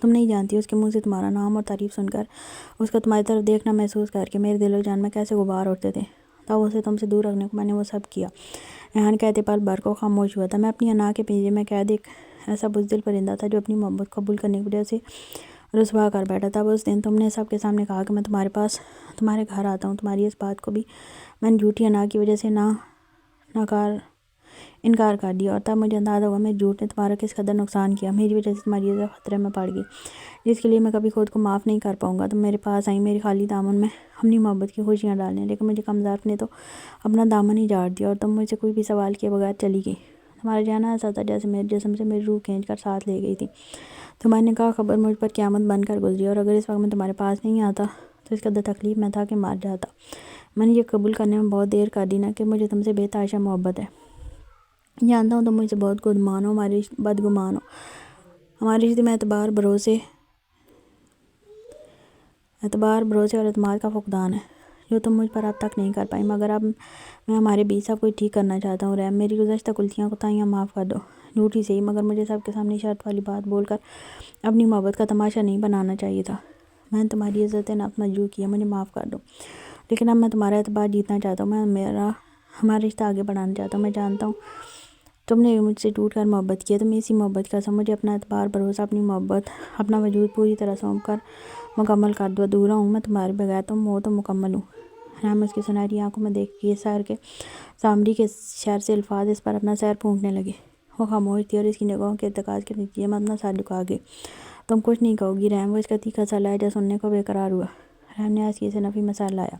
تم نہیں جانتی اس کے منہ سے تمہارا نام اور تعریف سن کر، اس کا تمہاری طرف دیکھنا محسوس کر کے میرے دل و جان میں کیسے غبار اٹھتے تھے۔ تب اسے تم سے دور رکھنے کو میں نے وہ سب کیا۔ ایان کہتے پل بھر کو خاموش ہوا تھا۔ میں اپنی انا کے پنجرے میں قید ایک ایسا بزدل پرندہ تھا جو اپنی محبت قبول کرنے کی وجہ سے رسوا کر بیٹھا تھا۔ اس دن تم نے سب کے سامنے کہا کہ میں تمہارے پاس تمہارے گھر آتا ہوں۔ تمہاری اس بات کو بھی میں نے جھوٹی انا کی وجہ سے انکار کر دیا، اور تب مجھے اندازہ ہوا میرے جھوٹ نے تمہارا کس قدر نقصان کیا۔ میری وجہ سے تمہاری عزت خطرے میں پڑ گئی، جس کے لیے میں کبھی خود کو معاف نہیں کر پاؤں گا۔ تم میرے پاس آئی میرے خالی دامن میں اپنی محبت کی خوشیاں ڈالنے، لیکن مجھے کم ظرف نے تو اپنا دامن ہی جاڑ دیا، اور تم مجھ سے کوئی بھی سوال کیے بغیر چلی گئی۔ تمہارا جانا ایسا تھا جیسے میرے جسم سے میری روح کھینچ کر ساتھ لے گئی تھی۔ تمہاری نکاح خبر مجھ پر قیامت بن کر گزری، اور اگر اس وقت میں تمہارے پاس نہیں آتا تو اس قدر تکلیف میں تھا کہ مر جاتا۔ میں نے یہ قبول کرنے میں بہت دیر کر دی نا کہ مجھے تم سے بے تحاشا محبت ہے۔ جانتا ہوں تم مجھ سے بہت بدگمان ہو۔ ہمارے رشتے میں اعتبار، بھروسے اور اعتماد کا فقدان ہے، جو تم مجھ پر اب تک نہیں کر پائی، مگر اب میں ہمارے بیچ سب کچھ ٹھیک کرنا چاہتا ہوں۔ رحم، میری گزشتہ غلطیاں کوتاہیاں معاف کر دو، جھوٹی صحیح، مگر مجھے سب کے سامنے شرط والی بات بول کر اپنی محبت کا تماشا نہیں بنانا چاہیے تھا۔ میں نے تمہاری عزت نفس مجروح کی ہے، مجھے معاف کر دو، لیکن اب میں تمہارا اعتبار جیتنا چاہتا ہوں۔ میں ہمارا رشتہ آگے بڑھانا چاہتا ہوں۔ میں جانتا ہوں تم نے مجھ سے ٹوٹ کر محبت کی ہے، تم اسی محبت کا قسم مجھے اپنا اعتبار، بھروسہ، اپنی محبت، اپنا وجود پوری طرح سونپ کر مکمل کر دو۔ ادھورا ہوں میں تمہارے بغیر، تم ہو تو مکمل ہوں۔ رحم اس کی سنہری آنکھوں میں دیکھ کے سحر کے سامری کے شر سے الفاظ اس پر اپنا سحر پھونکنے لگے۔ وہ خاموش تھی، اور اس کی نگاہوں کے ارتکاز کے نتیجے میں اپنا سر جھکا گئی۔ تم کچھ نہیں کہو گی رحم؟ وہ اس کا تیکھا سا لہجہ سننے کو بے قرار ہوا۔ رحم نے آہستگی سے نفی میں سر لایا۔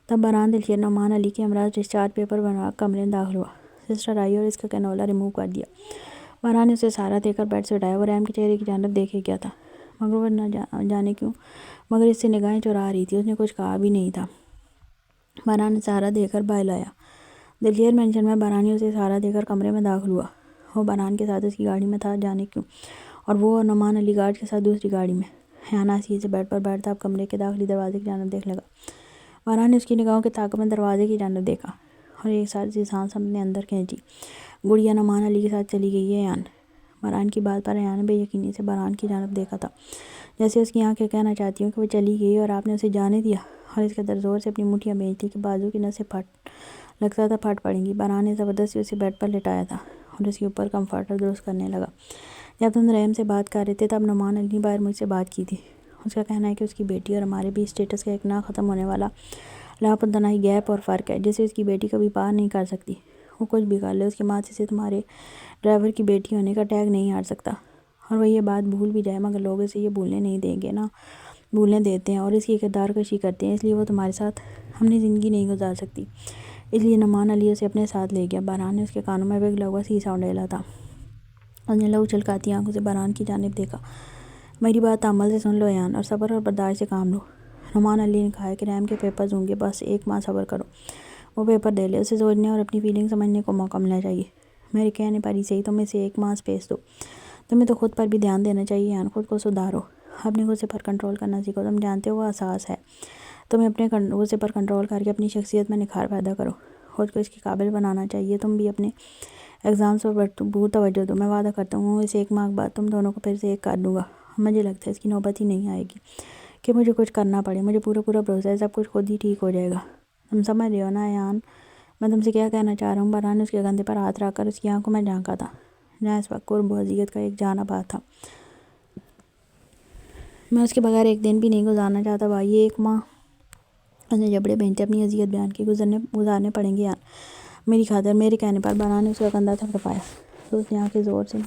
تب بہران دلشیر نعمان علی کے ہمراہ ڈسچارج پیپر بنوا کمرے میں داخل ہوا۔ سسٹر آئی اور اس کا کینولا ریموو کر دیا۔ بہران نے اسے سہارا دے کر بیڈ سے اٹھایا۔ وہ رحم کے چہرے کی جانب دیکھے گیا تھا، مگر وہ نہ جانے کیوں مگر اس سے نگاہیں چرا رہی تھی۔ اس نے کچھ کہا بھی نہیں تھا۔ بہران نے سہارا دے کر باہر لایا۔ دلشیر مینشن میں بہران اسے سہارا دے کر کمرے میں داخل ہوا۔ وہ بہران کے ساتھ اس کی گاڑی میں تھا، جانے کیوں، اور وہ اور نعمان علی گارڈ کے ساتھ دوسری گاڑی میں۔ ایان آہستگی سے بیڈ پر بیٹھتا اب کمرے کے داخلی دروازے کی جانب دیکھنے لگا۔ بہران نے اس کی نگاہوں کے تعاقب میں دروازے کی جانب دیکھا اور ایک ساری سانس اپنے اندر کھینچی۔ گڑیا نعمان علی کے ساتھ چلی گئی ہے ایان؟ بہران کی بات پر ایان نے بے یقینی سے بہران کی جانب دیکھا تھا، جیسے اس کی آنکھیں کہنا چاہتی ہوں کہ وہ چلی گئی اور آپ نے اسے جانے دیا، اور اس قدر زور سے اپنی مٹھیاں بھیج دی کہ بازو کی نسیں لگتا تھا پھٹ پڑیں گی۔ بہران نے زبردستی اسے بیڈ پر لٹایا تھا اور اس کے اوپر کمفرٹر درست کرنے لگا۔ جب تم رحم سے بات کر رہے تھے تب نعمان علی نے باہر مجھ سے بات کی تھی۔ اس کا کہنا ہے کہ اس کی بیٹی اور ہمارے بھی اسٹیٹس کا ایک نہ ختم ہونے والا لاپتناہی گیپ اور فرق ہے، جسے اس کی بیٹی کبھی پار نہیں کر سکتی۔ وہ کچھ بھی کر لے، اس کے ماتھے سے تمہارے ڈرائیور کی بیٹی ہونے کا ٹیگ نہیں ہٹ سکتا، اور وہ یہ بات بھول بھی جائے مگر لوگ اسے یہ بھولنے نہیں دیں گے، نہ بھولنے دیتے ہیں اور اس کی کردار کشی کرتے ہیں۔ اس لیے وہ تمہارے ساتھ اپنی زندگی نہیں گزار سکتی، اس لیے نعمان علی اسے اپنے ساتھ لے گیا۔ بہران نے اس کے کانوں میں پگھلا ہوا سیسا ڈالا تھا۔ اس نے لہو چھلکاتی آنکھوں سے بہران کی جانب دیکھا۔ میری بات تامل سے سن لو ایان، اور صبر اور برداشت سے کام لو۔ نعمان علی نے کہا کہ رحم کے پیپرز ہوں گے، بس 1 ماہ صبر کرو۔ وہ پیپر دے لے، اسے سوچنے اور اپنی فیلنگ سمجھنے کو موقع ملنا چاہیے۔ میرے کہنے پر ہی صحیح تم اسے 1 ماہ سپیس دو۔ تمہیں تو خود پر بھی دھیان دینا چاہیے ایان، خود کو سدھارو، اپنے غصے پر کنٹرول کرنا سیکھو۔ تم جانتے ہو وہ حساس ہے، تمہیں اپنے غصے پر کنٹرول کر کے اپنی شخصیت میں نکھار پیدا کرو، خود کو اس کے قابل بنانا چاہیے۔ تم بھی اپنے ایگزامز پر بھرپور توجہ دو۔ میں وعدہ کرتا ہوں اس 1 ماہ کے بعد تم دونوں کو پھر سے ایک کر دوں گا۔ مجھے لگتا ہے اس کی نوبت ہی نہیں آئے گی کہ مجھے کچھ کرنا پڑے، مجھے پورا بھروسہ ہے سب کچھ خود ہی ٹھیک ہو جائے گا۔ تم سمجھ رہے ہو نا ایان میں تم سے کیا کہنا چاہ رہا ہوں؟ بہران نے اس کے کندھے پر ہاتھ رکھ کر اس کی آنکھوں میں جھانکا تھا، جہاں اس وقت قرب و اذیت کا ایک جہان آباد تھا۔ میں اس کے بغیر ایک دن بھی نہیں گزارنا چاہتا بھائی، 1 ماہ اس نے جبڑے بھینچے اپنی اذیت بیان کی گزارنے پڑیں گے ایان میری خاطر۔ میرے کہنے پر بہران نے اس کا کندھا تھپتھپایا تو اس نے آنکھیں زور سے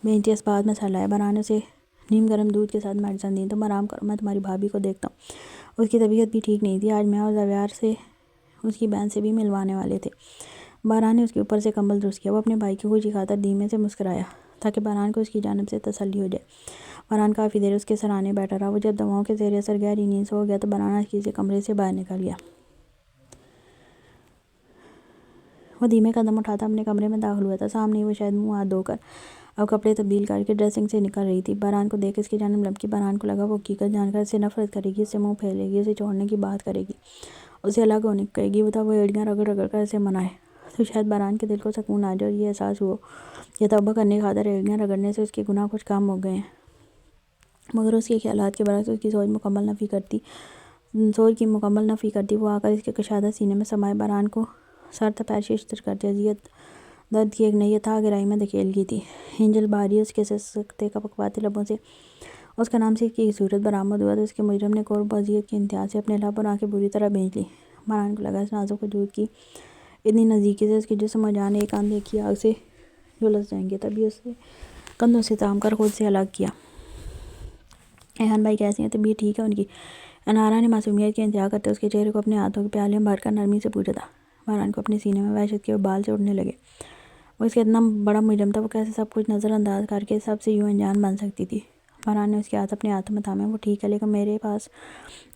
بھینچی، اس بات میں سر لایا۔ بہران نے اسے نیم گرم دودھ کے ساتھ میڈیسن دی۔ تم آرام کرو، میں تمہاری بھابھی کو دیکھتا ہوں، اس کی طبیعت بھی ٹھیک نہیں تھی۔ آج میں اور زویار سے اس کی بہن سے بھی ملوانے والے تھے۔ بہران نے اس کے اوپر سے کمبل درست کیا۔ وہ اپنے بھائی کی خوشی خاطر دھیمے سے مسکرایا تاکہ بہران کو اس کی جانب سے تسلی ہو جائے۔ بہران کافی دیر اس کے سرانے بیٹھا رہا۔ وہ جب دواؤں کے زیر اثر گہری نیند سے ہو گیا تو بہران آہستگی سے کمرے سے باہر نکل گیا۔ وہ دھیمے قدم اٹھاتا اپنے کمرے میں داخل ہوا تھا۔ سامنے ہی وہ شاید منہ ہاتھ دھو کر اب کپڑے تبدیل کر کے ڈریسنگ سے نکل رہی تھی۔ بہران کو دیکھ اس کی جانب لپکی۔ بہران کو لگا وہ حقیقت جان کر اس سے نفرت کرے گی، اس سے منہ پھیرے گی، اسے چھوڑنے کی بات کرے گی، اسے الگ ہونے کو کہے گی۔ وہ ایڑیاں رگڑ رگڑ کر اسے منائے تو شاید باران کے دل کو سکون آ جائے اور یہ احساس ہو کہ توبہ کرنے کی خاطر ریڑیاں رگڑنے سے اس کے گناہ کچھ کم ہو گئے ہیں۔ مگر اس کے خیالات کے برعکس اس کی سوچ کی مکمل نفی کرتی وہ آ کر اس کے کشادہ سینے میں سمائے باران کو سر تپیر ششتر کرتے اذیت درد کی ایک نئی اتھاہ گہرائی میں دھکیل گئی تھی۔ ہنجل باری اس کے سکتے کپکپاتے لبوں سے اس کا نام سے کی صورت برآمد ہوا تو اس کے مجرم نے قرب و اذیت کی انتہا سے اپنے لب اور آنکھیں بری طرح بھیج لی۔ باران کو لگا اس نازک وجود کی اتنی نزدیکی سے اس کے جسم و جان ایک اندھے کی آگ سے جھلس جائیں گے، تبھی اس نے کندھوں سے تھام کر خود سے الگ کیا۔ ایہان بھائی کیسی ہیں؟ طبیعت ٹھیک ہے ان کی؟ انارا نے معصومیت کی انتہا کرتے اس کے چہرے کو اپنے ہاتھوں کے پیالے میں بھر کر نرمی سے پوچھا تھا۔ باران کو اپنے سینے میں وحشت کے ابال سے اڑنے لگے۔ وہ اس کا اتنا بڑا مجرم تھا، وہ کیسے سب کچھ نظر انداز کر کے سب سے یوں انجان بن سکتی تھی۔ باران نے اس کے ہاتھ اپنے ہاتھوں میں تھامے۔ وہ ٹھیک ہے، لیکن میرے پاس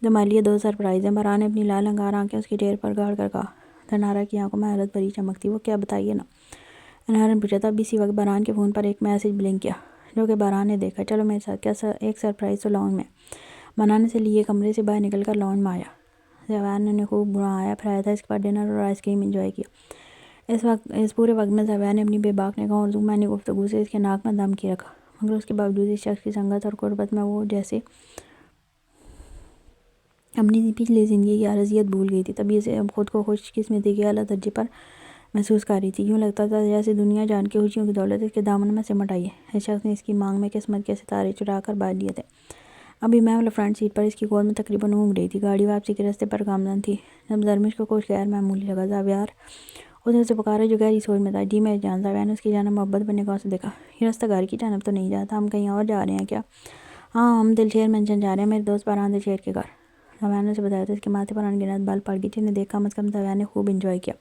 تمہارے لیے 2 سرپرائز ہیں۔ باران نے اپنی لال انگار آنکھیں اس کے چہرے پر گاڑ کر کہا۔ انارا کی آنکھوں میں حیرت بھری چمک تھی۔ وہ کیا؟ بتائیے نا۔ انارا نے پوچھا تھا۔ اب اسی وقت باران کے فون پر ایک میسج بلنک کیا جو کہ باران نے دیکھا۔ چلو میرے ساتھ۔ کیا ایک سرپرائز تو لانج میں۔ باران سے لیے کمرے سے باہر نکل کر لانج میں آیا۔ زیوان نے انہیں خوب بھرایا پھرایا تھا۔ اس کے بعد ڈنر اور آئس کریم انجوائے کیا۔ اس پورے وقت میں زیوان نے اپنی بے باک نگاہوں اور ذومعنی گفتگو سے اس کے ناک میں دم کی رکھا، مگر اس کے باوجود اس شخص کی سنگت اور قربت میں وہ جیسے اپنی پچھلی زندگی کی عارضیت بھول گئی تھی۔ تبھی اسے اب خود کو خوش قسمتی کے اعلیٰ درجے پر محسوس کر رہی تھی۔ یوں لگتا تھا جیسے دنیا جان کے خوشیوں کی دولت اس کے دامن میں سمٹ آئی ہے۔ اس شخص نے اس کی مانگ میں قسمت کے ستارے چرا کر باندھ لیے تھے۔ ابھی محمل فرنٹ سیٹ پر اس کی گود میں تقریباً اونگ رہی تھی۔ گاڑی واپسی کے راستے پر گامزن تھی جب زرمش کو کچھ غیر معمولی لگا۔ زاویار، اس نے اسے پکارا جو گہری سوچ میں تھا۔ جی میری جان۔ زاویار نے اس کی جانب محبت بھری نگاہوں سے دیکھا۔ یہ راستہ گھر کی جانب تو نہیں جاتا؟ ہم کہیں اور جا رہے ہیں کیا؟ ہاں، ہم دلشیر مینشن جا رہے ہیں، میرے دوست باران دلشیر کے گھر۔ زاویار نے اسے بتایا تو اس کے ماتھے پر انگنت بال پڑ گئی، جنہیں دیکھ کم از کم زاویار نے خوب انجوائے کیا۔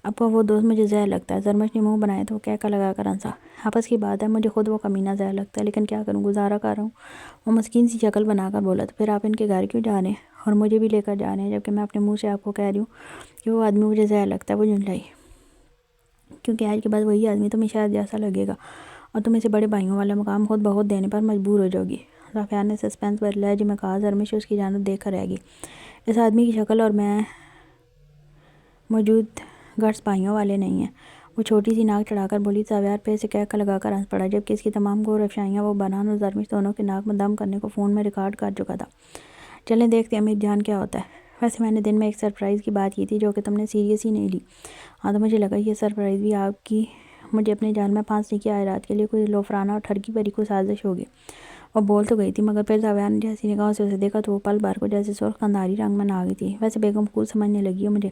اب کا وہ دوست مجھے زہر لگتا ہے۔ زرمش نے منہ بنایا تو وہ کہکا لگا کر ہنسا۔ آپس کی بات ہے، مجھے خود وہ کمینہ زہر لگتا ہے، لیکن کیا کروں، گزارا کر رہا ہوں۔ وہ مسکین سی شکل بنا کر بولا تو پھر آپ ان کے گھر کیوں جا رہے ہیں اور مجھے بھی لے کر جا رہے ہیں، جبکہ میں اپنے منہ سے آپ کو کہہ رہی ہوں کہ وہ آدمی مجھے زہر لگتا ہے؟ وہ جھنجھلائی۔ کیونکہ آج کے بعد وہی آدمی تمہیں شاید جیسا لگے گا اور تم اسے بڑے بھائیوں والا مقام خود بخود دینے پر مجبور ہو جاؤ گی۔ زاویار نے سسپینس بھرے لہجے میں کہا۔ زرمش اس کی جانب دیکھ کر رہ گئی۔ اس آدمی کی شکل اور میں موجود گٹس بھائیوں والے نہیں ہیں۔ وہ چھوٹی سی ناک چڑھا کر بولی۔ زاویار پھر سے کہکا لگا کر ہنس پڑا، جبکہ اس کی تمام غور افشائیاں وہ باران اور زرمش دونوں کے ناک میں دم کرنے کو فون میں ریکارڈ کر چکا تھا۔ چلیں دیکھتے ہیں امیر جان کیا ہوتا ہے۔ ویسے میں نے دن میں ایک سرپرائز کی بات کی تھی جو کہ تم نے سیریس ہی نہیں لی۔ ہاں، تو مجھے لگا یہ سرپرائز بھی آپ کی مجھے اپنے جال میں پھانسنے کی آئے رات کے لیے کوئی لوفرانہ اور ٹھڑکی بھری کوئی سازش ہوگی۔ وہ بول تو گئی تھی، مگر پھر زاویار نے جیسی نگاہوں سے اسے دیکھا تو وہ پل بھر کو جیسے سرخ قندھاری رنگ میں نہ گئی تھی۔ ویسے بیگم خود سمجھنے لگی ہو مجھے،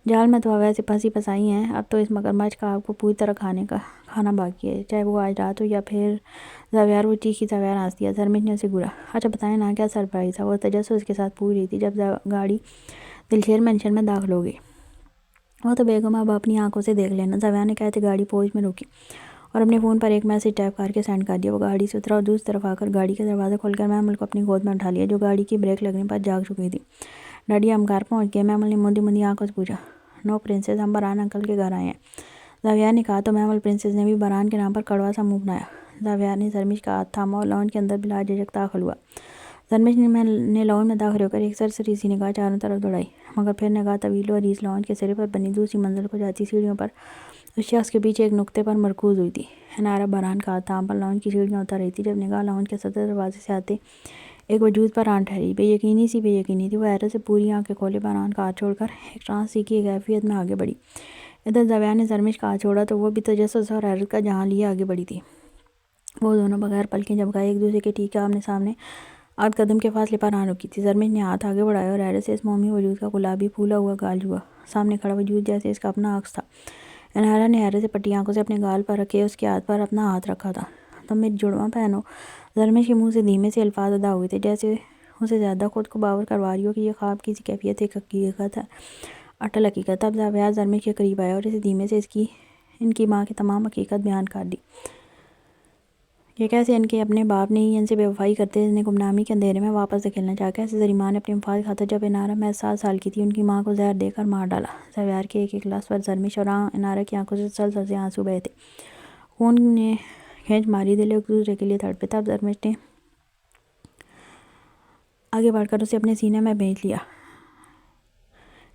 جال میں تو ویسے پھنسی پھسائی ہیں، اب تو اس مگرمچھ کا آپ کو پوری طرح کھانا باقی ہے، چاہے وہ آج رات ہو یا پھر۔ زاویار وہ چیخی۔ زاویار ہنس دیا۔ زرمش نے اسے گھورا۔ اچھا بتائیں نا، کیا سرپرائز ہے؟ وہ تجسس کے ساتھ پوچھ رہی تھی جب گاڑی دلشیر مینشن میں داخل ہو گئی۔ وہ تو بیگم اب اپنی آنکھوں سے دیکھ لینا۔ زاویار نے کہتے گاڑی پوچھ میں روکی اور اپنے فون پر ایک میسج ٹائپ کر کے سینڈ کر دیا۔ وہ گاڑی سے اترا اور دوسری طرف آ کر گاڑی کا دروازہ کھول کر محمل کو اپنی گود میں اٹھا لیا جو گاڑی کی بریک لگنے پر جاگ چکی تھی۔ ڈیڈی ہم گھر پہنچ گئے؟ محمل نے موندی موندی آنکھوں سے پوچھا۔ نو پرنسس، ہم باران انکل کے گھر آئے ہیں، زاویار نے کہا تو محمل پرنسس نے بھی باران کے نام پر کڑوا سا منہ بنایا۔ زاویار نے زرمش کا ہاتھ تھاما اور لانج کے اندر بلا جھجک داخل ہوا۔ زرمش نے لانج میں داخل ہو کر ایک سرسری سی نگاہ چاروں طرف دوڑائی، مگر پھر نگاہ طویل و عریض لانج کے سرے پر بنی دوسری منزل کو جاتی سیڑھیوں پر اس شخص کے پیچھے ایک نقطے پر مرکوز ہوئی تھی۔ انارا باران کا ہاتھ تھام پر لانج کی سیڑھیاں اتر رہی تھی جب نگاہ لانج کے صدر دروازے سے آتے ایک وجود پر آن ٹھہری۔ بے یقینی تھی۔ وہ حیرت سے پوری آنکھیں کھولے باران کا ہاتھ چھوڑ کر ایک ٹرانس سی کی کیفیت میں آگے بڑھی۔ ادھر زاویار نے زرمش کا ہاتھ چھوڑا تو وہ بھی تجسس اور حیرت کا جہاں لیے آگے بڑھی تھی۔ وہ دونوں بغیر پلکیں جھپکائے ایک دوسرے کے ٹھیک آمنے سامنے 8 قدم کے فاصلے پر آن رکی تھی۔ زرمش نے ہاتھ آگے بڑھایا اور حیرت سے اس مومی وجود کا گلابی پھولا ہوا گال چھوا۔ سامنے کھڑا وجود جیسے اس کا اپنا عکس تھا۔ انارا نے حیرت سے پٹی آنکھوں سے اپنے گال پر رکھے اس کے ہاتھ پر اپنا ہاتھ رکھا تھا۔ تم میری جڑواں بہن ہو؟ زرمش کے منہ سے دھیمے سے الفاظ ادا ہوئے تھے، جیسے اسے زیادہ خود کو باور کروا رہی ہو کہ یہ خواب کی سی کیفیت ایک حقیقت ہے، اٹل حقیقت۔ اب زاویار زرمش کے قریب آیا اور اسے دھیمے سے ان کی ماں کی تمام حقیقت بیان کر دی کہ کیسے ان کے اپنے باپ نے ہی ان سے بے وفائی کرتے انہیں گمنامی کے اندھیرے میں واپس دھکیلنا چاہا۔ کیسے زری ماں نے اپنے مفاد خاطر جب انارا محض 7 سال کی تھی ان کی ماں کو زہر دے کر مار ڈالا۔ زاویار کے ایک ایک لفظ پر زرمش اور انارا کی آنکھوں سے سلسل سے آنسو بہے تھے۔ خون نے کھینچ ماری، دل ایک دوسرے کے لیے تڑپے۔ تب زرمش نے آگے بڑھ کر اسے اپنے سینے میں بھیج لیا۔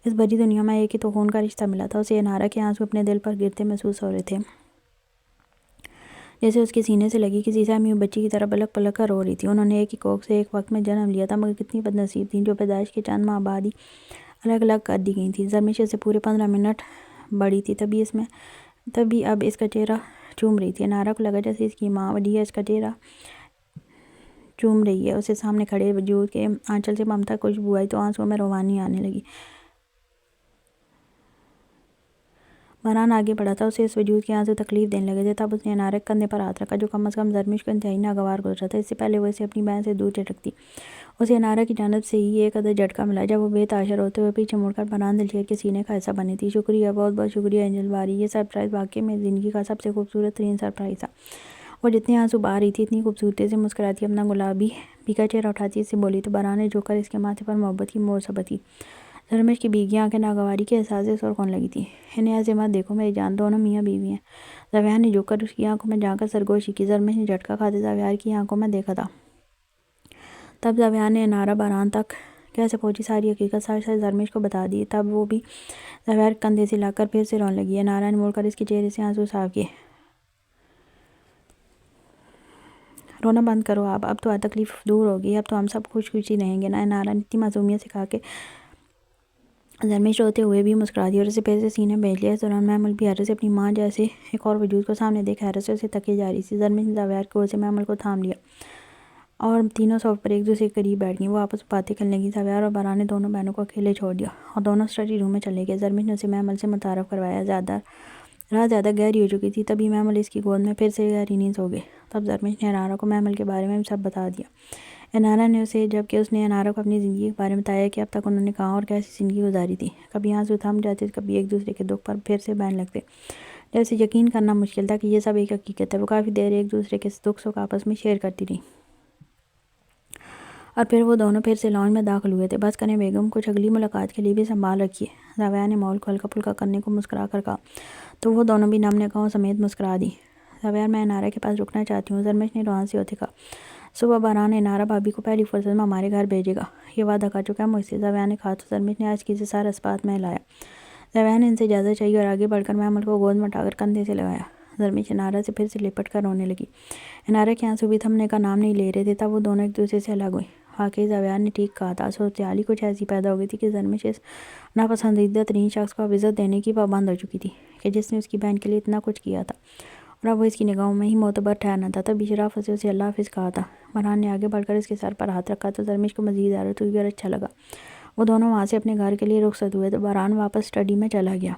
اس بڑی دنیا میں ایک ہی تو خون کا رشتہ ملا تھا. اسے انارا کے آنسو اپنے دل پر گرتے محسوس ہو رہے تھے، جیسے اس کے سینے سے لگی کسی سہمی ہوئی بچی کی طرح پلک پلک کر رو رہی تھی. انہوں نے ایک ہی کوکھ سے ایک وقت میں جنم لیا تھا، مگر کتنی بد نصیب تھیں جو پیدائش کے چند ماہ بعد ہی الگ الگ کر دی گئی تھیں. زرمش سے پورے 15 منٹ بڑی تھی، تبھی اب اس کا چہرہ چوم رہی تھی. انارا کو لگا جیسے اس کی ماں وڈیا اس کا چہرہ چوم رہی ہے. اسے سامنے کھڑے وجود کے آنچل سے ممتا کی خوشبو آئی تو آنسوؤں میں روانی آنے لگی. باران آگے بڑھا تھا، اسے اس وجود کے آنسو تکلیف دینے لگے تھے. تب اس نے انارا کے کندھے پر ہاتھ رکھا جو کم از کم زرمش کو انتہائی ناگوار گزرا تھا. اس سے پہلے وہ اسے اپنی بہن سے دور جھٹکتی. اسے انارا کی جانب سے ہی ایک عدد جھٹکا ملا جب وہ بے تحاشا روتے ہوئے پیچھے مڑ کر باران دلشیر کے سینے کا حصہ بنی تھی. شکریہ، بہت بہت شکریہ اینجل باری. یہ سرپرائز واقعی میری زندگی کا سب سے خوبصورت ترین سرپرائز تھا. وہ جتنے آنسو بہا رہی تھی اتنی خوبصورتی سے مسکراتی اپنا گلابی پھیکا چہرہ اٹھاتی اس سے بولی تو باران نے جھک کر اس کے ماتھے پر محبت کی مہر ثبت کی. زرمش کی بھیگی آنکھیں ناگواری کے احساس سے سرخ ہونے لگی تھیں. انہیں ایسے مت دیکھو میری جان، دونوں میاں بیوی ہیں. زاویار نے جھک کر اس کی آنکھوں میں جا کر سرگوشی کی. زرمش نے جھٹکا کھاتے زاویار کی آنکھوں میں دیکھا تھا. تب زاویار نے انارا باران تک کیسے پہنچی ساری حقیقت سچ سچ زرمش کو بتا دی. تب وہ بھی زاویار کے کندھے سے لا کر پھر سے رونے لگی. انارا نے مڑ کر اس کے چہرے سے آنسو صاف کیے. رونا بند کرو اب تو تکلیف دور ہوگی، اب تو ہم سب خوش خوشی رہیں گے نا. انارا نے اتنی معصومیت سے کہا کہ زرمش روتے ہوئے بھی مسکرا دی اور اسے پھر سے سینے بھیج لیا. اس دوران محمل بھی حیرت سے اپنی ماں جیسے ایک اور وجود کو سامنے دیکھ حیرت سے اسے تکیے جا رہی تھی. زرمش نے زاویار کی گود سے محمل کو تھام لیا اور تینوں صوفے پر ایک دوسرے کے قریب بیٹھ گئیں. وہ آپس میں باتیں کرنے لگیں. زاویار اور باران نے دونوں بہنوں کو اکیلے چھوڑ دیا اور دونوں اسٹڈی روم میں چلے گئے. زرمش نے اسے محمل سے متعارف کروایا. رات زیادہ گہری ہو چکی تھی، تبھی محمل اس کی گود میں پھر سے گہری نیند سو گئے. تب زرمش نے انارا کو محمل کے بارے میں سب بتا دیا. انارا نے اسے جبکہ اس نے انارا کو اپنی زندگی کے بارے میں بتایا کہ اب تک انہوں نے کہاں اور کیسی زندگی گزاری تھی. کبھی آنسو تھم جاتے، کبھی ایک دوسرے کے دکھ پر پھر سے بہنے لگتے. جیسے یقین کرنا مشکل تھا کہ یہ سب ایک حقیقت ہے. وہ کافی دیر ایک دوسرے کے دکھ سکھ آپس میں شیئر کرتی رہی اور پھر وہ دونوں پھر سے لانج میں داخل ہوئے تھے. بس کریں بیگم، کچھ اگلی ملاقات کے لیے بھی سنبھال رکھیے. زاویار نے ماحول کو ہلکا پھلکا کرنے کو مسکرا کر کہا تو وہ دونوں بھی نم نگاہوں سمیت مسکرا دی. زاویار، میں انارا کے پاس رکنا چاہتی ہوں. زرمش نے روان سے ہوتے کہا. صبح باران انارا بھابی کو پہلی فرصت میں ہمارے گھر بھیجے گا، یہ وعدہ کر چکا ہے مجھ سے. زاویار نے کہا تو زرمش نے آہستگی سے سارا اسبات میں ہلایا. زاویار نے ان سے اجازت چاہی اور آگے بڑھ کر محمل کو گود میں اٹھا کر کندھے سے لگایا. زرمش انارا سے پھر سے لپٹ کر رونے لگی. انارا کے آنسو بھی تھمنے کا نام نہیں لے رہے تھے. تب وہ دونوں ایک دوسرے سے الگ ہوئے. واقعی زاویار نے ٹھیک کہا تھا. صورتحال ہی کچھ ایسی پیدا ہو گئی تھی کہ زرمش اس ناپسندیدہ ترین شخص کو اب عزت دینے کی پابند ہو چکی تھی کہ جس نے اس کی بہن کے لیے اتنا کچھ کیا تھا اور اب وہ اس کی نگاہوں میں ہی معتبر ٹھہرنا تھا. تبھی شرافت سے اسے اللہ حافظ کہا تھا. باران نے آگے بڑھ کر اس کے سر پر ہاتھ رکھا تو زرمش کو مزید حیرت ہوئی اور اچھا لگا. وہ دونوں وہاں سے اپنے گھر کے لیے رخصت ہوئے تو باران واپس اسٹڈی میں چلا گیا.